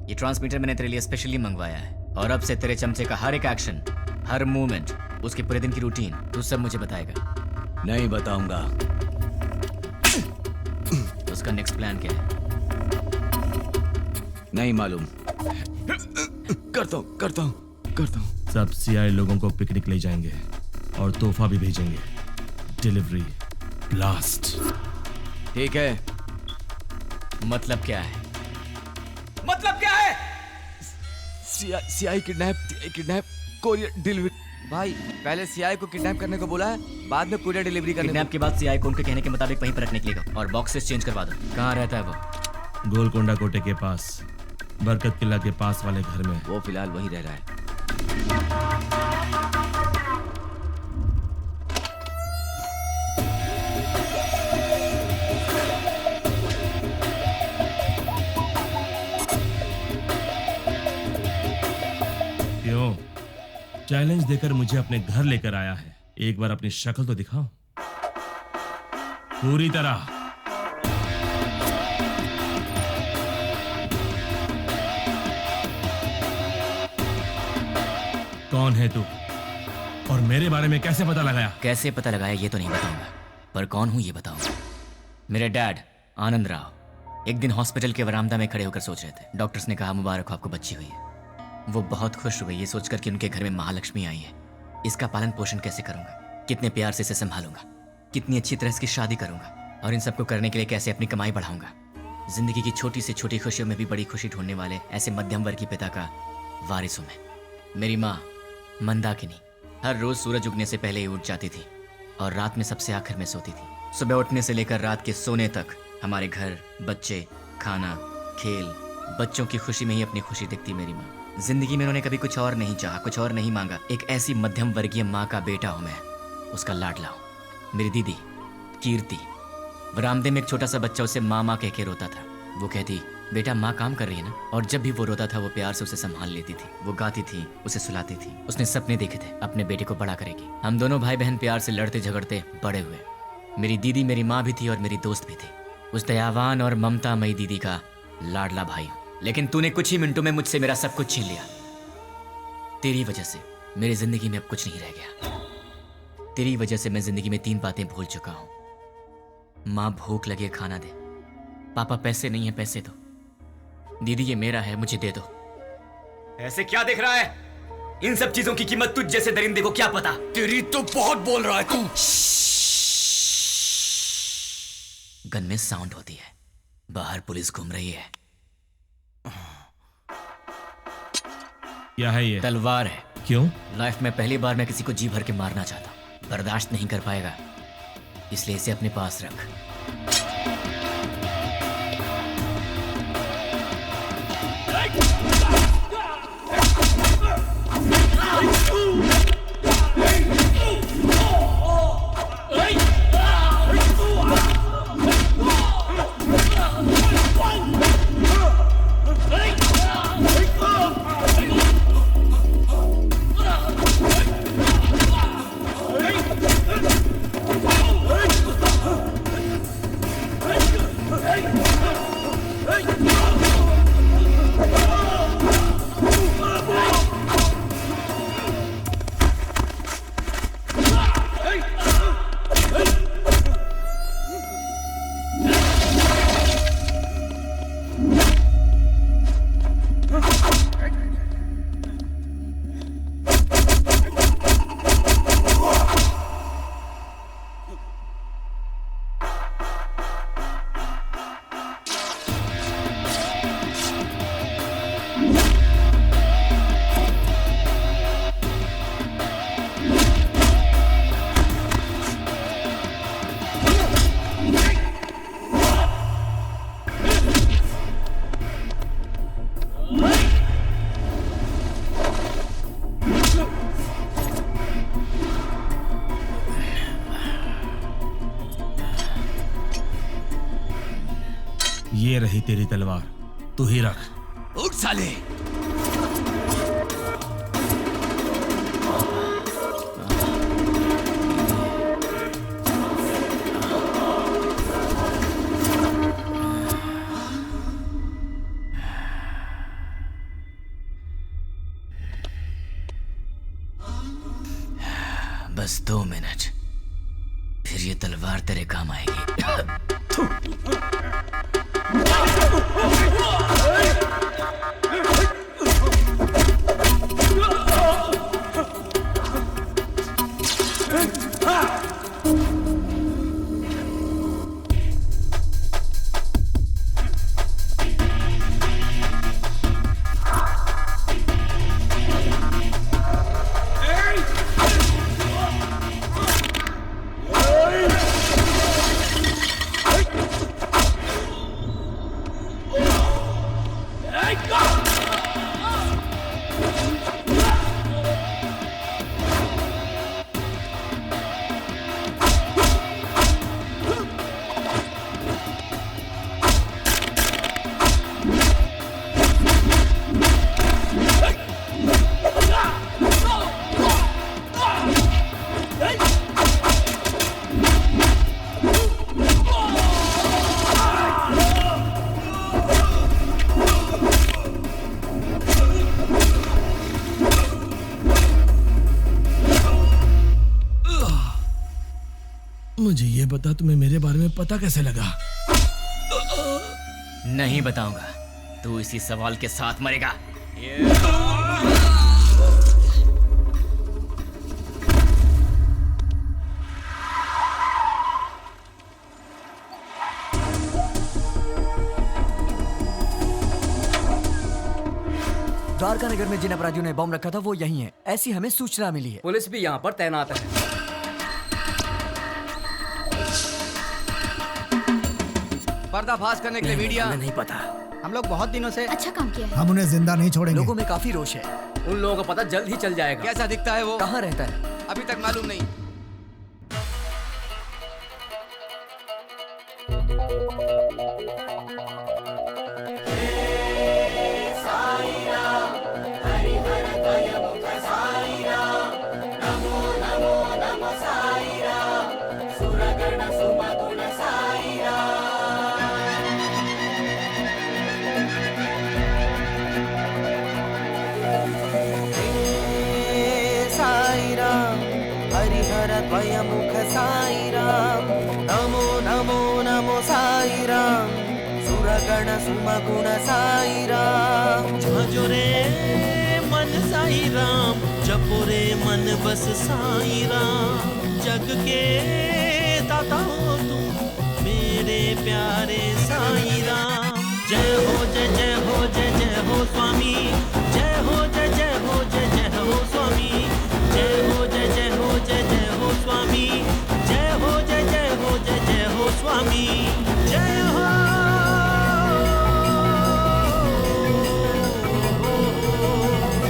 ये ट्रांसमीटर मैंने तेरे लिए स्पेशली मंगवाया है और अब से तेरे चमचे का हर एक एक्शन, हर मूवमेंट, उसके पूरे दिन की रूटीन तू सब मुझे बताएगा। नहीं बताऊंगा। उसका नेक्स्ट प्लान क्या है? नहीं मालूम। करता हूँ। सब CI लोगों को पिकनिक ले जाएंगे और तोहफा भी भेजेंगे। Delivery blast. ठीक है। मतलब क्या है? मतलब क्या है? CI kidnap courier delivery. भाई पहले CI को किडनैप करने को बोला है, बाद में कोरियर डिलीवरी करने। किडनैप के बाद CI को उनके कहने के मुताबिक वहीं पर रखने के लिए और बॉक्सेस चेंज करवा दो। कहाँ रहता है वो? गोलकोंडा कोटे के पास, बरकत किला के पास वाले घर में। वो फिलहाल वहीं रह रहा है। क्यों? चैलेंज देकर मुझे अपने घर लेकर आया है। एक बार अपनी शक्ल तो दिखाओ पूरी तरह। कौन है तू और मेरे बारे में कैसे पता लगाया? कैसे पता लगाया ये तो नहीं बताऊंगा, पर कौन हूं ये बताऊंगा। मेरे डैड आनंद राव एक दिन हॉस्पिटल के वरामदा में खड़े होकर सोच रहे थे। डॉक्टर्स ने कहा मुबारक हो, आपको बच्ची हुई है। वो बहुत खुश हुए ये सोचकर कि उनके घर में महालक्ष्मी आई है। इसका पालन पोषण कैसे करूंगा, कितने प्यार से इसे संभालूंगा, कितनी अच्छी तरह इसकी शादी करूंगा और इन सबको करने के लिए कैसे अपनी कमाई बढ़ाऊंगा। जिंदगी की छोटी से छोटी खुशियों में भी बड़ी खुशी ढूंढने वाले ऐसे मध्यम वर्ग के पिता का वारिस हूं मैं। मेरी माँ मंदाकिनी हर रोज सूरज उगने से पहले ही उठ जाती थी और रात में सबसे आखिर में सोती थी। सुबह उठने से लेकर रात के सोने तक हमारे घर, बच्चे, खाना, खेल, बच्चों की खुशी में ही अपनी खुशी दिखती मेरी माँ। जिंदगी में उन्होंने कभी कुछ और नहीं चाहा, कुछ और नहीं मांगा। एक ऐसी मध्यम वर्गीय माँ का बेटा हूं मैं, उसका लाडला हूं। मेरी दीदी कीर्ति, बरामदे में एक छोटा सा बच्चा उसे माँ माँ कह के रोता था। वो कहती, बेटा माँ काम कर रही है ना। और जब भी वो रोता था वो प्यार से उसे संभाल लेती थी। वो गाती थी, उसे सुलाती थी। उसने सपने देखे थे अपने बेटे को बड़ा करेगी। हम दोनों भाई बहन प्यार से लड़ते झगड़ते बड़े हुए। मेरी दीदी मेरी माँ भी थी और मेरी दोस्त भी थी। उस दयावान और ममतामयी दीदी का लाडला भाई हूं। लेकिन तूने कुछ ही मिनटों में मुझसे मेरा सब कुछ छीन लिया। तेरी वजह से मेरी जिंदगी में अब कुछ नहीं रह गया। तेरी वजह से मैं जिंदगी में 3 बातें भूल चुका हूं। माँ भूख लगे खाना दे, पापा पैसे नहीं है पैसे दो, दीदी ये मेरा है मुझे दे दो। ऐसे क्या देख रहा है? इन सब चीजों की कीमत तुझ जैसे दरिंदे को क्या पता? तेरी तो बहुत बोल रहा है तू। गन में साउंड होती है, बाहर पुलिस घूम रही है। क्या है ये? तलवार है। क्यों? लाइफ में पहली बार मैं किसी को जी भर के मारना चाहता हूं। बर्दाश्त नहीं कर पाएगा, इसलिए इसे अपने पास रख। ये रही तेरी तलवार, तू ही रख। उठ साले। बस 2 मिनट, फिर ये तलवार तेरे काम आएगी। मुझे ये बता, तुम्हें मेरे बारे में पता कैसे लगा? नहीं बताऊंगा, तू इसी सवाल के साथ मरेगा। द्वारका नगर में जिन अपराधियों ने बम रखा था वो यही है, ऐसी हमें सूचना मिली है। पुलिस भी यहाँ पर तैनात है। पर्दाफाश करने के लिए मीडिया। नहीं पता। हम लोग बहुत दिनों से अच्छा काम किया है। हम उन्हें जिंदा नहीं छोड़ेंगे। लोगों में काफी रोष है। उन लोगों का पता जल्द ही चल जाएगा। कैसा दिखता है वो? कहाँ रहता है? अभी तक मालूम नहीं। हरिहरद्वयमुख साईराम नमो नमो नमो साईराम सुरगण सुमगुण साईराम भजो रे मन साईराम जपो रे मन बस साईराम जग के दाता हो तुम मेरे प्यारे साईराम जय हो जय जय हो जय जय हो स्वामी जय हो जय जय हो जय जय हो स्वामी जय हो जय जय हो जय जय हो स्वामी जय हो जय जय हो जय जय हो स्वामी जय हो।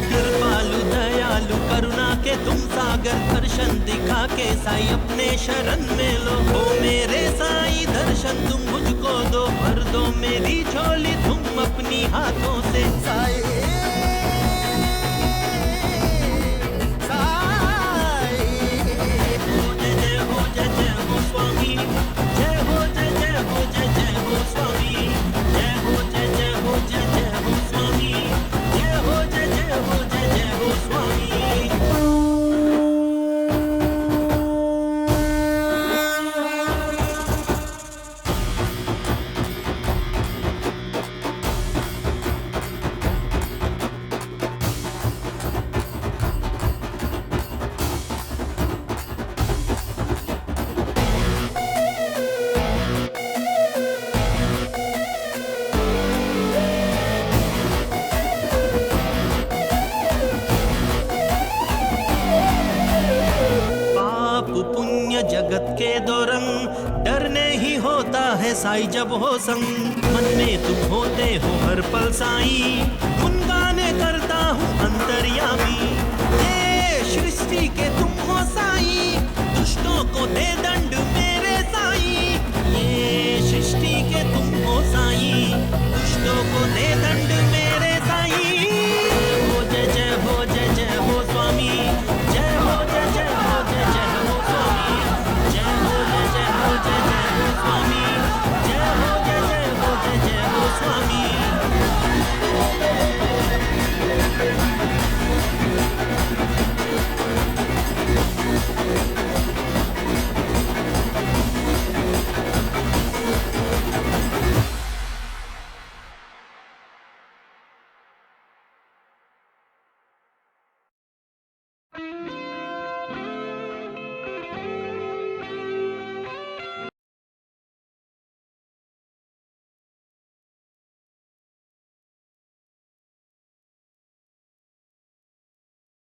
कृपालु दयालु करुणा के तुम सागर दर्शन दिखा के साई अपने शरण में लो हो मेरे साई दर्शन तुम मुझको दो भर दो मेरी झोली तुम अपनी हाथों से साई जगत के दो रंग डरने ही होता है साई जब हो संग मन में तुम होते हो हर पल साई गुनगाने करता हूँ अंतर्यामी ये सृष्टि के तुम हो साई दुष्टों को दे दंड